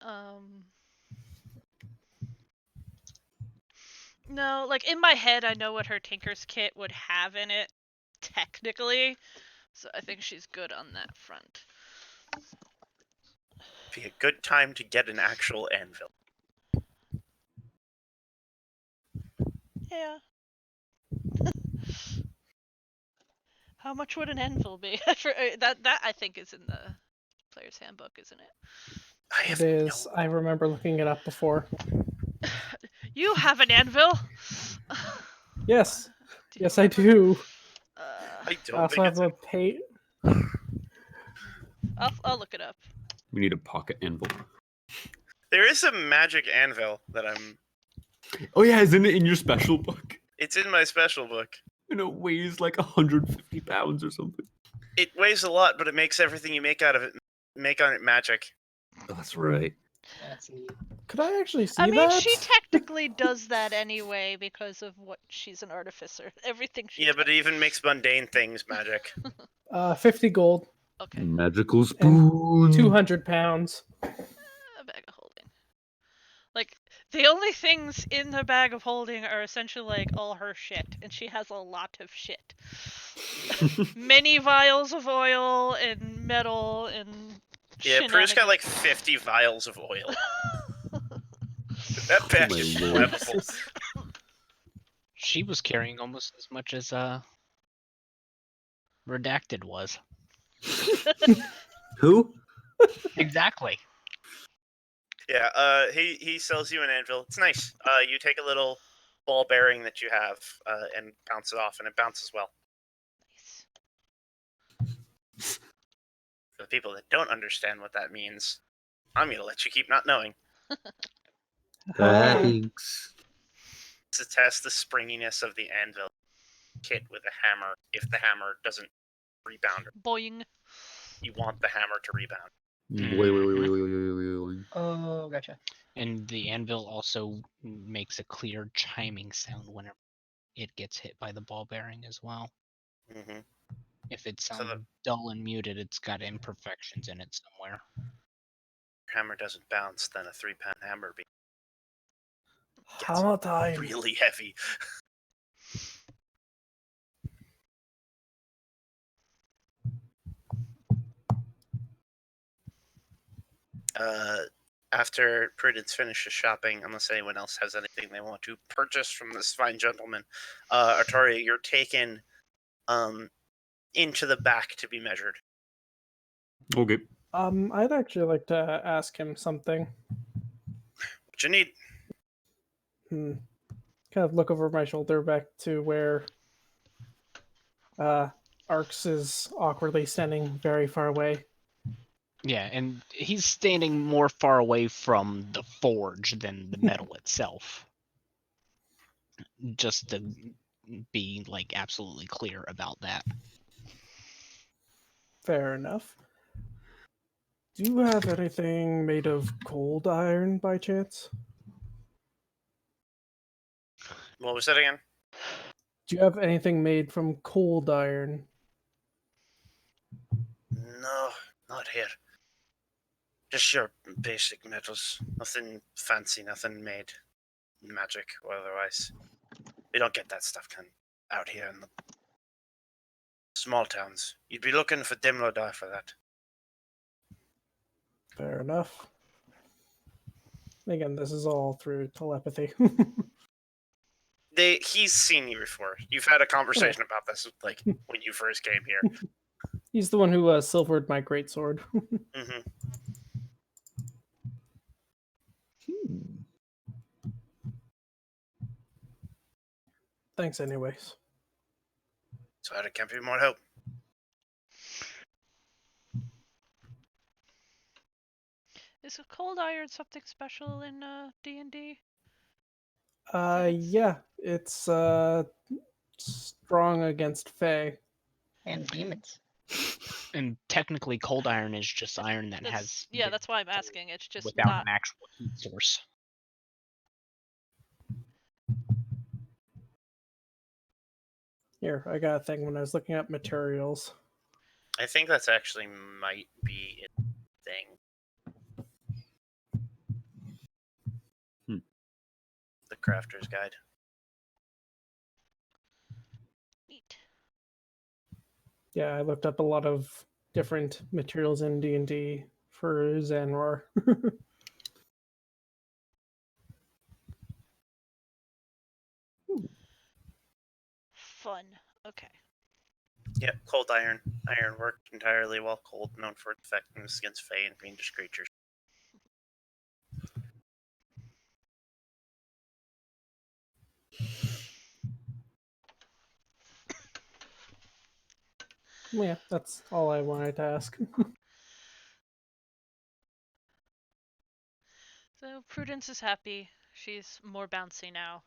on. No, like in my head, I know what her Tinker's kit would have in it, technically. So I think she's good on that front. Be a good time to get an actual anvil. Yeah. How much would an anvil be? that I think is in the player's handbook, isn't it? It is. I remember looking it up before. You have an anvil? Yes. Yes, I do. I don't also have a Payton. I'll look it up. We need a pocket anvil. There is a magic anvil that I'm... Oh yeah, isn't it in your special book? It's in my special book. And it weighs like 150 pounds or something. It weighs a lot, but it makes everything you make out of it, make on it magic. Oh, that's right. That's neat. Could I actually see I mean, that? she technically does that anyway because of what she's an artificer. Everything she Yeah, but it even makes mundane things magic. 50 gold. Okay. Magical spoon. 200 pounds. A bag of holding. Like, the only things in the bag of holding are essentially like all her shit, and she has a lot of shit. Many vials of oil and metal and Yeah, Prue's got like 50 vials of oil. That bag is flammable. She was carrying almost as much as Redacted was. Who? Exactly. Yeah, he sells you an anvil. It's nice. You take a little ball bearing that you have and bounce it off, and it bounces well. Nice. For the people that don't understand what that means, I'm gonna let you keep not knowing. Thanks. To test the springiness of the anvil, hit with a hammer if the hammer doesn't rebound. Boing. you want the hammer to rebound. Wait. Oh, gotcha. And the anvil also makes a clear chiming sound whenever it gets hit by the ball bearing as well. Mm-hmm. If it So sounds dull and muted, it's got imperfections in it somewhere. hammer doesn't bounce, then a 3-pound hammer gets Hammer time. really heavy. After Prudence finishes shopping, unless anyone else has anything they want to purchase from this fine gentleman, Artoria, you're taken into the back to be measured. Okay. I'd actually like to ask him something. What you need? Kind of look over my shoulder back to where Arx is awkwardly standing very far away. Yeah, and he's standing more far away from the forge than the metal itself. Just to be like absolutely clear about that. Fair enough. Do you have anything made of cold iron by chance? What was that again? Do you have anything made from cold iron? No, not here. Just your basic metals. Nothing fancy, nothing made magic or otherwise. We don't get that stuff out here in the small towns. You'd be looking for Dimlodar for that. Fair enough. Again, this is all through telepathy. He's seen you before. You've had a conversation about this, like when you first came here. He's the one who silvered my greatsword. Mm-hmm. Thanks, anyways. So I can't be more help. Is a cold iron something special in D&D? Yeah, it's strong against Fae. And demons. And technically, cold iron is just iron that has. Yeah, that's why I'm asking. It's just without not. an actual heat source. Here, I got a thing when I was looking up materials. I think that's actually might be a thing. The Crafter's Guide. Neat. Yeah, I looked up a lot of different materials in D&D for Zanror. Fun. Okay. Yep, cold iron. Iron worked entirely while cold, known for its effectiveness against Fae and fiendish creatures. Yeah, that's all I wanted to ask. So Prudence is happy. She's more bouncy now.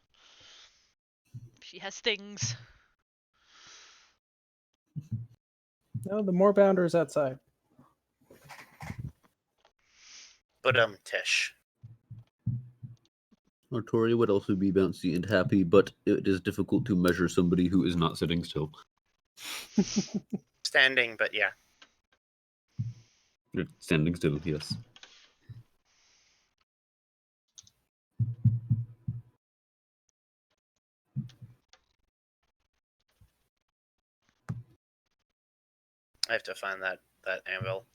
She has things. No, the more bounders outside. But Tish. Artoria would also be bouncy and happy, but it is difficult to measure somebody who is not sitting still. Standing, but yeah. Standing still, yes. I have to find that anvil.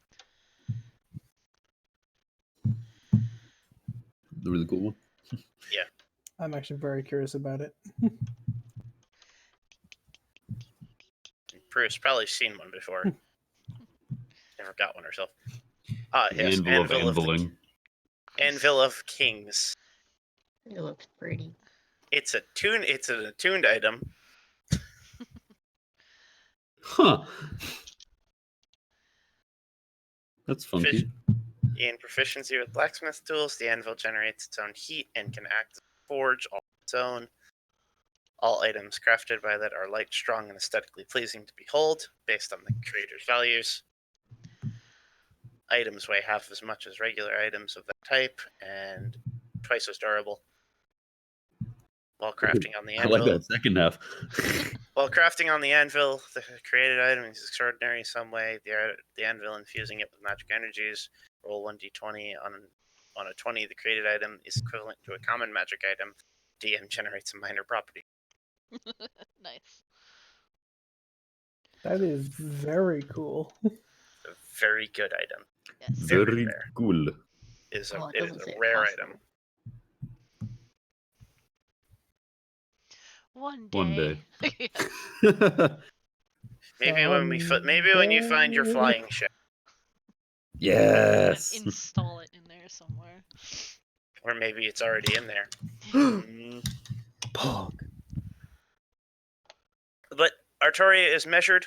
The really cool one. Yeah. I'm actually very curious about it. Prue's probably seen one before. Never got one herself. Yes, Anvil of anviling. Anvil of Kings. It looks pretty. It's an attuned item. Huh. That's funky. In proficiency with blacksmith tools, the anvil generates its own heat and can act as a forge all on its own. All items crafted by that are light, strong, and aesthetically pleasing to behold, based on the creator's values. items weigh half as much as regular items of that type, and twice as durable. While crafting on the I anvil. like that second half. While crafting on the anvil, the created item is extraordinary in some way. The anvil infusing it with magic energies. Roll 1d20 on a 20. The created item is equivalent to a common magic item. DM generates a minor property. Nice. That is very cool. A very good item. Yes. Very rare. cool. It is Oh, it a doesn't say it rare costs item. One One day. day. Yeah. Maybe when you find your flying ship, Yes. Install it in there somewhere. or maybe it's already in there. Mm. Pog. But Artoria is measured.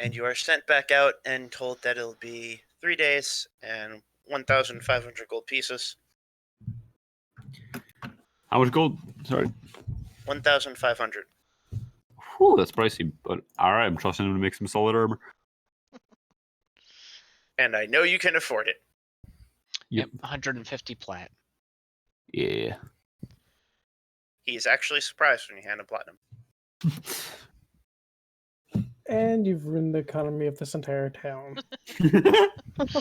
And you are sent back out and told that it'll be 3 days and 1,500 gold pieces. How much gold? Sorry. 1,500. Whew, that's pricey, but alright, I'm trusting him to make some solid armor. And I know you can afford it. Yep, 150 plat. Yeah. He is actually surprised when you hand him platinum. And you've ruined the economy of this entire town.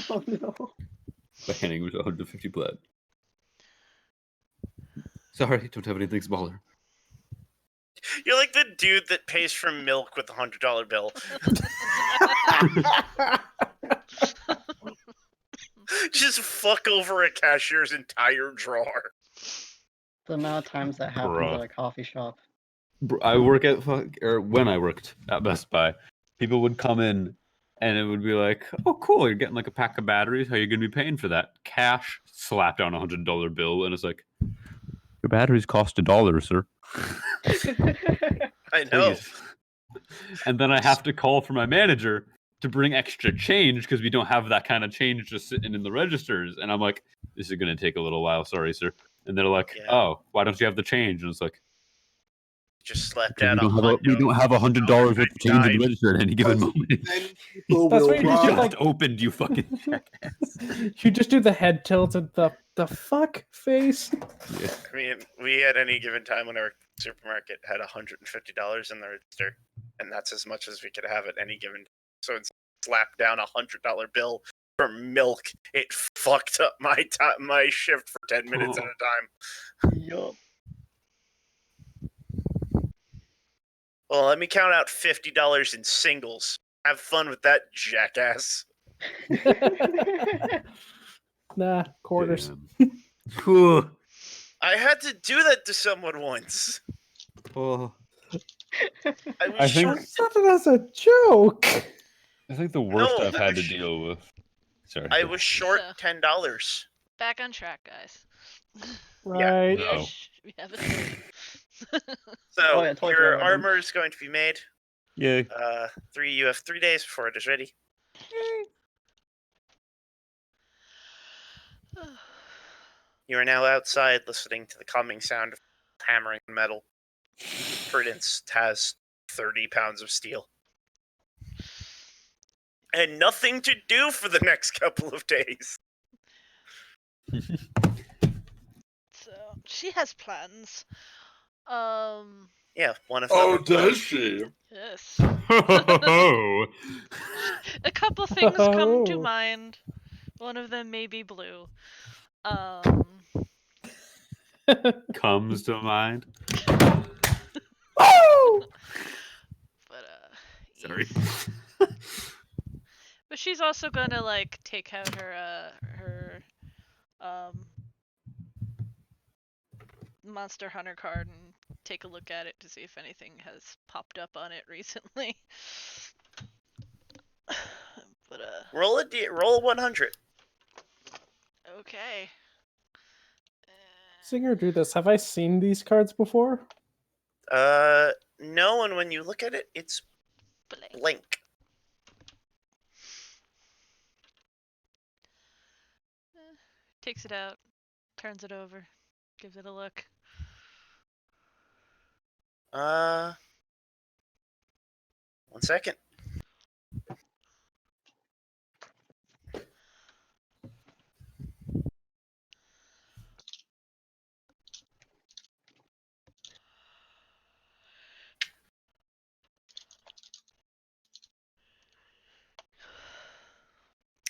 Oh no. By handing him 150 plat. Sorry, don't have anything smaller. You're like the dude that pays for milk with a $100 bill. Just fuck over a cashier's entire drawer. The amount of times that happens Bruh. at a coffee shop. I work at when I worked at Best Buy, people would come in and it would be like, "Oh, cool! You're getting like a pack of batteries. How are you going to be paying for that?" Cash, slap down $100 bill, and it's like, "Your batteries cost $1, sir." I know. Please. And then I have to call for my manager to bring extra change because we don't have that kind of change just sitting in the registers. And I'm like, "This is going to take a little while. Sorry, sir." And they're like, Yeah. "Oh, why don't you have the change?" And it's like, Just slapped we out don't have $100 worth of change in the register at any given Because moment. then people That's will what you just Just did, like- opened, you fucking jackass. You just do the head tilt and the fuck face. Yeah. I mean, we at any given time when our supermarket had $150 in the register, and that's as much as we could have at any given time. So it's slapped down $100 bill for milk. It fucked up my shift for 10 minutes at a time. Yup. Well, let me count out $50 in singles. Have fun with that, jackass. Nah, quarters. Damn. Whew. I had to do that to someone once. Oh. I was I think- I short. said it as a joke. I think the worst No, I've had to deal with. Sorry. I was short So- $10. Back on track, guys. Right. No. We have a thing. So Oh, yeah, totally your forgot about them. armor is going to be made. Yeah. You have 3 days before it is ready. You are now outside listening to the calming sound of hammering metal. Prudence has 30 pounds of steel. And nothing to do for the next couple of days. So she has plans. Yeah, one of Oh, them. does she? Yes. Oh. A couple things come to Oh. mind. One of them may be blue. Comes to mind. Oh! But Sorry. yes. But she's also gonna like take out her Monster Hunter card and take a look at it to see if anything has popped up on it recently. But Roll 100. okay. Singer drew this. Have I seen these cards before? No, and when you look at it, it's Blank. blank. Takes it out, turns it over, gives it a look. 1 second.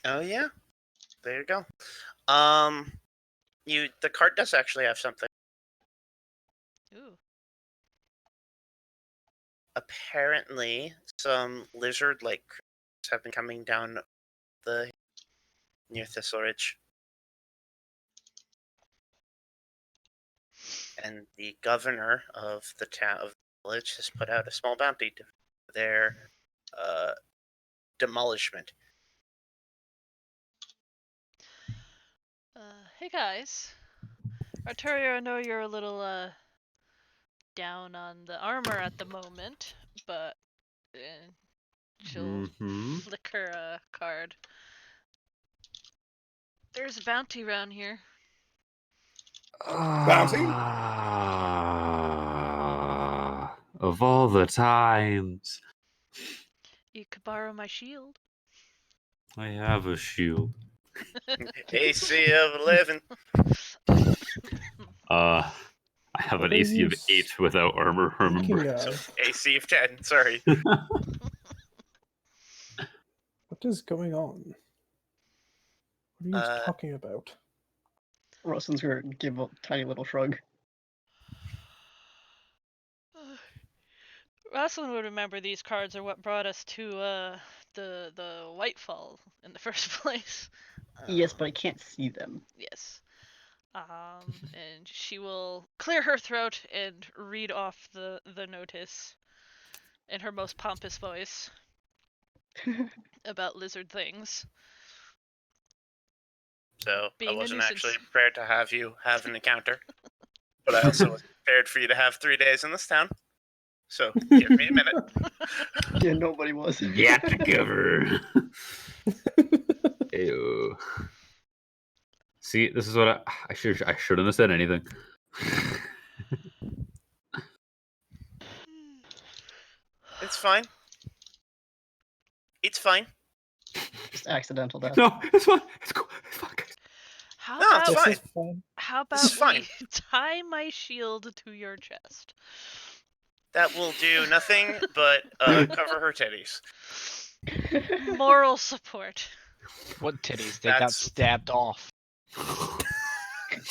Oh yeah, there you go. The card does actually have something. Ooh. Apparently, some lizard-like creatures have been coming down the near Thistle Ridge, and the governor of the town of the village has put out a small bounty to their demolishment. Hey guys. Artoria, I know you're a little down on the armor at the moment, but she'll Mhm. flick her card. There's a bounty around here. Bounty? Of all the times, You could borrow my shield. I have a shield. AC of 11. I have What an are AC you of 8 without armor, remember? Speaking So of, AC of 10. Sorry. what is going on? What are you Uh, talking about? Rustin's gonna give a tiny little shrug. Rosalind would remember these cards are what brought us to the Whitefall in the first place. Yes, but I can't see them. Yes. And she will clear her throat and read off the notice in her most pompous voice about lizard things. So Being I a wasn't nuisance. actually prepared to have you have an encounter, but I also wasn't prepared for you to have 3 days in this town. So give me a minute. Yeah, nobody was. Got to cover. Ew. See, this is what I shouldn't have said anything. It's fine. It's fine. Just accidental death. No, it's fine. It's cool. It's fine, guys. How No, it's about fine. This is fun. how This is about we fine. tie my shield to your chest? That will do nothing but cover her titties. Moral support. What titties? They got stabbed off.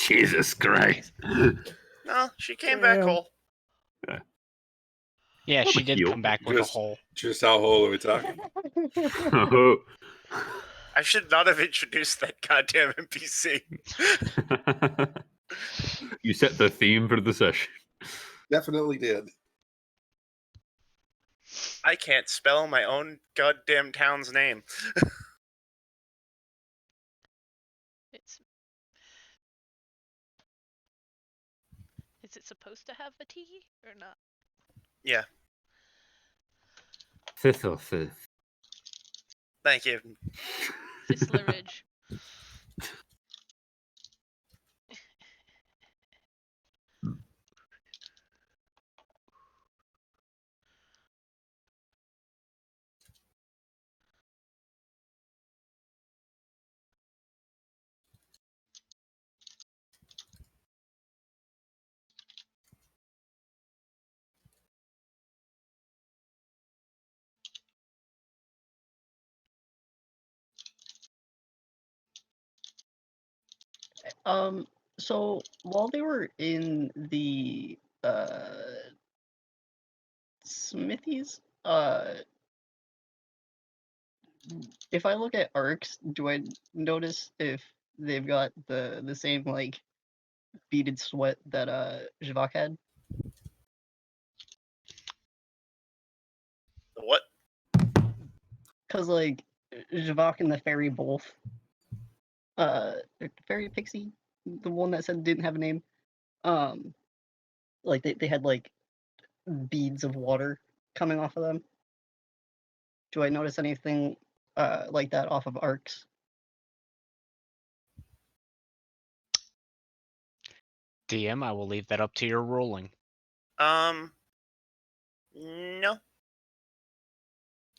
Jesus Christ. No, she came back Damn. whole. Yeah, Well, she the did heel. come back with a Just- hole. Just how whole are we talking? Oh. I should not have introduced that goddamn NPC. You set the theme for the session. Definitely did. I can't spell my own goddamn town's name. It's Is it supposed to have a T or not? Yeah, Fifth or fifth. thank you. Thistler Ridge. So while they were in the smithies, if I look at arcs, do I notice if they've got the same like beaded sweat that Javak had? What? Cause like Javak and the fairy both fairy pixie, the one that said didn't have a name, like they had like beads of water coming off of them. Do I notice anything like that off of arcs? DM, I will leave that up to your rolling. No.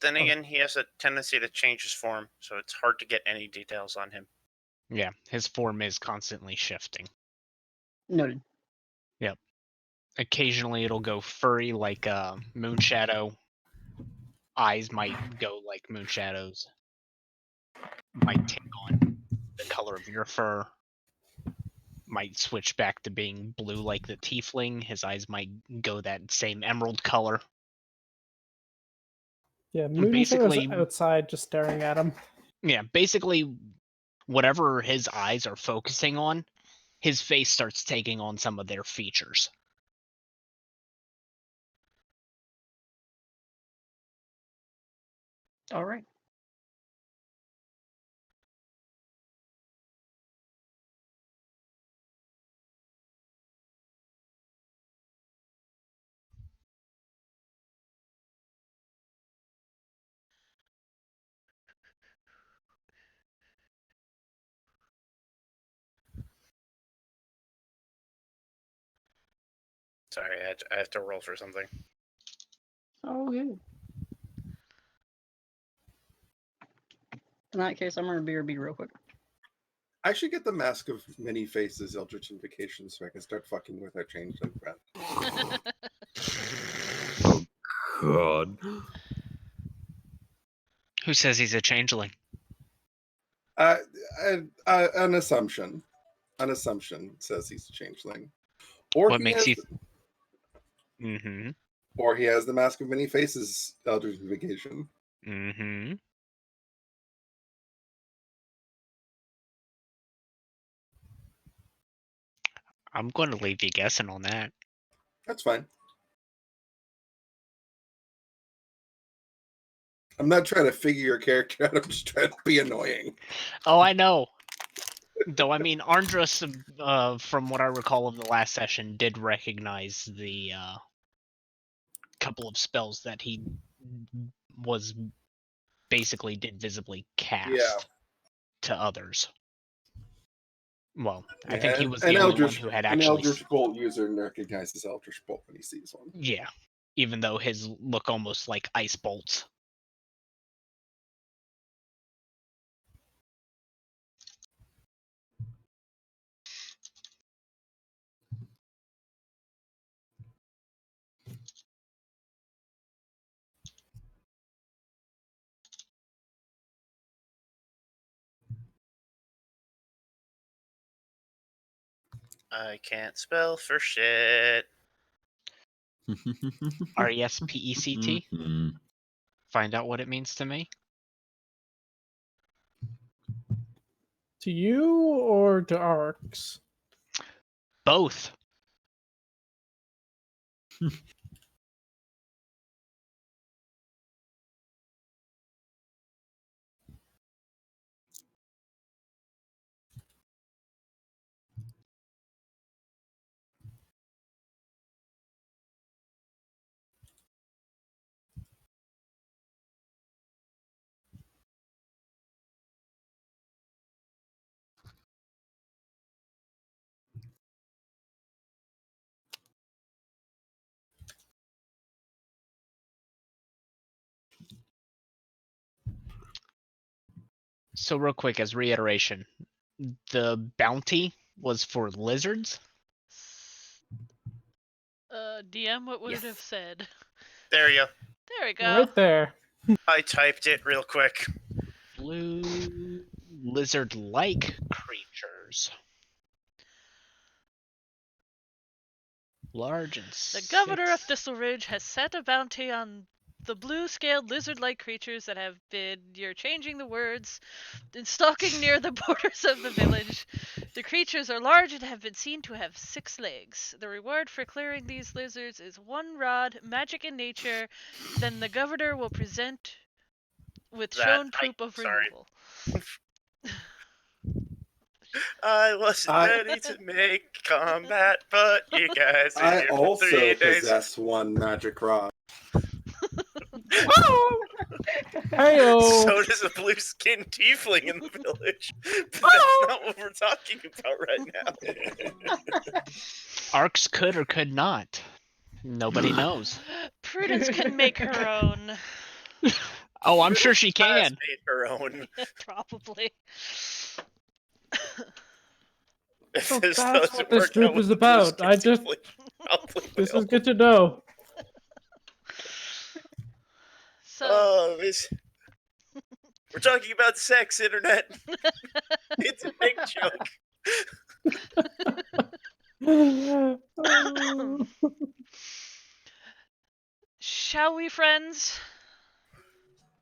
Then again, he has a tendency to change his form, so it's hard to get any details on him. Yeah, his form is constantly shifting. Noted. Yep. Occasionally it'll go furry like Moonshadow. Eyes might go like Moonshadow's. Might take on the color of your fur. Might switch back to being blue like the tiefling. His eyes might go that same emerald color. Yeah, Moonshadow's Basically- outside just staring at him. Yeah, basically whatever his eyes are focusing on, his face starts taking on some of their features. All right. Sorry, I have to roll for something. Oh, good. In that case, I'm gonna BRB real quick. I should get the Mask of Many Faces Eldritch Invocation so I can start fucking with our changeling friend. Oh God. Who says he's a changeling? An assumption. An assumption says he's a changeling. Or What he makes has you the- Mm-hmm. Or he has the Mask of Many Faces Eldritch Invocation. Mm-hmm. I'm going to leave you guessing on that. That's fine. I'm not trying to figure your character out. I'm just trying to be annoying. Oh, I know. Though, I mean, Andros, from what I recall of the last session, did recognize the couple of spells that he was basically did visibly cast to others. Well, I think he was the only one who had An actually... Eldritch Bolt user recognizes Eldritch Bolt when he sees one. Yeah, even though his look almost like ice bolts. I can't spell for shit. RESPECT? Mhm. Find out what it means to me. To you or to Arcs? Both. So real quick, as reiteration, the bounty was for lizards? DM, what would Yes. it have said? There you go. There we go. Right there. I typed it real quick. Blue lizard-like creatures. Large and The governor of 6. Thistle Ridge has set a bounty on the blue-scaled lizard-like creatures that have been, you're changing the words, and stalking near the borders of the village. The creatures are large and have been seen to have 6 legs. The reward for clearing these lizards is 1 rod, magic in nature. Then the governor will present with shown proof of removal. I wasn't ready to make combat, but you guys are I here for also 3 days. possess one magic rod. Heyo! So does a blue-skinned tiefling in the village. But that's not what we're talking about right now. Arcs could or could not. Nobody knows. Prudence can make her own. Oh, I'm sure she Has can. made her own. Probably. If So this that's doesn't what this work group out with is the Bruce about. I just Gibson, probably this will. is good to know. So, Oh, this. We're talking about sex, internet. It's a big joke. shall we, friends?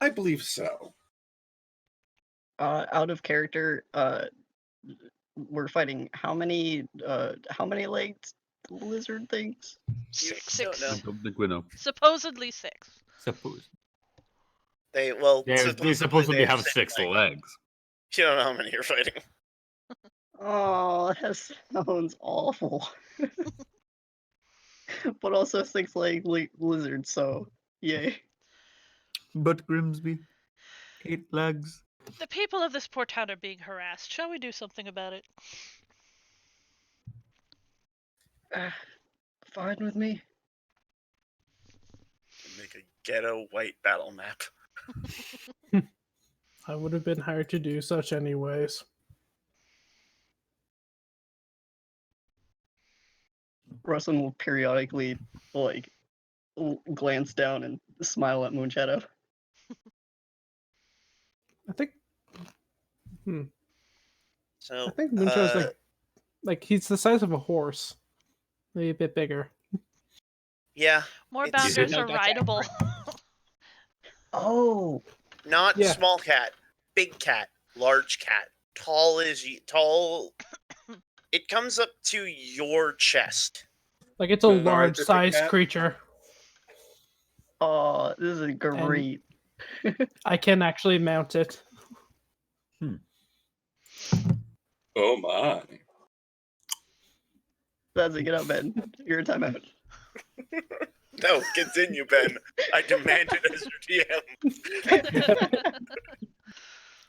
I believe so. Out of character, we're fighting how many legged lizard things? You 6. don't I know. don't think we know. Supposedly 6. Suppose. They They supposedly they have six 6 legs. legs. You don't know how many you're fighting. Oh, that sounds awful. But also 6-legged lizards, so yay. But Grimsby, 8 legs. The people of this poor town are being harassed. Shall we do something about it? Fine with me. Make a ghetto white battle map. I would have been hired to do such anyways. Rustin will periodically like glance down and smile at Moonshadow. I think So I think Moonshadow's like he's the size of a horse. Maybe a bit bigger. yeah, More It's- bounders No, are that's rideable. Oh, not Yeah. small cat, big cat, large cat, tall tall. It comes up to your chest. Like it's a But are large different sized cat? creature. oh, this is great. I can actually mount it. Oh my. That's it. Get up, Ben. You're in timeout. No, continue, Ben. I demand it as your DM.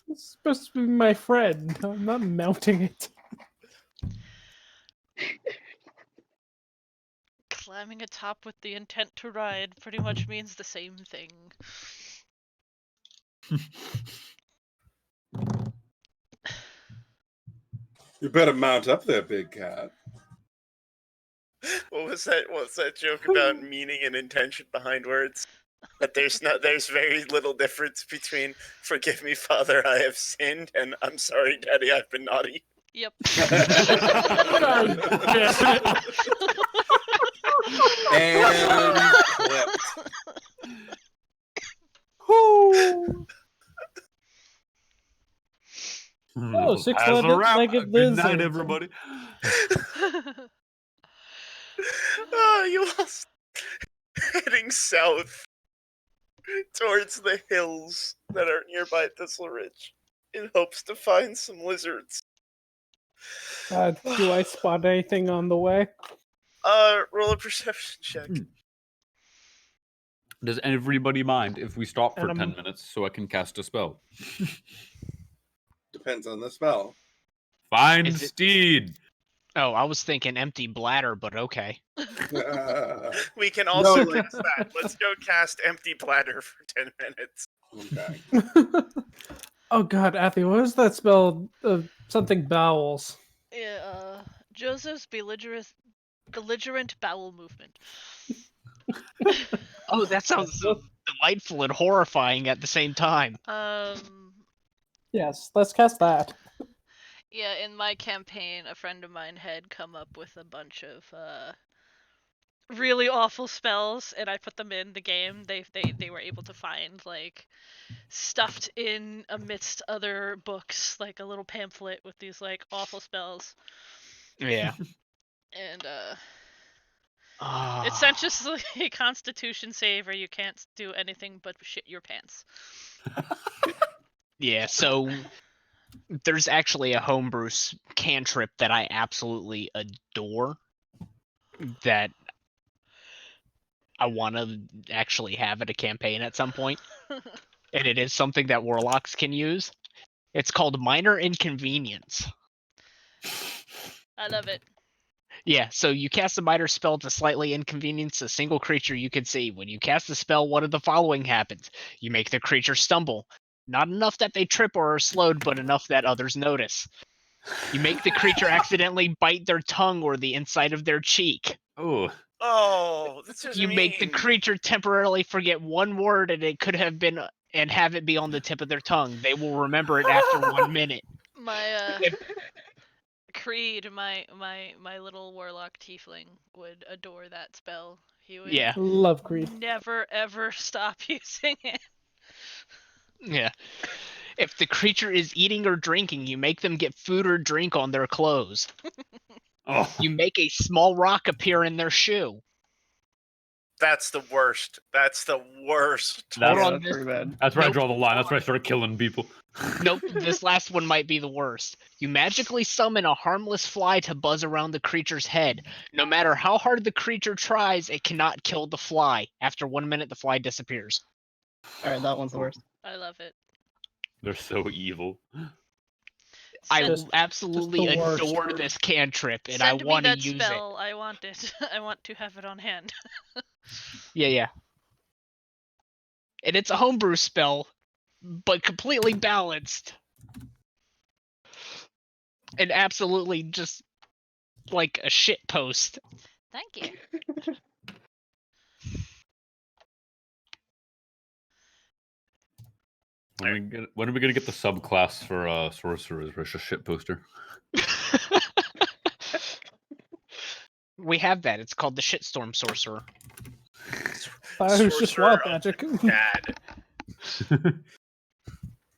It's supposed to be my friend. I'm not mounting it. Climbing atop with the intent to ride pretty much means the same thing. You better mount up there, big cat. What was that? What's that joke about meaning and intention behind words? That there's very little difference between "Forgive me, Father, I have sinned" and "I'm sorry, Daddy, I've been naughty." Yep. And clipped. Oh, Pass around. six-legged Good night, lizards. everybody. Oh, you all heading south towards the hills that are nearby Thistle Ridge in hopes to find some lizards. Do I spot anything on the way? Roll a perception check. Does everybody mind if we stop for And 10 minutes so I can cast a spell? Depends on the spell. Find Is it- steed. Oh, I was thinking empty bladder, but okay. We can also No, like- cast that. Let's go cast Empty Bladder for 10 minutes. Okay. Oh god, Athy, what is that spell? Something bowels. Yeah, Joseph's belligerent bowel movement. Oh, that sounds so delightful and horrifying at the same time. Yes, let's cast that. Yeah, in my campaign, a friend of mine had come up with a bunch of really awful spells, and I put them in the game. They were able to find like stuffed in amidst other books, like a little pamphlet with these like awful spells, Yeah. and Ah. it's essentially a Constitution save, or you can't do anything but shit your pants. Yeah, so there's actually a homebrew cantrip that I absolutely adore that I want to actually have at a campaign at some point. And it is something that warlocks can use. It's called Minor Inconvenience. I love it. Yeah, so you cast a Miter spell to slightly inconvenience a single creature you can see. When you cast the spell, one of the following happens. You make the creature stumble. Not enough that they trip or are slowed, but enough that others notice. You make the creature accidentally bite their tongue or the inside of their cheek. Oh, Oh, that's just You make the mean. creature temporarily forget one word and it could have been and have it be on the tip of their tongue. They will remember it after 1 minute. My Creed, my little warlock tiefling would adore that spell. He would Yeah, Love Creed. never ever stop using it. yeah. If the creature is eating or drinking, you make them get food or drink on their clothes. oh, You make a small rock appear in their shoe. That's the worst. That's the worst. Hold That's, on, that's this, pretty bad. that's where I Nope. draw the line. That's where I started killing people. nope, this last one might be the worst. You magically summon a harmless fly to buzz around the creature's head. No matter how hard the creature tries, it cannot kill the fly. After 1 minute, the fly disappears. All right, that one's the worst. I love it. They're so evil. I Just- absolutely the worst. adore this cantrip, and Send I me want to that use spell. I want it. I want to have it on hand. it. Yeah. And it's a homebrew spell, but completely balanced. And absolutely just like a shit post. Thank you. When are we gonna get the subclass for sorcerers? Where it's just shit poster. We have that. It's called the Shitstorm Sorcerer. It was just Sorcerer wild of magic. Bad.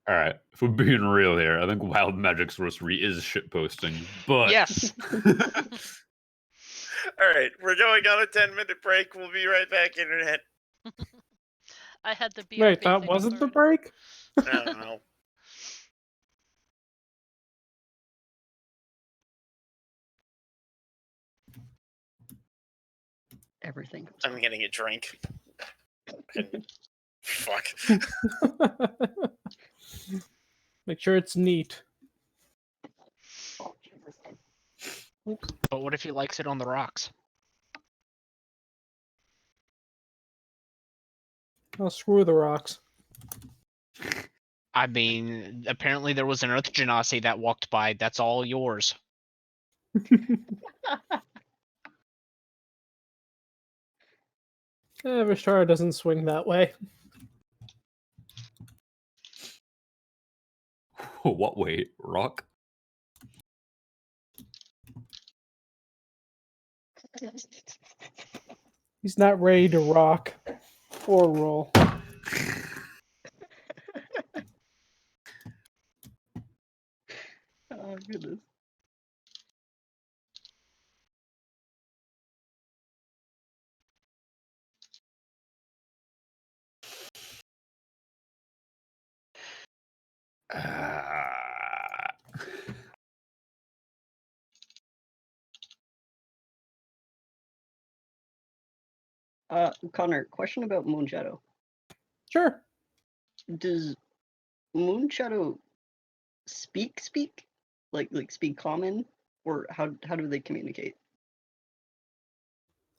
All right, if we're being real here, I think wild magic sorcery is shit posting. But Yes. All right, we're going on a 10-minute break. We'll be right back, Internet. I had the BRB Wait, that thing wasn't the started. break? I don't know. Everything. I'm getting a drink. Fuck. Make sure it's neat. Oh, Jesus. But what if he likes it on the rocks? Oh, screw the rocks. I mean, apparently there was an Earth Genasi that walked by. That's all yours. Vishara doesn't swing that way. what way? Rock? He's not ready to rock or roll. Oh, goodness. Connor, question about Moon Shadow. Sure. Does Moon Shadow speak? Like speak common? Or how do they communicate?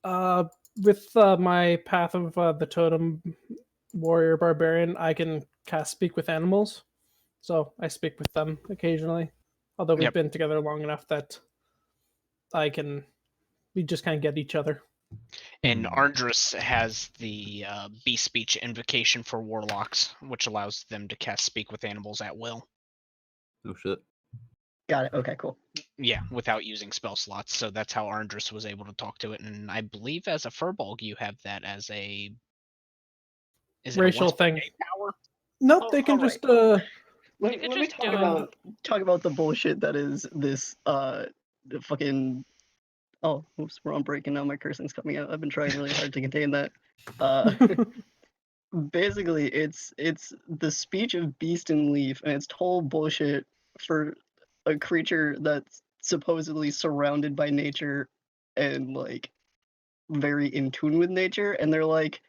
With my Path of the Totem Warrior Barbarian, I can cast Speak with Animals. So I speak with them occasionally. Although we've Yep. been together long enough that we just kind of get each other. And Ardrus has the Beast Speech invocation for Warlocks, which allows them to cast Speak with Animals at will. Oh shit. Got it. Okay, cool. Yeah, without using spell slots. So that's how Ardrus was able to talk to it. And I believe as a Furbolg, you have that as a... Is it a Racial once per thing. day power? Nope, Oh, they can alright. just Let, You could let me just talk do it. about the bullshit that is this the fucking oh oops, we're on break and now my cursing's coming out. I've been trying really hard to contain that. Basically it's the speech of Beast and Leaf, and it's total bullshit for a creature that's supposedly surrounded by nature and like very in tune with nature, and they're like,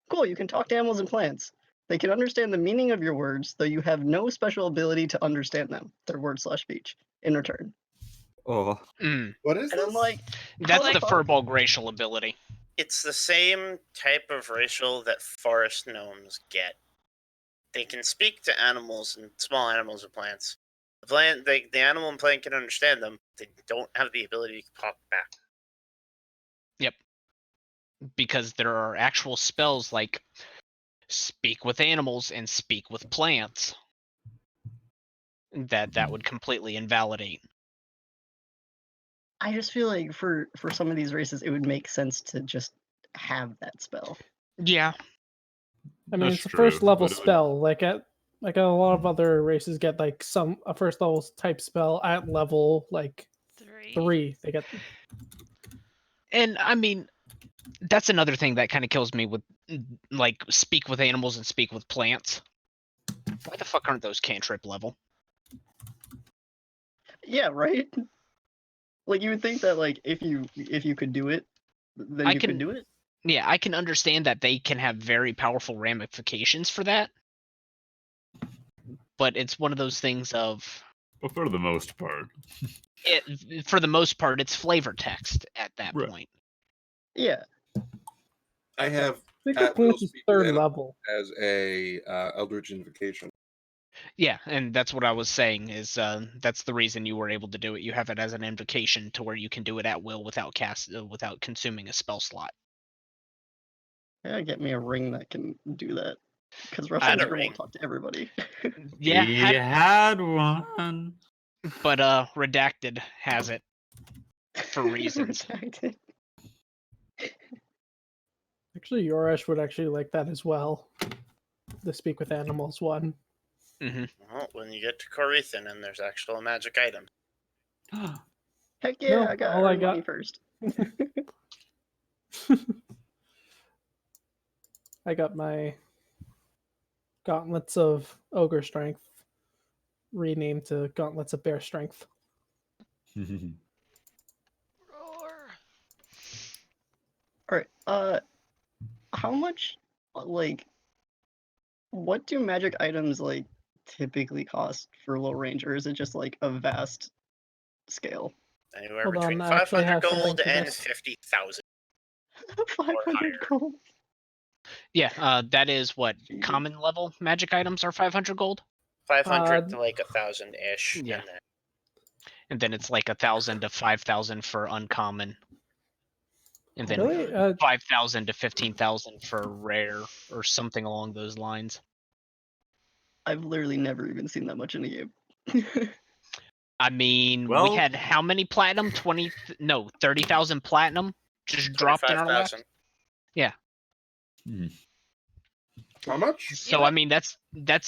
cool, you can talk to animals and plants. They can understand the meaning of your words, though you have no special ability to understand them. Their word/speech in return. Oh, What is And this? I'm like, That's how the fuck- furball racial ability. It's the same type of racial that forest gnomes get. They can speak to animals and small animals and plants. The animal and plant can understand them. They don't have the ability to talk back. Because there are actual spells like speak with animals and speak with plants that would completely invalidate. I just feel like for some of these races, it would make sense to just have that spell. Yeah. I mean, That's it's a true, first level but it would- spell. Like a lot of other races get like a first level type spell at level like 3. They get And I mean, that's another thing that kind of kills me with like speak with animals and speak with plants. Why the fuck aren't those cantrip level? Yeah, right. Like you would think that like if you could do it, then I you can- could do it. Yeah, I can understand that they can have very powerful ramifications for that. But it's one of those things of But for the most part, for the most part, it's flavor text at that Right. point. Yeah. I have I think At the plants will is speak with 3rd animals. level. as a Eldritch Invocation. Yeah, and that's what I was saying is that's the reason you were able to do it. You have it as an invocation to where you can do it at will without without consuming a spell slot. Yeah, get me a ring that can do that. Because I Russell had a never ring. won't talk to everybody. Yeah, he had one. but Redacted has it for reasons. Redacted. Actually, Yoresh would actually like that as well. The speak with animals one. Well, when you get to Corethan and there's actual magic items. Heck yeah, No, I got all I earned money got- first. I got my Gauntlets of Ogre Strength renamed to Gauntlets of Bear Strength. Roar. Alright, how much, like, what do magic items, like, typically cost for low range, or is it just, like, a vast scale? Anywhere Hold between on, I actually 500 have something gold for and this. 50,000. 500 higher. gold. Yeah, that is what Jesus. common level magic items are 500 gold, 500 to like 1,000 ish. yeah. And then it's like 1,000 to 5,000 for uncommon, and then Really? 5,000 to 15,000 for rare or something along those lines. I've literally never even seen that much in a game. I mean, we Well- had how many platinum? 30,000 platinum just dropped in our lap. 25,000. How much? So Yeah, I mean, that's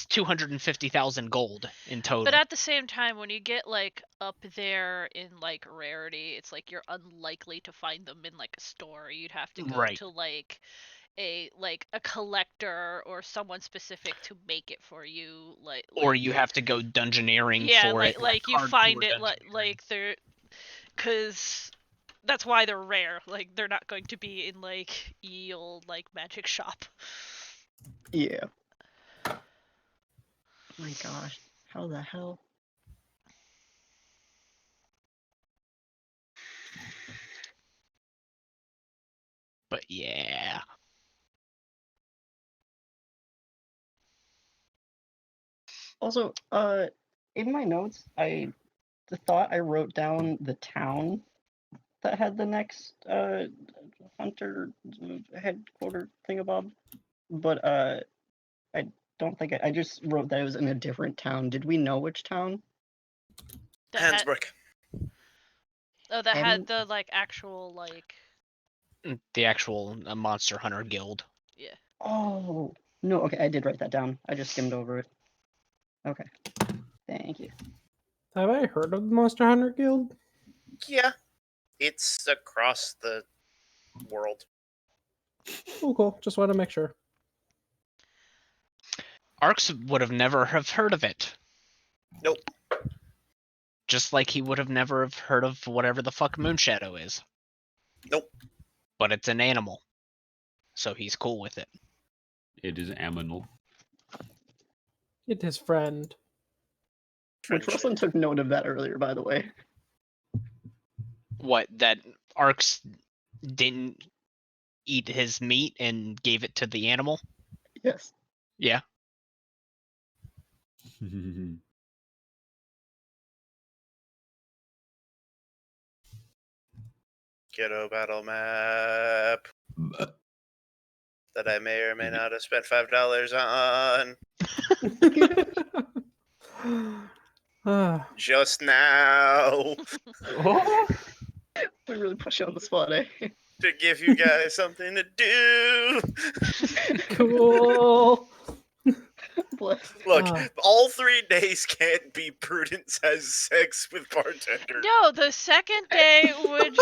250,000 gold in total. But at the same time, when you get like up there in like rarity, it's like you're unlikely to find them in like a store. You'd have to go Right. to like a collector or someone specific to make it for you. Or you have to go dungeoneering yeah, for it. like you hardcore find it dungeoneering. like they're, because that's why they're rare. Like they're not going to be in like ye old like magic shop. Yeah. Oh my gosh. How the hell? But yeah. Also, in my notes, I thought I wrote down the town that had the next hunter headquarter thingamabob, but I don't think I just wrote that it was in a different town. Did we know which town? That had, Hansbrook. that had Hadn't- the like actual like The actual Monster Hunter Guild. Oh no, okay, I did write that down. I just skimmed over it. Okay, thank you. Have I heard of the Monster Hunter Guild? Yeah. It's across the world. Oh, cool. Just want to make sure. Arx would have never have heard of it. Nope. Just like he would have never have heard of whatever the fuck Moonshadow is. Nope. But it's an animal. So he's cool with it. It is aminal. It his friend. Which Friendship. Russell took note of that earlier, by the way. What, that Arx didn't eat his meat and gave it to the animal? Yes. Yeah. Ghetto battle map that I may or may not have spent $5 on just now We really push you on the spot, eh? to give you guys something to do. Cool. Bless. Look, Ah. all 3 days can't be Prudence has sex with bartender. No, the second day would.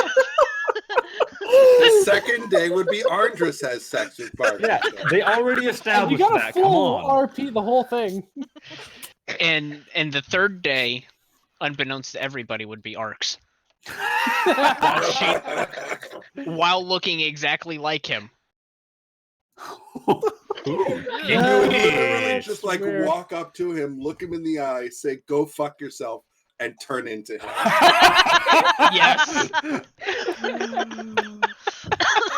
The second day would be Andres has sex with Bart. Yeah, they already And you established got a that. Come full on. RP the whole thing. And the third day, unbeknownst to everybody, would be Arx. While looking exactly like him. Ooh. You would literally That's just like weird. walk up to him, look him in the eye, say "Go fuck yourself," and turn into him. Yes.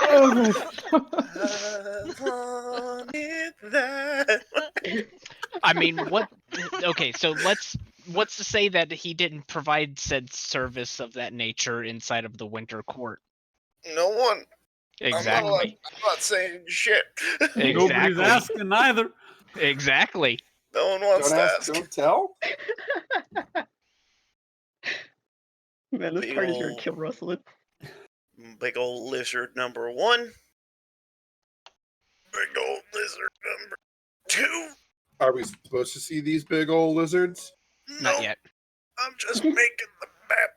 Oh my God. I wanted that. I mean, what? Okay, so what's to say that he didn't provide said service of that nature inside of the Winter Court? No one. Exactly. I'm not saying shit. Nobody's Exactly. asking either. Exactly. No one wants Don't to ask, ask. don't tell. Man, this Big party's gonna ol'- kill Russell. Big old lizard number 1. Big old lizard number 2. Are we supposed to see these big old lizards? Not No, yet. I'm just making the map.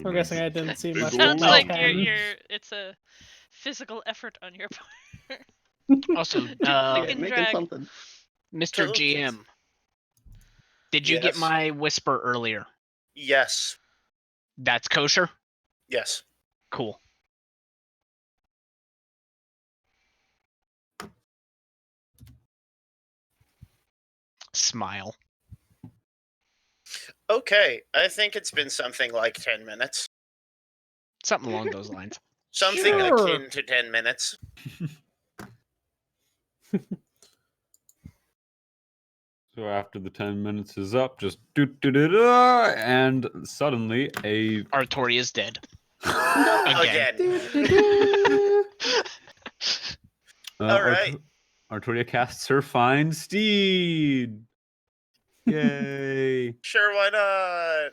I'm guessing I didn't see much. Sounds of like Payton. it's a physical effort on your part. Also, Click and Making drag. something. Mr. Tokens. GM, did you get Yes. my whisper earlier? Yes. That's kosher? Yes. Cool. Smile. Okay. I think it's been something like 10 minutes. Something along those lines. Something Sure. akin to 10 minutes. So after the 10 minutes is up, just do-do-do-do, and suddenly a Artoria's dead. Again. All right. Artoria casts her Find Steed. Yay! Sure, why not?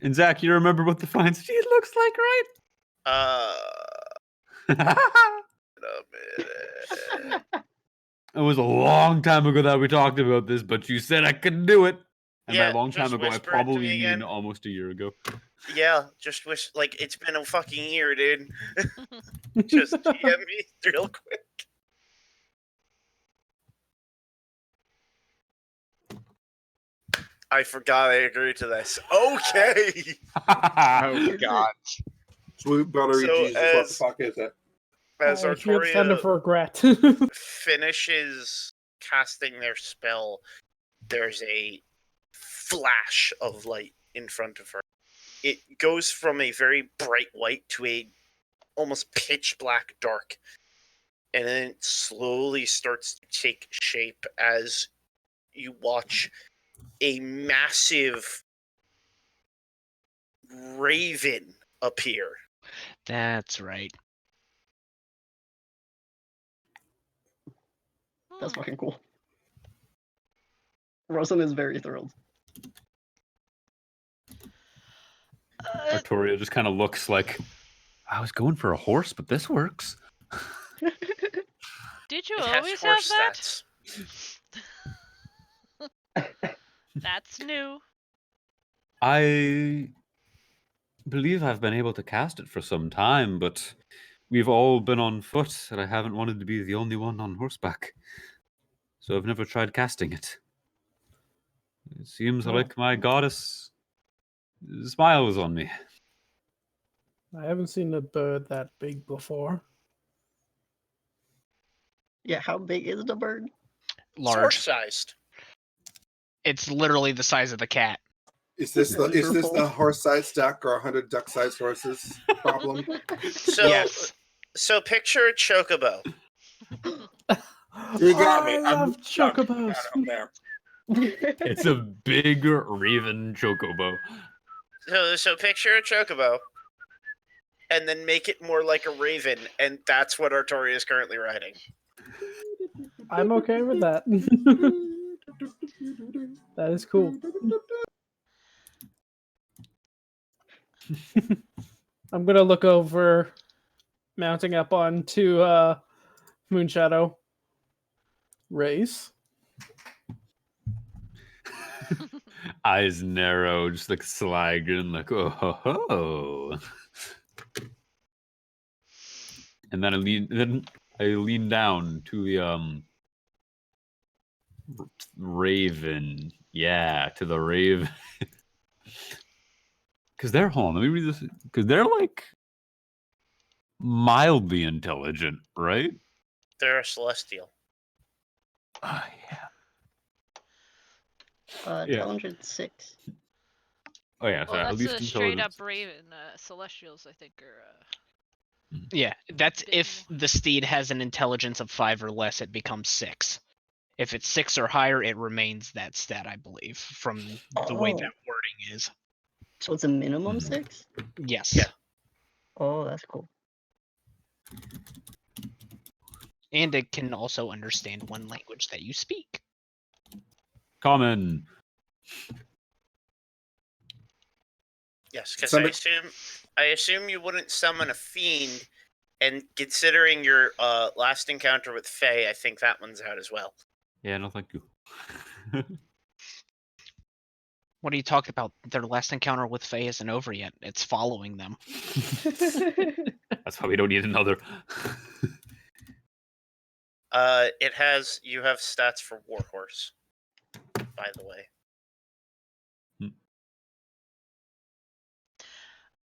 And Zach, you remember what the Find Steed looks like, right? Wait a minute. It was a long time ago that we talked about this, but you said I could do it. And Yeah, by long time just ago, I whisper it to probably me mean again. almost a year ago. Yeah, just wish like it's been a fucking year, dude. Just DM me real quick. I forgot I agreed to this. Okay. Oh god. Sweet buttery So Jesus, what the as- fuck is it? As I feel it's thunder Artoria for regret. finishes casting their spell, there's a flash of light in front of her. It goes from a very bright white to a almost pitch black dark, and then it slowly starts to take shape as you watch a massive raven appear. That's right. That's fucking cool. Rosen is very thrilled. Artoria just kind of looks like, I was going for a horse, but this works. Did you It has always have horse that? stats. That's new. I believe I've been able to cast it for some time, but we've all been on foot, and I haven't wanted to be the only one on horseback. So I've never tried casting it. It seems Oh. like my goddess smiles on me. I haven't seen a bird that big before. Yeah, how big is the bird? It's Large. horse-sized. It's literally the size of the cat. Is this the Purple. horse-sized duck or 100 duck-sized horses problem? So, Yes. so picture a chocobo. You got me. I love stuck chocobos. out there. It's a big raven chocobo. So picture a chocobo, and then make it more like a raven, and that's what Artoria is currently riding. I'm okay with that. That is cool. I'm gonna look over mounting up onto Moonshadow. Race. Eyes narrow, just like slagging, like oh ho ho. And then I lean down to the raven. Yeah, to the raven. Because they're hold on, let me read this. Because they're like mildly intelligent, right? They're a celestial. Oh yeah. Yeah. Intelligence 6. Oh yeah, Well, sorry. At that's least a straight up intelligence. raven. Celestials, I think, are. Yeah, that's Bit if the steed has an intelligence of 5 or less, it becomes 6. If it's 6 or higher, it remains that stat, I believe, from the way that Oh. wording is. So it's a minimum Mhm. 6? Yes. Yeah. Oh, that's cool. And it can also understand one language that you speak. Common. Yes, because Somebody- I assume you wouldn't summon a fiend, and considering your last encounter with Faye, I think that one's out as well. Yeah, no, thank you. What are you talking about? Their last encounter with Faye isn't over yet. It's following them. That's why we don't need another. You have stats for Warhorse, by the way.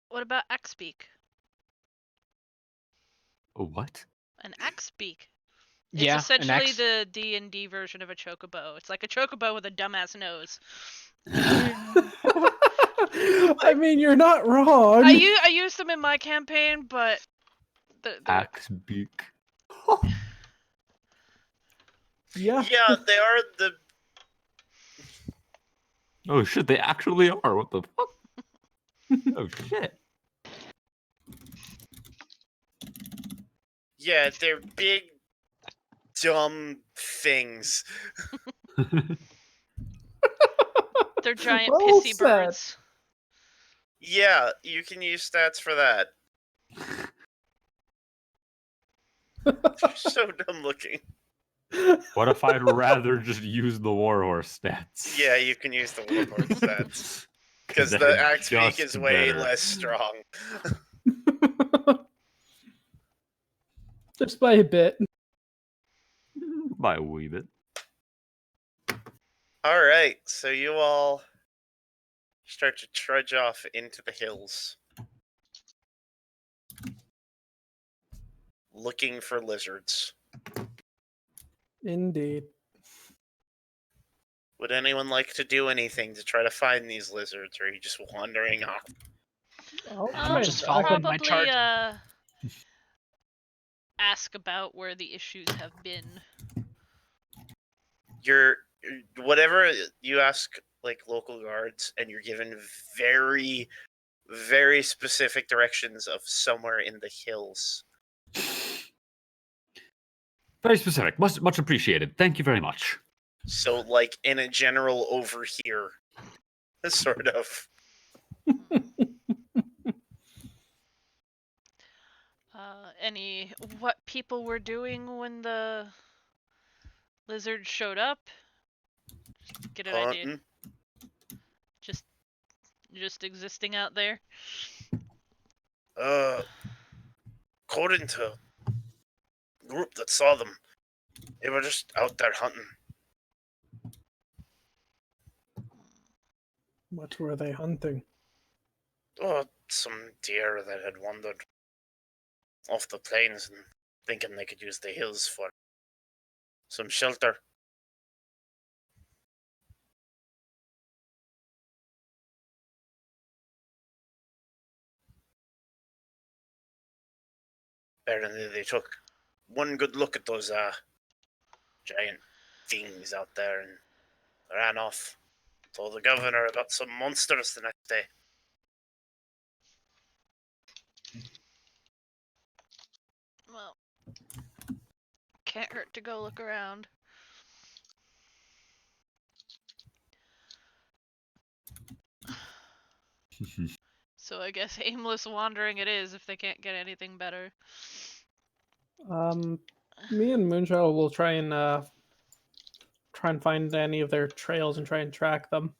What about Axbeak? Oh, what? An Axbeak. It's Yeah, an essentially axe. the D&D version of a chocobo. It's like a chocobo with a dumbass nose. I mean, you're not wrong. I used them in my campaign, but they're Axe beak. Yeah. Yeah, they are the. Oh shit, they actually are. What the fuck? Oh shit. Yeah, they're big, dumb things. they're giant Well pissy said. birds. Yeah, you can use stats for that. They're so dumb looking. What if I'd rather just use the warhorse stats? Yeah, you can use the Warhorse stats. Because the They're Axe Beak just is way better. less strong. Just by a bit. By a wee bit. Alright, so you all start to trudge off into the hills. Looking for lizards. Indeed. Would anyone like to do anything to try to find these lizards, or are you just wandering off? I'm just following my Probably charge. ask about where the issues have been. Whatever you ask, like local guards, and you're given very, very specific directions of somewhere in the hills. Very specific. Much appreciated. Thank you very much. So, like in a general over here, sort of. What people were doing when the lizard showed up? Just get an idea. Hunting. Just existing out there. According to the group that saw them, they were just out there hunting. What were they hunting? Oh, some deer that had wandered off the plains and thinking they could use the hills for some shelter. Apparently they took one good look at those giant things out there and ran off. Told the governor about some monsters the next day. Well, can't hurt to go look around. So I guess aimless wandering it is if they can't get anything better. Me and Moonshadow will try and find any of their trails and try and track them.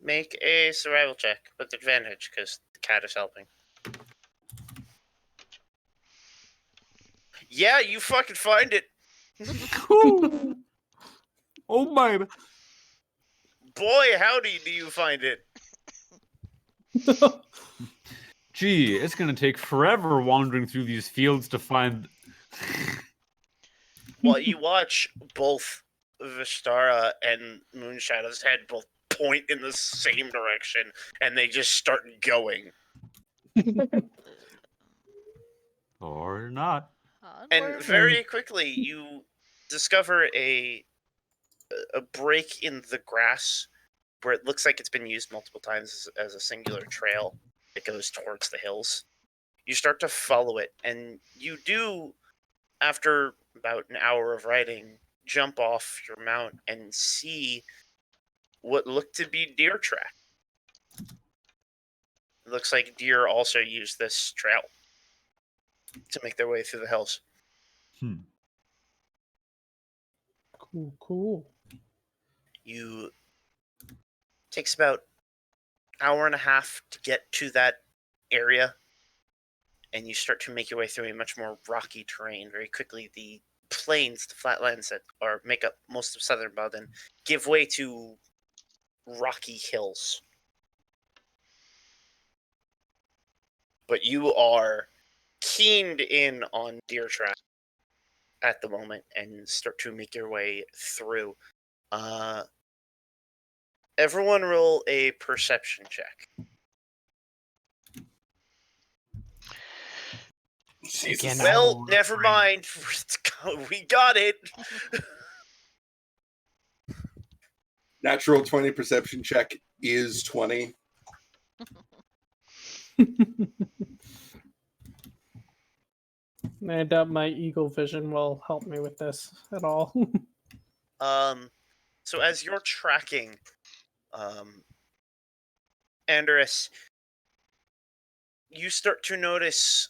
Make a survival check with advantage because the cat is helping. Yeah, you fucking find it. Oh my! Boy, howdy do you find it. Gee, it's gonna take forever wandering through these fields to find. Well, you watch both Vistara and Moonshadow's head both point in the same direction, and they just start going. Or not. And Onward. very quickly, you discover a break in the grass where it looks like it's been used multiple times as a singular trail that goes towards the hills. You start to follow it, and you do, after about an hour of riding, jump off your mount and see what looked to be deer track. It looks like deer also use this trail to make their way through the hills. Cool. You takes about an hour and a half to get to that area, and you start to make your way through a much more rocky terrain. Very quickly, the plains, the flatlands that make up most of southern Paladin, give way to rocky hills. But you are keened in on deer track at the moment and start to make your way through. Everyone roll a perception check. Again, Well, never mind. We got it. Natural 20 perception check is 20. I doubt my eagle vision will help me with this at all. So as you're tracking, Andrus, you start to notice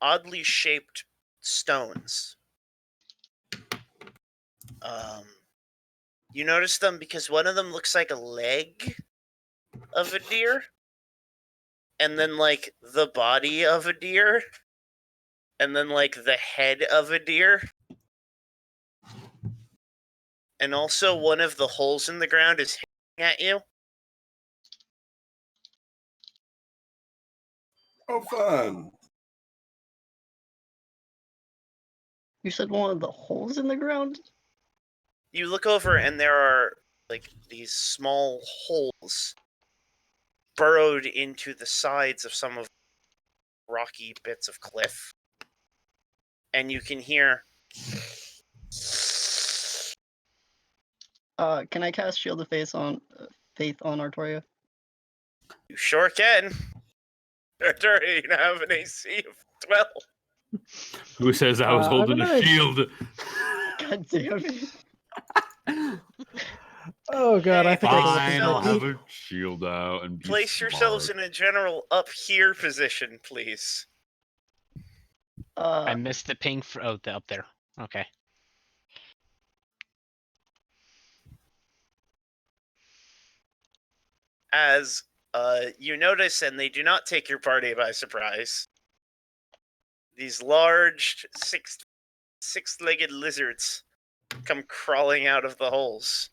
oddly shaped stones. You notice them because one of them looks like a leg of a deer, and then like the body of a deer, and then like the head of a deer. And also one of the holes in the ground is hitting at you. Oh, fun. You said one of the holes in the ground? You look over and there are like these small holes burrowed into the sides of some of the rocky bits of cliff. And you can hear... Can I cast Shield of Faith on Artoria? You sure can. Artoria, you have an AC of 12. Who says I was holding a shield? God damn it. Oh god, I think Fine, I'll I have a shield out and be Place yourselves smart. in a general up here position, please. I missed the ping for up there. Okay. As you notice, and they do not take your party by surprise, these large six-legged lizards come crawling out of the holes.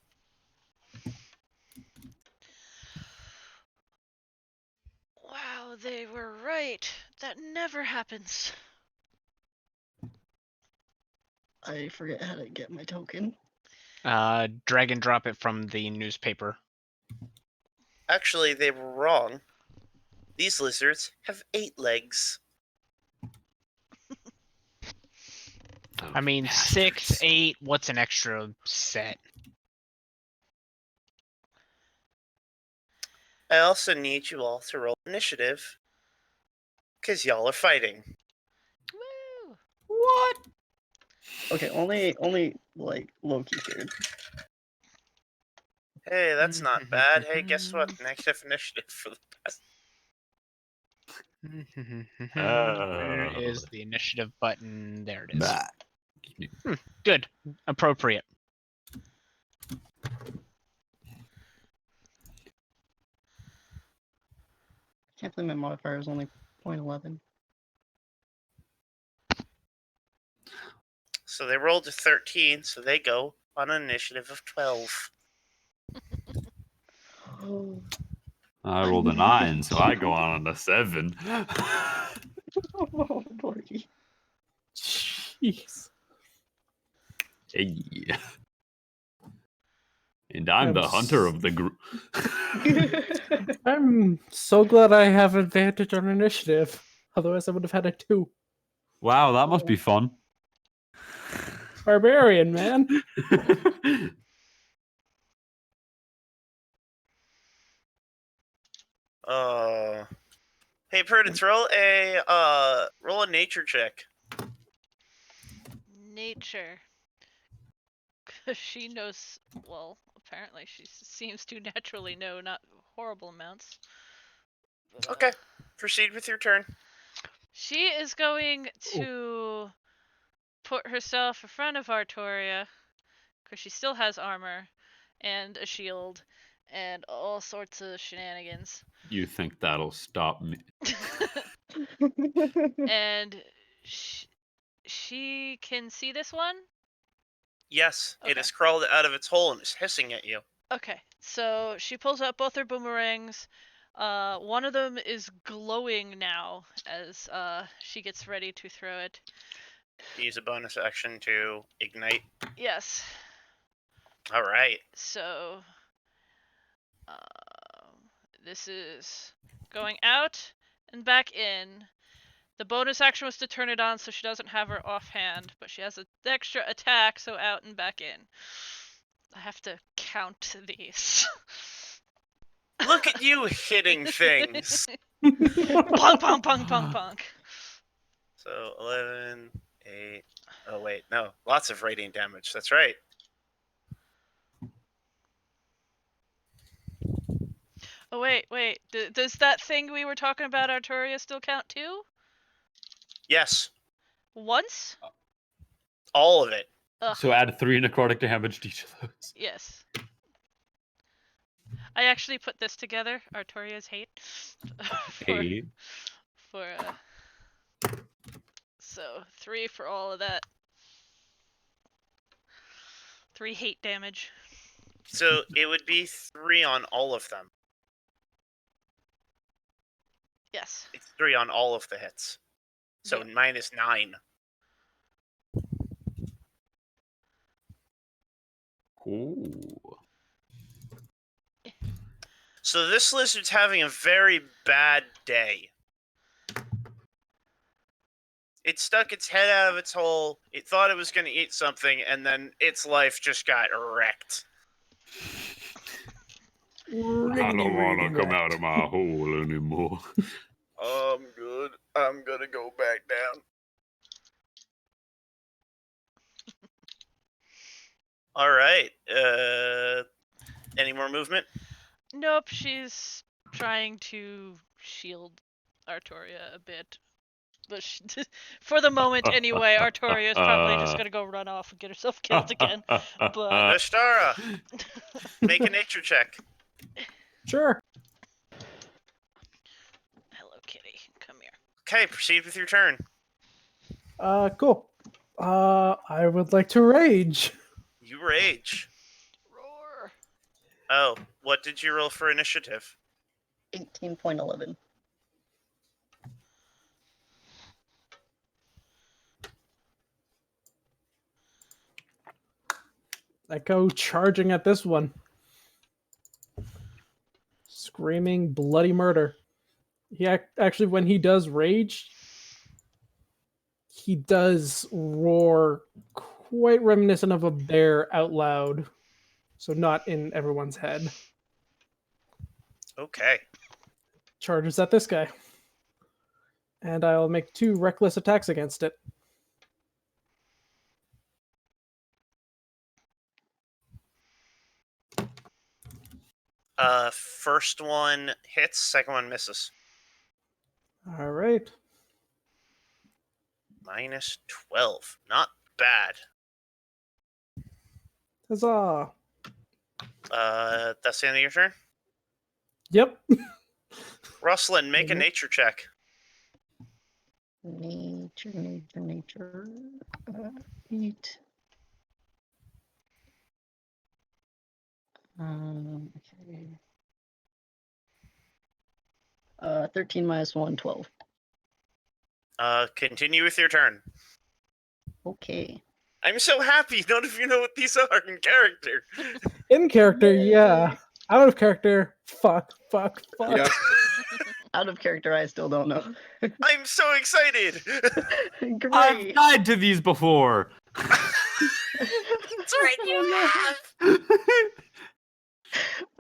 Wow, they were right. That never happens. I forget how to get my token. Drag and drop it from the newspaper. Actually, they were wrong. These lizards have 8 legs. I mean, 6, 8. What's an extra set? I also need you all to roll initiative. Because y'all are fighting. Woo! What? Okay, only like Loki scared. Hey, that's not bad. Hey, guess what? Negative initiative for the best. Where is the initiative button? There it is. Bah. Good. Appropriate. Can't believe my modifier is only 0.11. So they rolled a 13, so they go on an initiative of 12. Oh, I rolled a 9, so I go on a 7. oh boy. Jeez. Hey. And I'm the I'm hunter s- of the group. I'm so glad I have advantage on initiative. Otherwise, I would have had a 2. Wow, that must be fun. Barbarian, man. Hey, Prudence, roll a nature check. Nature. 'Cause she knows. Well, apparently she seems to naturally know not horrible amounts. But, Okay, proceed with your turn. She is going to put herself in front of Artoria, because she still has armor and a shield and all sorts of shenanigans. You think that'll stop me? And she can see this one? Yes, it Okay. has crawled out of its hole and is hissing at you. Okay, so she pulls out both her boomerangs. One of them is glowing now as she gets ready to throw it. Use a bonus action to ignite. Yes. All right. So this is going out and back in. The bonus action was to turn it on so she doesn't have her offhand, but she has an extra attack, so out and back in. I have to count these. Look at you hitting things. Punk, punk, punk, punk, punk. So 11, 8. Oh, wait. No. Lots of radiant damage. That's right. Oh, wait. Does that thing we were talking about, Artoria, still count too? Yes. Once? All of it. Ugh. So add 3 necrotic damage to each of those. Yes. I actually put this together, Artoria's hate. Hey. So 3 for all of that. 3 hate damage. So it would be 3 on all of them. Yes. It's 3 on all of the hits. So Yeah. minus 9. Ooh. So this lizard's having a very bad day. It stuck its head out of its hole. It thought it was going to eat something, and then its life just got wrecked. I don't want to come out of my hole anymore. I'm good. I'm going to go back down. All right. Any more movement? Nope, she's trying to shield Artoria a bit. But for the moment, anyway, Artoria is probably just gonna go run off and get herself killed again. But Ashtara, make a nature check. Sure. hello, kitty, come here. Okay, proceed with your turn. Cool. I would like to rage. You rage. Roar. Oh, what did you roll for initiative? 18.11. I go charging at this one. Screaming bloody murder. He actually, when he does rage, he does roar quite reminiscent of a bear out loud. So not in everyone's head. Okay. Charges at this guy. And I'll make 2 reckless attacks against it. First one hits, second one misses. All right. Minus 12. Not bad. Huzzah. That's the end of your turn? Yep. Rustlin, make a Mhm. nature check. Nature. 8. Okay. 13 minus 1, 12. Continue with your turn. Okay. I'm so happy none of you know what these are in character. In character, yeah. Out of character, fuck. Yeah. Out of character, I still don't know. I'm so excited. Great. I've died to these before. That's right, you have.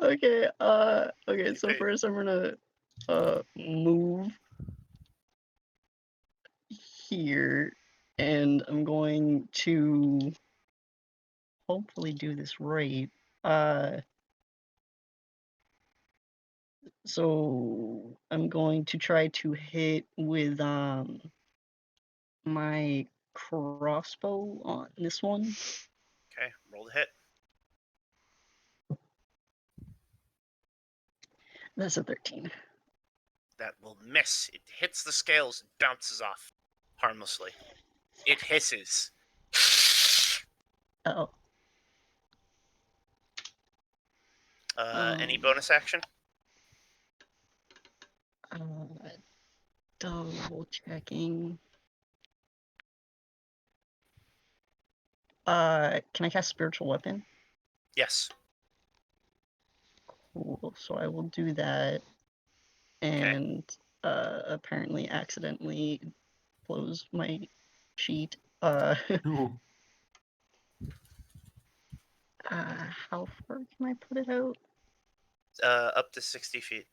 Okay, okay, so first I'm gonna move here, and I'm going to hopefully do this right. So I'm going to try to hit with my crossbow on this one. Okay, roll the hit. That's a 13. That will miss. It hits the scales and bounces off harmlessly. It hisses. Oh. Any bonus action? Double checking. Can I cast spiritual weapon? Yes. Cool. So I will do that, and apparently accidentally close my sheet. No. How far can I put it out? Up to 60 feet.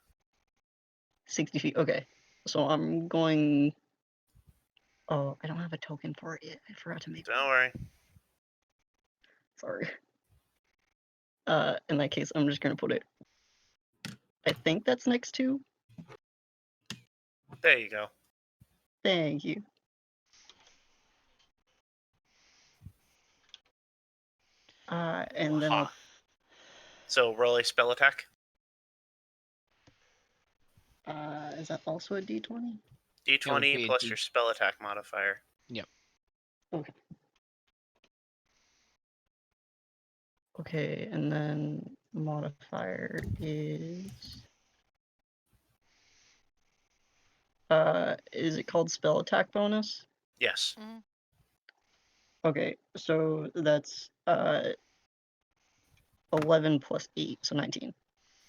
60 feet. Okay. So I'm going. Oh, I don't have a token for it yet. I forgot to make. Don't worry. Sorry. In that case, I'm just gonna put it. I think that's next to. There you go. Thank you. And then Aha. So roll a spell attack. is that also a D20? It would D20 be a plus D- your spell attack modifier. Okay, and then modifier is it called spell attack bonus? Yes. Okay, so that's 11 plus 8, so 19.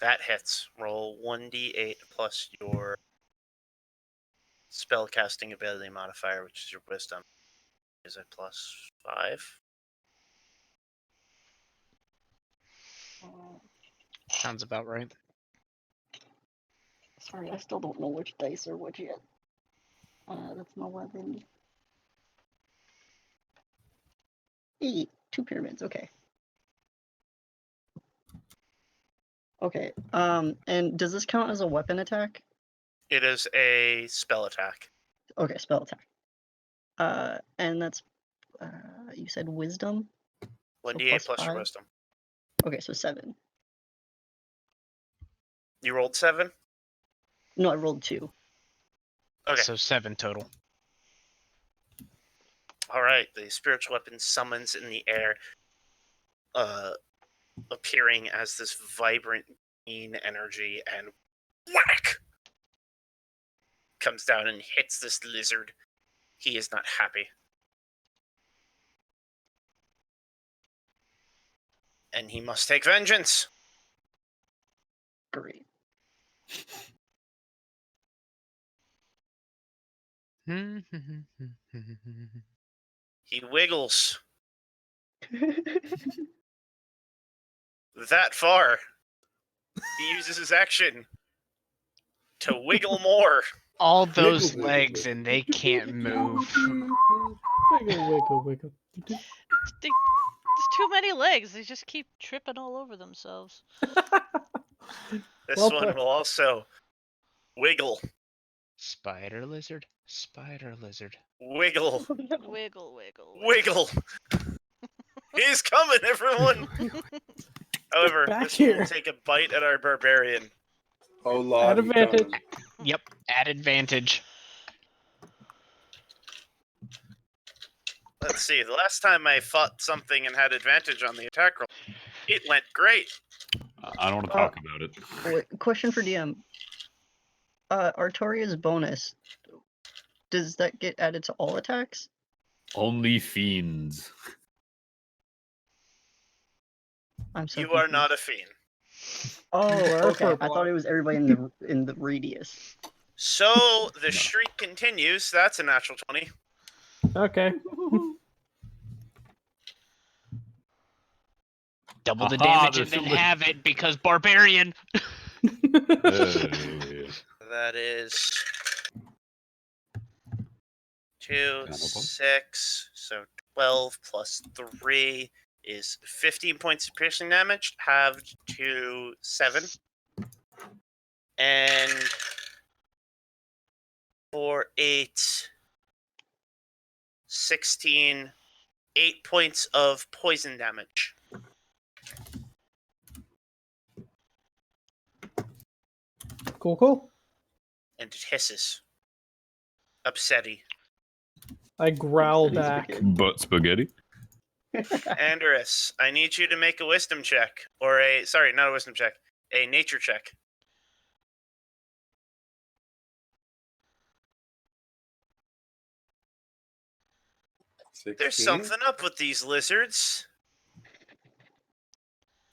That hits. Roll 1d8 plus your spell casting ability modifier, which is your wisdom. Is it plus 5? Sounds about right. Sorry, I still don't know which dice are which yet. That's an 11. 8. 2 pyramids, okay. Okay, and does this count as a weapon attack? It is a spell attack. Okay, spell attack. And that's, you said wisdom? 1d8 plus your 5? wisdom. Okay, so 7. You rolled 7? No, I rolled 2. Okay. So 7 total. Alright, the spiritual weapon summons in the air, appearing as this vibrant green energy, and whack! Comes down and hits this lizard. He is not happy. And he must take vengeance. Great. He wiggles that far. He uses his action to wiggle more. All those Wiggle, wiggle, legs wiggle. and they can't move. Wiggle, wiggle, wiggle. There's too many legs. They just keep tripping all over themselves. This Well one played. will also wiggle, Spider lizard, spider lizard. wiggle, Wiggle, wiggle, wiggle. He's coming, everyone. However, Back this one will here. take a bite at our barbarian. Oh, Lord. At advantage. Yep, at advantage. Let's see. The last time I fought something and had advantage on the attack roll, it went great. I don't want to talk about it. Wait, question for DM. Artoria's bonus. Does that get added to all attacks? Only fiends. I'm so You are confused. not a fiend. Oh, are okay. I purple. thought it was everybody in the radius. So the No. streak continues. That's a natural 20. Okay. Double the Aha, damage there's and then somebody- have it because barbarian. Hey. That is 2, Counterpoint. 6, so 12 plus 3 is 15 points of piercing damage, halved to 7. And 4, 8, 16, 8 points of poison damage. Cool. And it hisses. Upsetty. I growl These are back. good. But spaghetti? Andrus, I need you to make a wisdom check. Or not a wisdom check. A nature check. There's 16? something up with these lizards.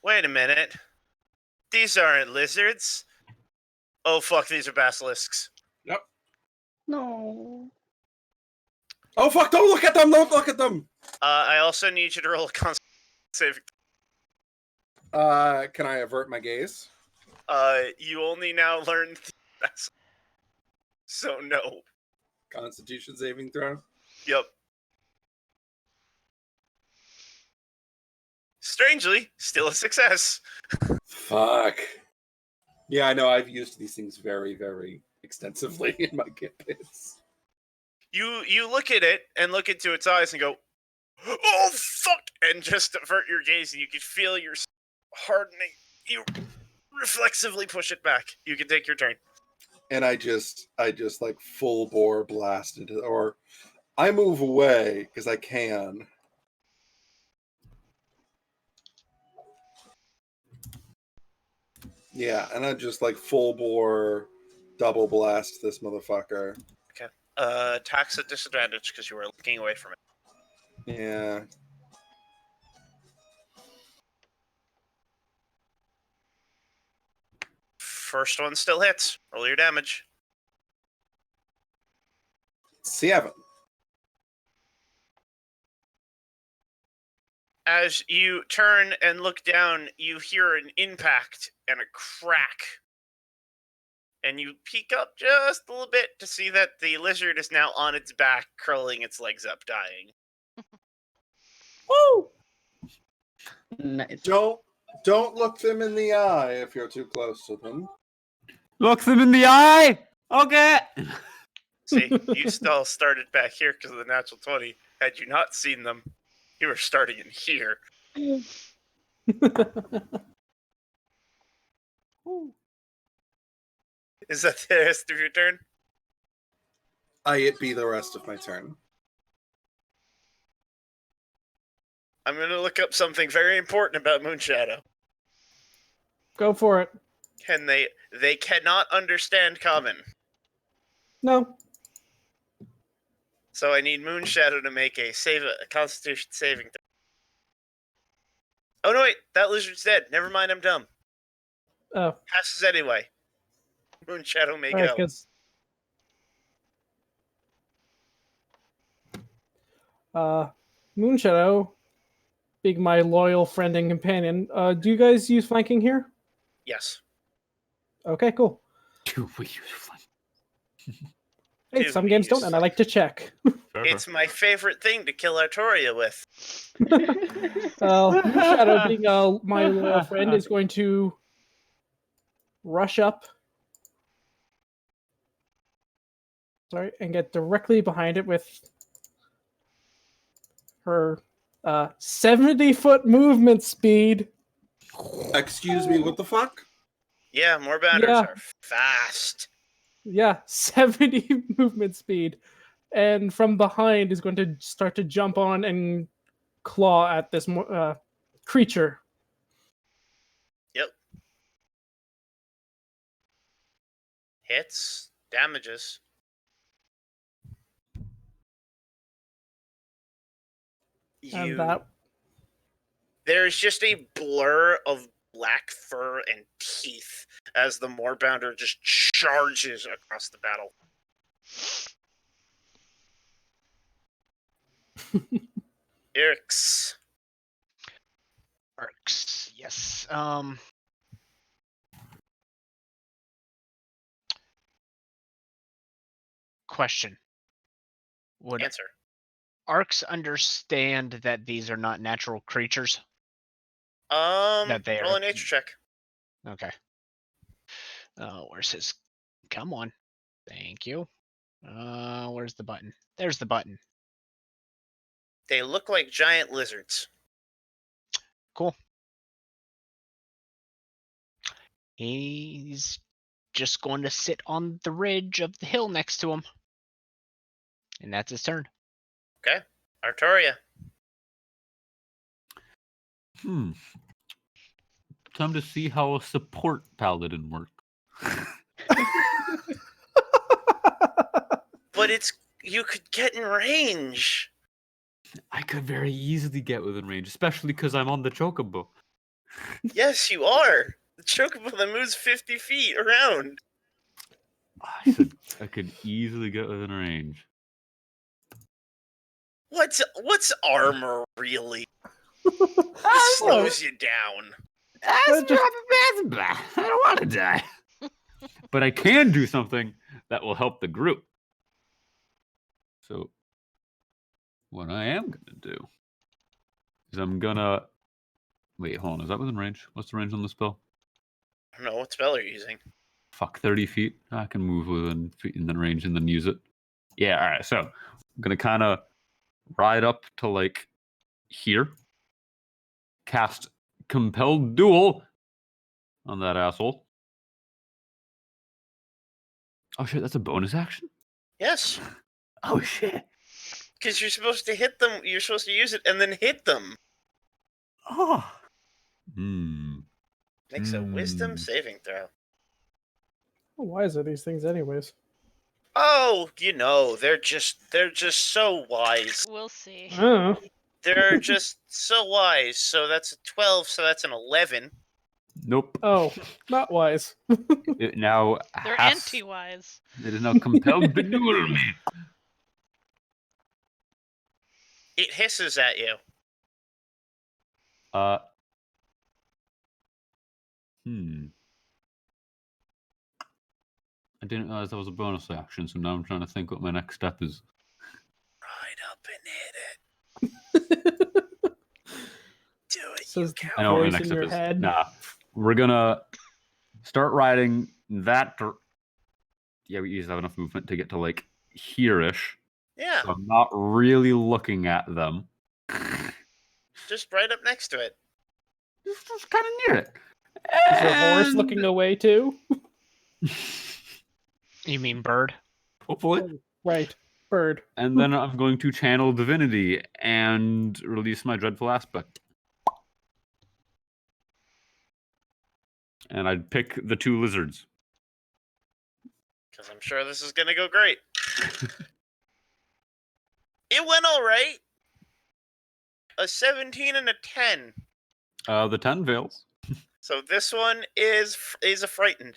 Wait a minute. These aren't lizards. Oh fuck, these are basilisks. No. Oh, fuck. Don't look at them. Don't look at them. I also need you to roll a con save. Can I avert my gaze? You only now learned the basilisks. So no. Constitution saving throw. Yep. Strangely, still a success. Fuck. Yeah, I know. I've used these things very, very extensively in my campaigns. You look at it and look into its eyes and go, "Oh fuck!" and just avert your gaze, and you can feel your hardening. You reflexively push it back. You can take your turn. And I just like full bore blast into, or I move away because I can. Yeah, and I just like full bore double blast this motherfucker. Attacks at disadvantage because you were looking away from it. Yeah. First one still hits. Roll your damage. 7. As you turn and look down, you hear an impact and a crack. And you peek up just a little bit to see that the lizard is now on its back, curling its legs up, dying. Woo! Nice. Don't look them in the eye if you're too close to them. Look them in the eye. Okay. See, you still started back here because of the natural 20. Had you not seen them, you were starting in here. Is that the rest of your turn? It be the rest of my turn. I'm going to look up something very important about Moonshadow. Go for it. Can they cannot understand common. No. So I need Moonshadow to make a Constitution saving throw. Oh no, wait, that lizard's dead. Never mind, I'm dumb. Oh. Passes anyway. Moonshadow may Alright, go. because Moonshadow, being my loyal friend and companion, do you guys use flanking here? Yes. Okay, cool. Do we use flank? Hey, Do some we games use don't, and I like to check. It's my favorite thing to kill Artoria with. Moonshadow, being my loyal friend, is going to rush up. Sorry, and get directly behind it with her 70-foot movement speed. Excuse me, what the fuck? Yeah, more bounders Yeah. are fast. Yeah, 70 movement speed. And from behind is going to start to jump on and claw at this creature. Yep. Hits, damages. And that There's just a blur of black fur and teeth as the Moorbounder just charges across the battle. Irks. Arcs. Yes. Question. Would Answer. Arcs understand that these are not natural creatures? That they Roll are- a nature check. Okay. Where's his? Come on. Thank you. Where's the button? There's the button. They look like giant lizards. Cool. He's just going to sit on the ridge of the hill next to him. And that's his turn. Okay. Artoria. Time to see how a support paladin works. But you could get in range. I could very easily get within range, especially because I'm on the chocobo. Yes, you are. The chocobo that moves 50 feet around. I said I could easily get within range. What's armor really? It slows you down. I don't want to die. But I can do something that will help the group. So, what I am going to do is I'm going to... Wait, hold on. Is that within range? What's the range on the spell? I don't know what spell you're using. Fuck, 30 feet. I can move within range and then use it. Yeah, all right. So, I'm going to kind of ride up to, like, here. Cast Compelled Duel on that asshole. Oh, shit. That's a bonus action? Yes. Oh, shit. Because you're supposed to hit them. You're supposed to use it and then hit them. Oh. Makes a wisdom saving throw. Why is it these things anyways? Oh, they're just so wise. We'll see. Oh. They're just so wise. So that's a 12, so that's an 11. Nope. Oh, not wise. It now They're has... anti-wise. It is now compelled to duel me. It hisses at you. I didn't realize that was a bonus action, so now I'm trying to think what my next step is. Ride up and hit it. Do it, So you I know what my voice next in step your is. head. Nah, we're gonna start riding that. Yeah, we just have enough movement to get to like here-ish. Yeah, So I'm not really looking at them. just right up next to it. Just kind of near it. Is your horse And- looking away too? You mean bird? Hopefully. Right. Bird. And then I'm going to channel divinity and release my dreadful aspect. And I'd pick the two lizards. Because I'm sure this is going to go great. It went all right. A 17 and a 10. The 10 fails. So this one is a frightened.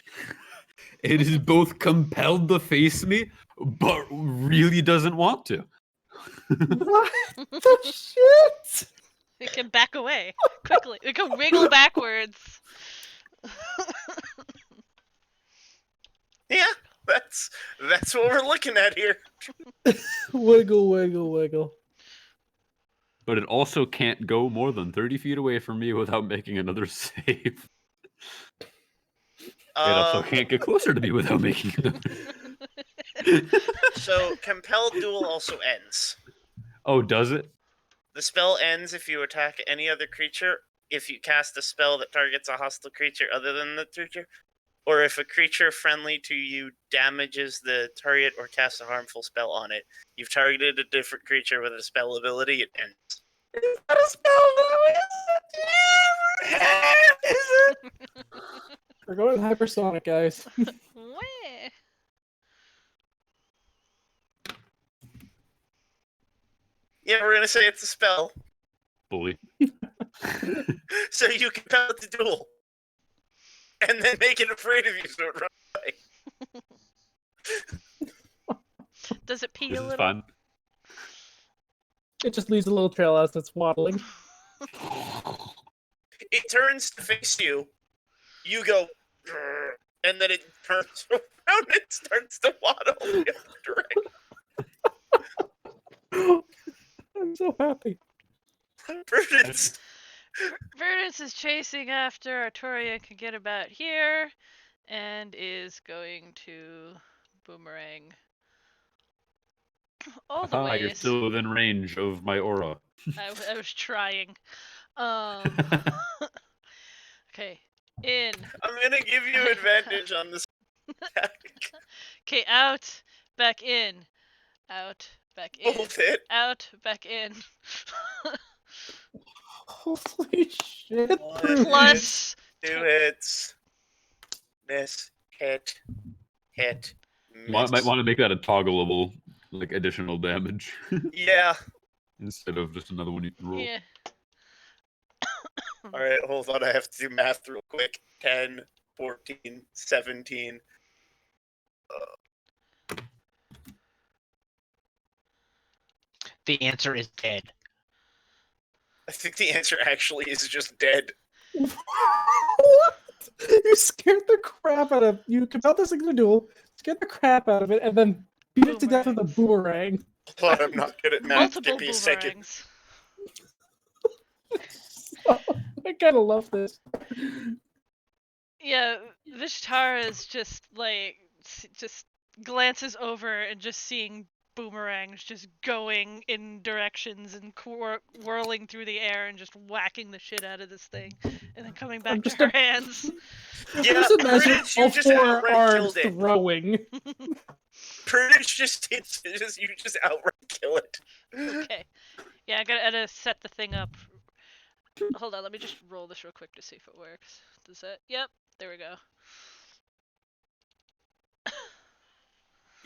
It is both compelled to face me, but really doesn't want to. What the shit? We can back away quickly. We can wiggle backwards. Yeah, that's what we're looking at here. Wiggle, wiggle, wiggle. But it also can't go more than 30 feet away from me without making another save. It also can't get closer to me without making another. So compelled duel also ends. Oh, does it? The spell ends if you attack any other creature, if you cast a spell that targets a hostile creature other than the creature, or if a creature friendly to you damages the target or casts a harmful spell on it. You've targeted a different creature with a spell ability, it ends. Is that a spell though? Is it? We're going hypersonic, guys. Wah. Yeah, we're gonna say it's a spell. Bully. So you compel it to duel. And then make it afraid of you so it runs away. Does it pee This a is little? fun. It just leaves a little trail as it's waddling. It turns to face you. You go, "Grr," and then it turns around and starts to waddle in the other direction. I'm so happy. Prudence. Prudence is chasing after Artoria, can get about here, and is going to boomerang all the You're ways. still within range of my aura. I was trying. Okay, in. I'm gonna give you advantage on this attack. Okay, out, back in, out, back in, Both hit. out, back in. Holy shit. One Prudence. Plus, 2 hits. Miss. Hit. Hit. Miss. Might want to make that a toggleable, like, additional damage. Yeah. Instead of just another one you can roll. yeah. Alright, hold on. I have to do math real quick. 10, 14, 17. The answer is dead. I think the answer actually is just dead. What? You scared the crap out of you compelled this thing to duel, scared the crap out of it, and then beat it to death with a boomerang. But I'm not good at math. Multiple Give me a second. boomerangs. I kind of love this. Yeah, Vishtara is just like just glances over and just seeing boomerangs just going in directions and whirling through the air and just whacking the shit out of this thing, and then coming back to just her hands. Yeah, Just imagine Prudence, you all just four outright arms killed it. throwing. Prudence just hits. You just outright kill it. Okay. Yeah, I gotta set the thing up. Hold on, let me just roll this real quick to see if it works. Does that? Yep, there we go.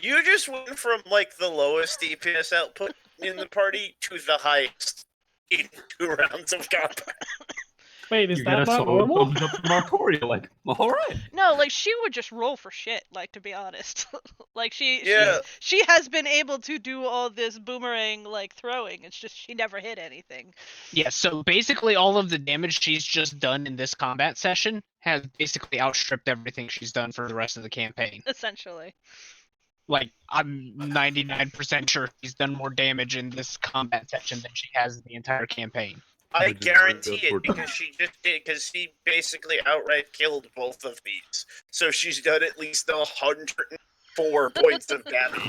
You just went from like the lowest DPS output in the party to the highest in 2 rounds of combat. Wait, is You that get a not solo normal? thumbs up from Artoria, like, alright. No, like she would just roll for shit, like to be honest. Like Yeah. she has been able to do all this boomerang like throwing. It's just she never hit anything. Yeah, so basically all of the damage she's just done in this combat session has basically outstripped everything she's done for the rest of the campaign. Essentially. Like, I'm 99% sure she's done more damage in this combat session than she has in the entire campaign. I Would you guarantee work it out because she just did. Because she basically outright killed both of these. So she's done at least 104 points of damage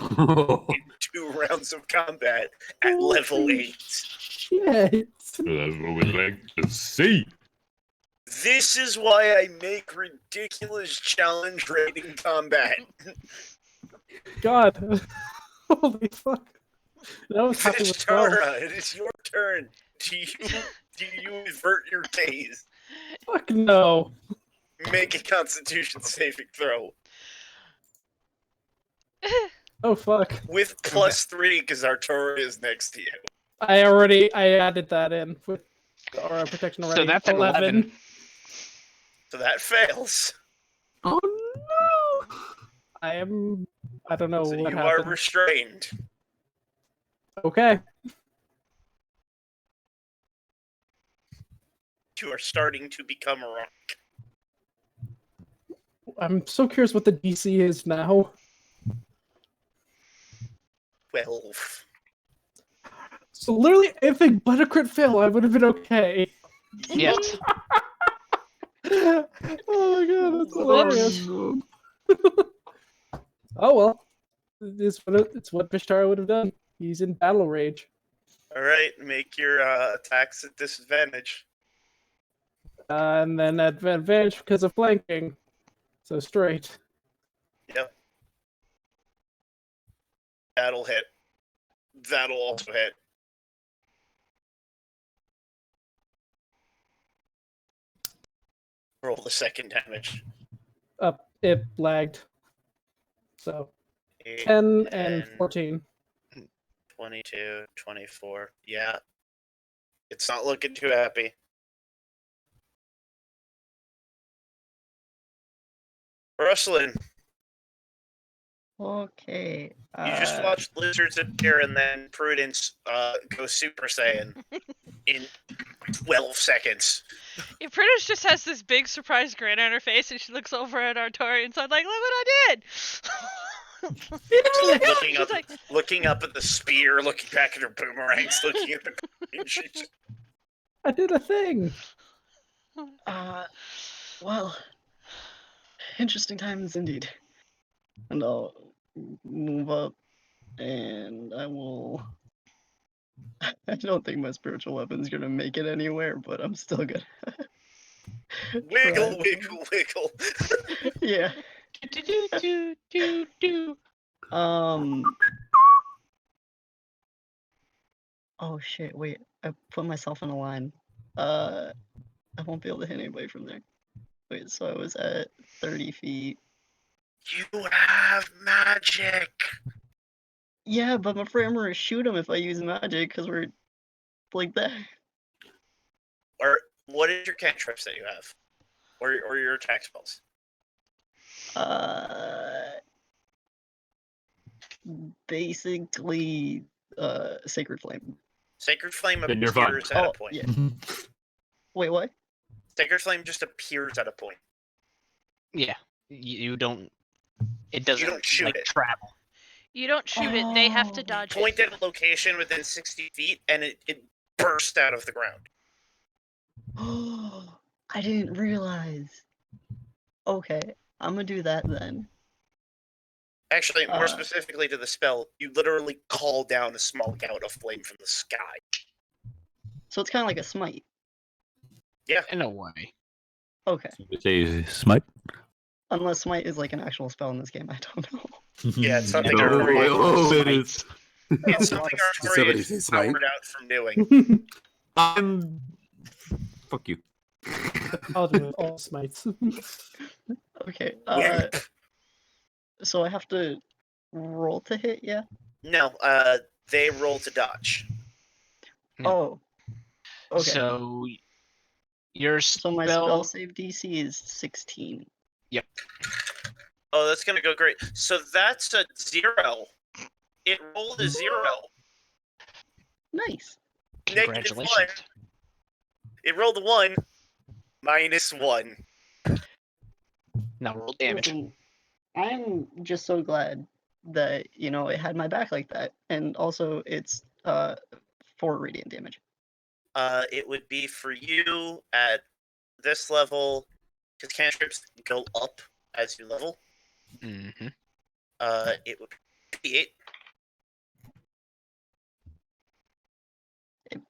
in 2 rounds of combat at level 8. Shit. That's what we like to see. This is why I make ridiculous challenge rating combat. God. Holy fuck. That was happy with 12. Vishtara, it is your turn. Do you invert your gaze? Fuck no. Make a Constitution saving throw Oh fuck. with +3 because Artoria is next to you. I added that in with aura protection already. So that's an 11. So that fails. Oh no! I don't know So what you happened. are restrained. Okay. You are starting to become a rock. I'm so curious what the DC is now. 12. So literally anything but a crit fail, I would have been okay. Yet. Oh my god, that's hilarious. no. Oh well. It's what Bishtara would have done. He's in battle rage. All right, make your attacks at disadvantage. And then advantage because of flanking. So straight. Yep. That'll hit. That'll also hit. Roll the second damage. It lagged. So 8, 10 and 10, 14. 22, 24. Yeah. It's not looking too happy. Rustling, Okay. you just watched lizards appear and then Prudence go Super Saiyan in 12 seconds. Yeah, Prudence just has this big surprised grin on her face, and she looks over at Artoria and says, like, look what I did! Looking up at the spear, looking back at her boomerangs, looking at the coin. I did a thing. Well, interesting times indeed. And I'll move up, and I will. I don't think my spiritual weapon's gonna make it anywhere, but I'm still gonna. Wiggle, try. wiggle, wiggle. Yeah. Do. Oh shit! Wait, I put myself in a line. I won't be able to hit anybody from there. Wait, so I was at 30 feet. You have magic. Yeah, but I'm afraid I'm gonna shoot him if I use magic because we're like that. Or what is your cantrips that you have? Or your attack spells? Basically, Sacred Flame. Sacred Flame Then you're fine. appears at a point. Yeah. Wait, what? Sacred Flame just appears at a point. Yeah. You don't. It doesn't don't shoot like it. travel. You don't shoot it, they have to dodge Point it. at a location within 60 feet, and it bursts out of the ground. Oh, I didn't realize. Okay, I'm gonna do that then. Actually, more specifically to the spell, you literally call down a small gout of flame from the sky. So it's kind of like a smite. Yeah. In a way. Okay. It's a smite. Unless smite is like an actual spell in this game, I don't know. Yeah, it's something There are it smites. is. It's something Did somebody Artoria say is smite? powered out from doing. Fuck you. I'll do it. All smites. Okay. Wimp. So I have to roll to hit, yeah? No, they roll to dodge. Yeah. Oh. Okay. So your So my spell save DC is 16. Oh, that's gonna go great. So that's a 0. It rolled a 0. Nice. Negative 1. Congratulations. It rolled a 1. -1. Now roll damage. Listen, I'm just so glad that, it had my back like that. And also it's 4 radiant damage. It would be for you at this level, because cantrips go up as you level. Mm-hmm. It would be 8.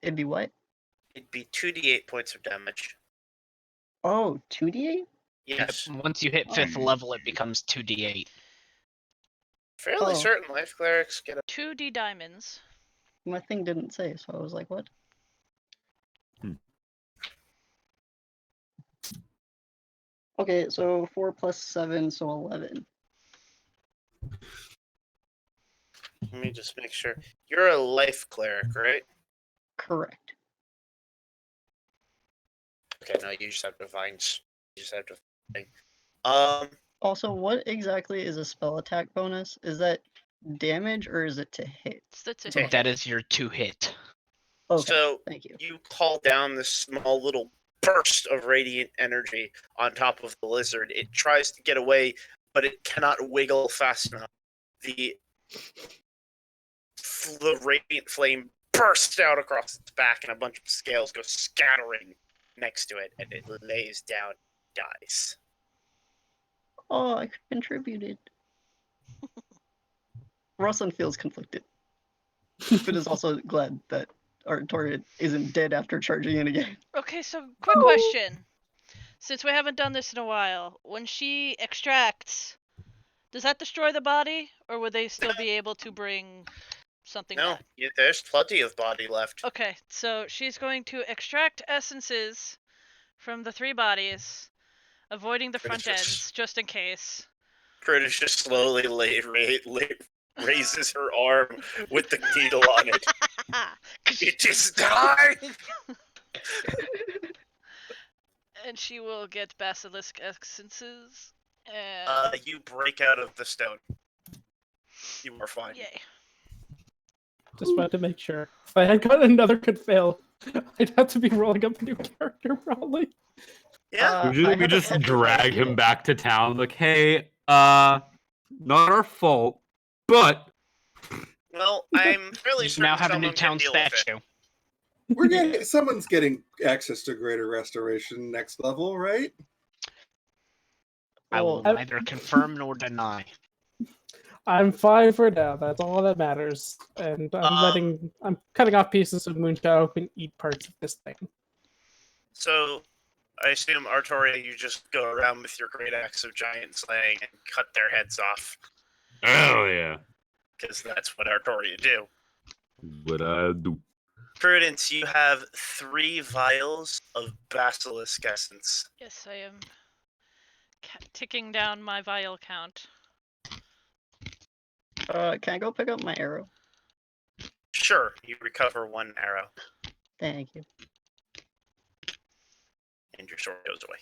It'd be what? It'd be 2d8 points of damage. Oh, 2d8? Yes. Once you hit 5th level, it becomes 2d8. Fairly Oh. certain life clerics get a 2D diamonds. My thing didn't say, so I was like, what? Okay, so 4 plus 7, so 11. Let me just make sure. You're a life cleric, right? Correct. Okay, no, you just have divines. You just have to. Also, what exactly is a spell attack bonus? Is that damage or is it to hit? It's to So hit. That is your 2-hit. Okay, So thank you. you call down this small little burst of radiant energy on top of the lizard. It tries to get away, but it cannot wiggle fast enough. The radiant flame bursts out across its back, and a bunch of scales go scattering next to it, and it lays down, dies. Oh, I contributed. Rosalind feels conflicted, but is also glad that Artoria isn't dead after charging in again. Okay, so quick question. Since we haven't done this in a while, when she extracts, does that destroy the body, or would they still be able to bring something No, back? there's plenty of body left. Okay, so she's going to extract essences from the 3 bodies, avoiding the front ends, just in case. Prudence just slowly raises her arm with the needle on it. It just died! And she will get basilisk essences. And You break out of the stone. You are fine. yay. Just wanted to make sure. If I had got another could fail, I'd have to be rolling up a new character probably. Yeah. We just drag him back to town. Like, hey, not our fault, but Well, I'm fairly You certain now have a someone new town can deal with it. statue. We're getting someone's getting access to greater restoration next level, right? I will Well, neither confirm nor deny. I'm fine for now. That's all that matters. And I'm cutting off pieces of Moonshadow who can eat parts of this thing. So, I assume, Artoria, you just go around with your great axe of giant slaying and cut their heads off, hell yeah, because that's what Artoria do. what I do. Prudence, you have 3 vials of basilisk essence. Yes, I am ticking down my vial count. Can I go pick up my arrow? Sure, you recover 1 arrow, Thank you. and your sword goes away.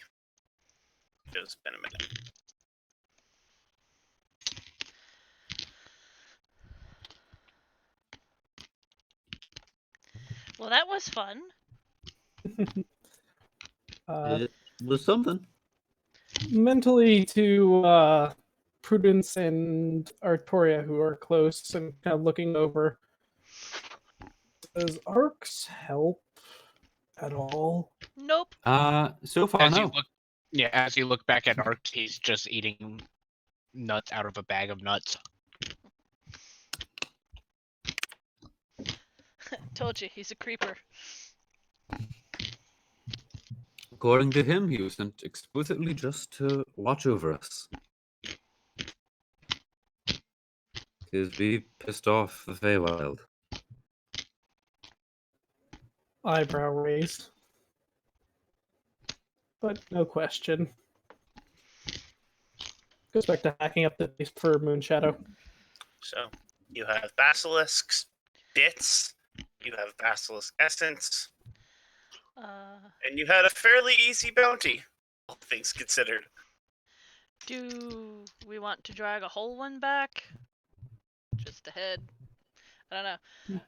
It's been a minute. Well, that was fun. It was something. Mentally to Prudence and Artoria, who are close and kind of looking over. Does arcs help at all? Nope. So far As no. you look back at Ark, he's just eating nuts out of a bag of nuts. Told you, he's a creeper. According to him, he was sent explicitly just to watch over us. Because we pissed off the Feywild. Eyebrow raised. But no question. Goes back to hacking up the base for Moonshadow. So, you have basilisks, bits, you have basilisk essence, and you had a fairly easy bounty, all things considered. Do we want to drag a whole one back? Just ahead. I don't know.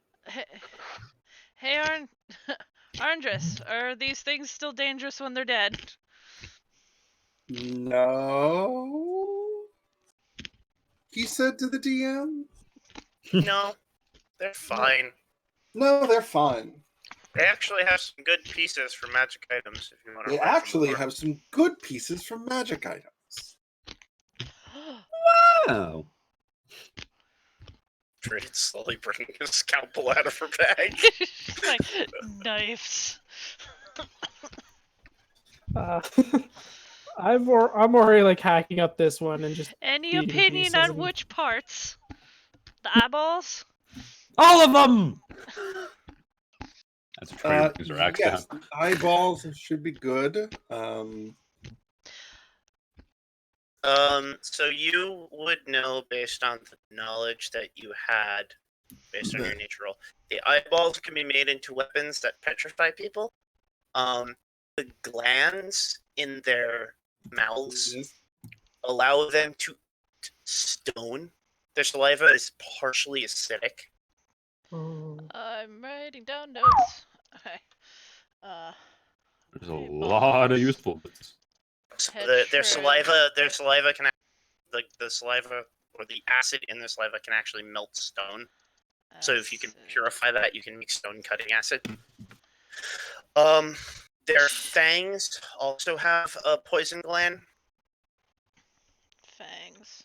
Hey Arndris, are these things still dangerous when they're dead? No. He said to the DM. No, they're fine. No, they're fine. They actually have some good pieces for magic items if you want to. They actually have some good pieces from magic items. Wow. Prudence slowly bringing a scalpel out of her bag. Like knives. I'm already like hacking up this one and just Any eating opinion pieces on and- which parts? The eyeballs? All of them! That's a tree Uh, user axe yes, down. eyeballs should be good. So you would know based on the knowledge that you had, based on your nature roll, the eyeballs can be made into weapons that petrify people. The glands in their mouths allow them to eat stone Their saliva is partially acidic. I'm writing down notes. Okay. There's a lot of useful bits. So Head their shred. saliva can the saliva or the acid in their saliva can actually melt stone. So if you can Acid. purify that, you can make stone cutting acid. Their fangs also have a poison gland. Fangs.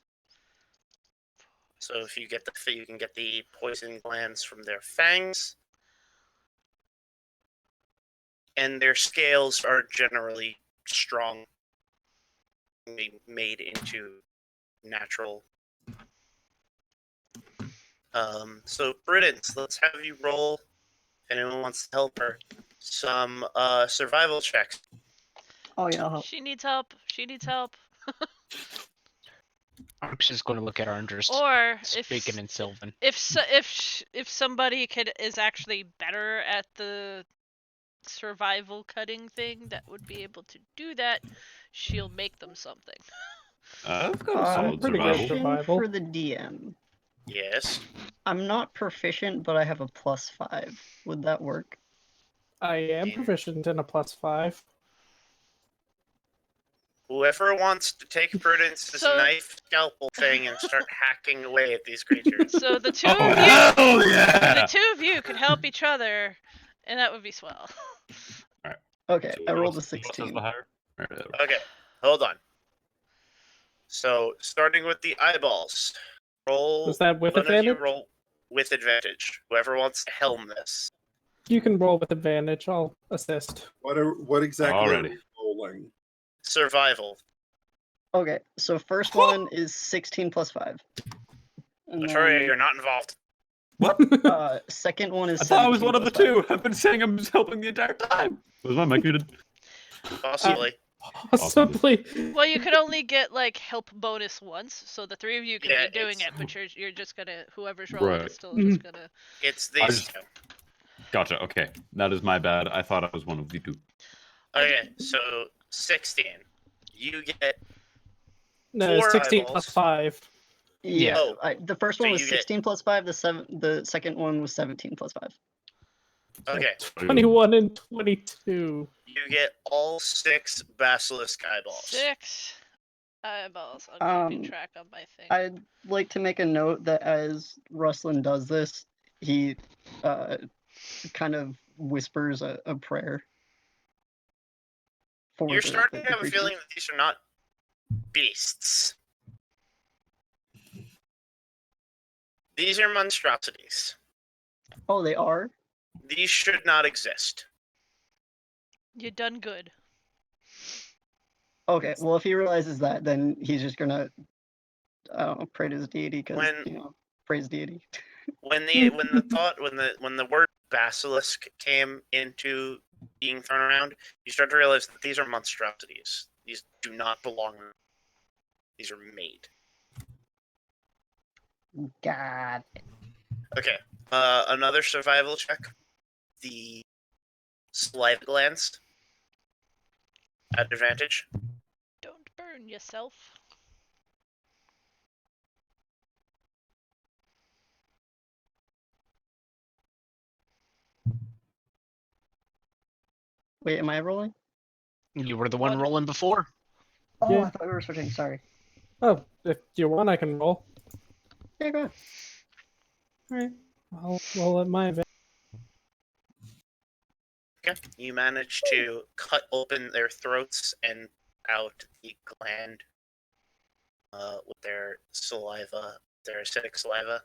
So if you get you can get the poison glands from their fangs. And their scales are generally strong, made into natural. So Prudence, let's have you roll. If anyone wants to help her, some survival checks. Oh yeah, I'll help. She needs help. She needs help. I'm just going to look at our interest. Or Speaking in Sylvan. if somebody is actually better at the survival cutting thing that would be able to do that, she'll make them something. I've got a solid pretty good survival. Question survival. for the DM. Yes. I'm not proficient, but I have a +5. Would that work? I am proficient in a +5. Whoever wants to take Prudence's So- knife scalpel thing and start hacking away at these creatures. So the two Oh of you, hell yeah! the two of you could help each other, and that would be swell. Okay, So I rolled a who else has 16. the higher? Okay, hold on. So starting with the eyeballs, roll. Was that with one of you advantage? roll with advantage. Whoever wants to helm this. You can roll with advantage. I'll assist. What exactly are Already. we rolling? Survival. Okay, so first one is 16 + 5. And Atchoria, then, you're not involved. What? second one is I thought I was 17 one of the + 5. two. I've been saying I'm just helping the entire time. Was my mic muted? Possibly. Possibly. Well, you could only get like help bonus once, so the three of you could Yeah, be doing it's- it, but you're just gonna whoever's rolling Right. is still just gonna. It's I these just- two. Gotcha. Okay, that is my bad. I thought I was one of the two. Okay, so 16. You get No, 4 16 eyeballs. + 5. Yeah, Oh, the first so one was you get- 16 + 5. The second one was 17 + 5. Okay. 21 and 22. You get all 6 basilisk eyeballs. 6 eyeballs. I'm keeping Um, track of my thing. I'd like to make a note that as Rustlin does this, he kind of whispers a prayer. For You're the- starting the to have a creatures. feeling that these are not beasts. These are monstrosities. Oh, they are? These should not exist. You done good. Okay, well, if he realizes that, then he's just gonna, I don't know, pray to his deity, because, When- praise deity. When the word basilisk came into being thrown around, you start to realize that these are monstrosities. These do not belong. These are made. God. Okay. Another survival check. The saliva glands. At advantage. Don't burn yourself. Wait, am I rolling? You were the one What? rolling before. Oh, Yeah. I thought we were switching. Sorry. Oh, if you want, I can roll. Yeah, go ahead. Alright. I'll roll at my advantage. Okay. You manage to cut open their throats and out the gland with their saliva, their acidic saliva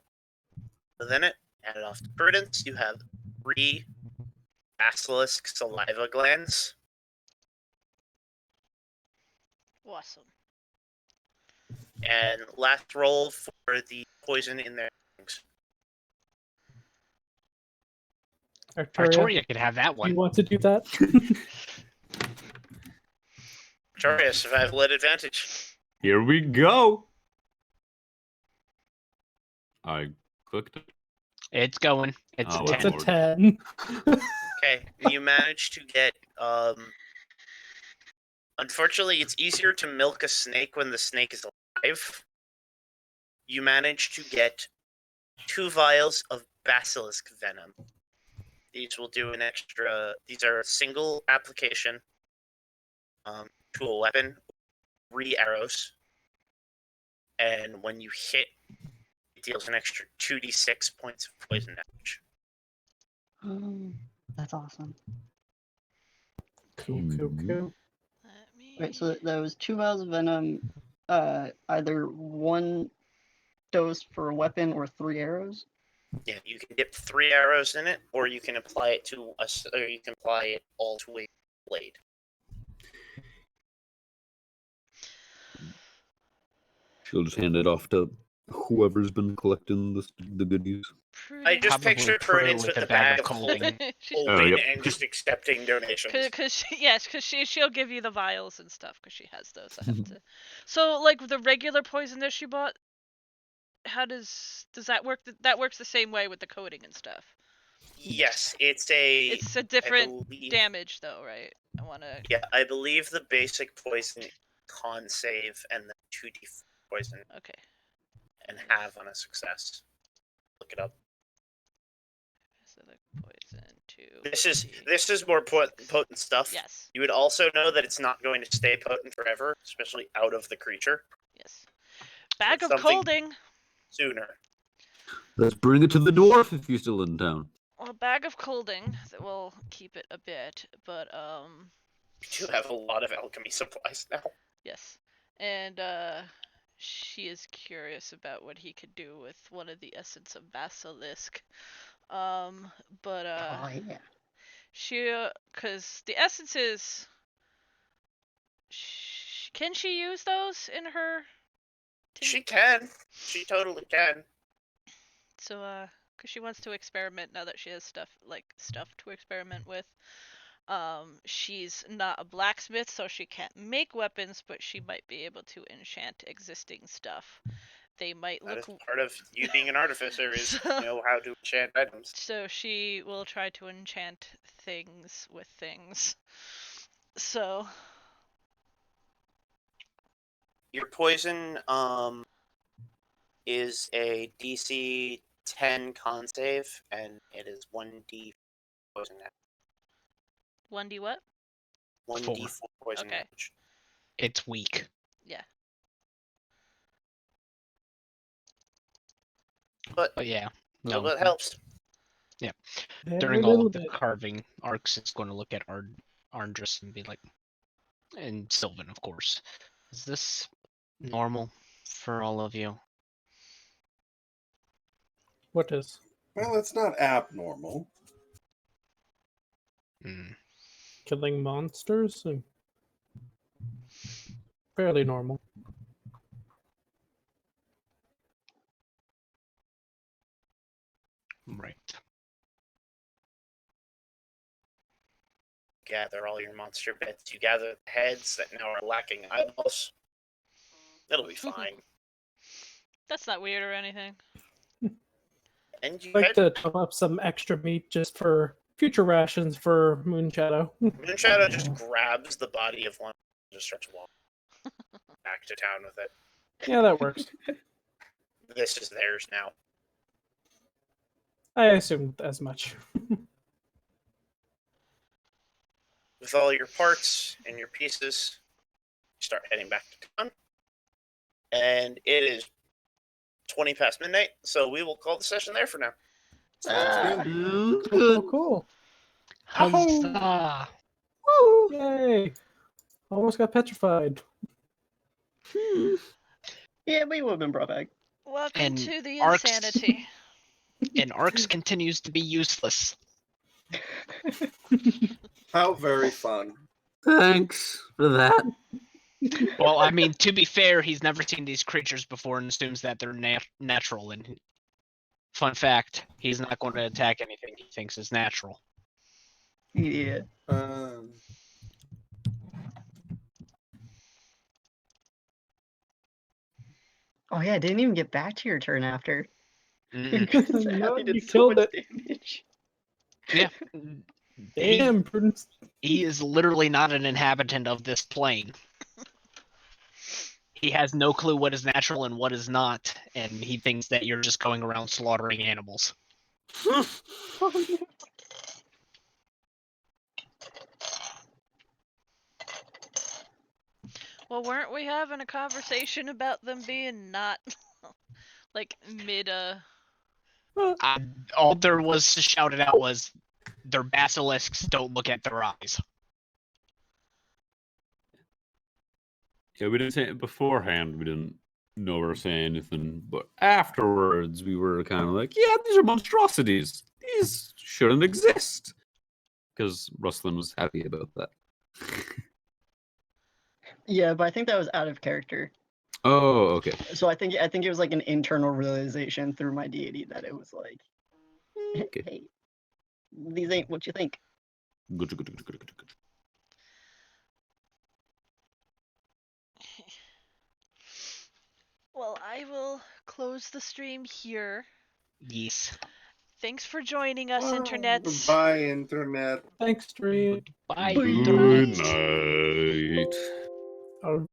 within it. Add it off to Prudence. You have 3 basilisk saliva glands. Awesome. And last roll for the poison in their lungs. Artoria, Artoria could have that do you one. want to do that? Artoria, survival at advantage. Here we go. I clicked it. It's going. It's Oh, a It's 10. a 10. Okay, you manage to get. Unfortunately, it's easier to milk a snake when the snake is alive. you manage to get 2 vials of basilisk venom. These will do an extra. These are a single application to a weapon, 3 arrows, and when you hit, it deals an extra 2d6 points of poison damage. That's awesome. Cool, cool, cool. Let me... Wait, so there was 2 vials of venom, either 1 dose for a weapon or 3 arrows. Yeah, you can dip 3 arrows in it, or you can apply it to or you can apply it all to a blade. She'll just hand it off to whoever's been collecting the goodies. I just Probably pictured Prue Prudence with with the a bag bag of of holding. holding Oh, yep. and just accepting donations. Cause she'll give you the vials and stuff because she has those. I have to. So like the regular poison that she bought, how does that work? That works the same way with the coating and stuff. Yes, it's a different believe- damage though, right? I wanna. Yeah, I believe the basic poison con save and the 2d4 poison Okay. and have on a success. Look it up. So the poison too. This is more potent stuff. Yes. You would also know that it's not going to stay potent forever, especially out of the creature. Yes. Bag of something- colding. Sooner. Let's bring it to the dwarf if he's still in town. Well, a bag of colding that will keep it a bit, but We do have a lot of alchemy supplies now. yes. And she is curious about what he could do with one of the essence of basilisk. But Oh yeah. she cuz the essences can she use those in her She can. She totally can. So cuz she wants to experiment now that she has stuff to experiment with. She's not a blacksmith, so she can't make weapons, but she might be able to enchant existing stuff. They might That look. is part of you being an artificer is know how to enchant items. So she will try to enchant things with things. So Your poison is a DC 10 con save, and it is 1d poison damage. 1d what? 1d4 poison Okay. damage. It's weak. Yeah. But yeah, a no. little bit helps. During Every all little of the bit. carving, Arx is going to look at Arndris and be like, and Sylvan, of course, is this normal for all of you? What is? Well, it's not abnormal. Hmm. Killing monsters? Fairly normal. Right. Gather all your monster bits. You gather the heads that now are lacking eyeballs. It'll be fine. That's not weird or anything. And you I'd like head to top up some extra meat just for future rations for Moonshadow. Moonshadow just grabs the body of one and just starts walking back to town with it. Yeah, that works. This is theirs now. I assumed as much. With all your parts and your pieces, you start heading back to town. And it is 20 past midnight, so we will call the session there for now. Ah, Cool, cool. Huzzah! Woo! Yay! Almost got petrified. yeah, we would have been brought back. Welcome And to the Arx- insanity. And Arx continues to be useless. How very fun. Thanks for that. Well, I mean, to be fair, he's never seen these creatures before and assumes that they're natural. And fun fact, he's not going to attack anything he thinks is natural. Yeah. Oh yeah, I didn't even get back to your turn after. Mm-mm. No, Athy did you so killed much it. damage. Yeah. Damn, Prudence. He is literally not an inhabitant of this plane. he has no clue what is natural and what is not, and he thinks that you're just going around slaughtering animals. Well, weren't we having a conversation about them being not like mid All there was shouted out was, "Their basilisks don't look at their eyes." Yeah, we didn't say it beforehand. We didn't know or say anything, but afterwards we were kind of like, yeah, these are monstrosities. These shouldn't exist. Because Rustlin was happy about that. Yeah, but I think that was out of character. Oh, okay. So I think it was like an internal realization through my deity that it was like, Okay. hey, these ain't what you think. Good, good, good, good, good, good. Well, I will close the stream here. Yes. Thanks for joining us, internets. Goodbye, internet. Thanks, stream. Bye. Good night. Oh,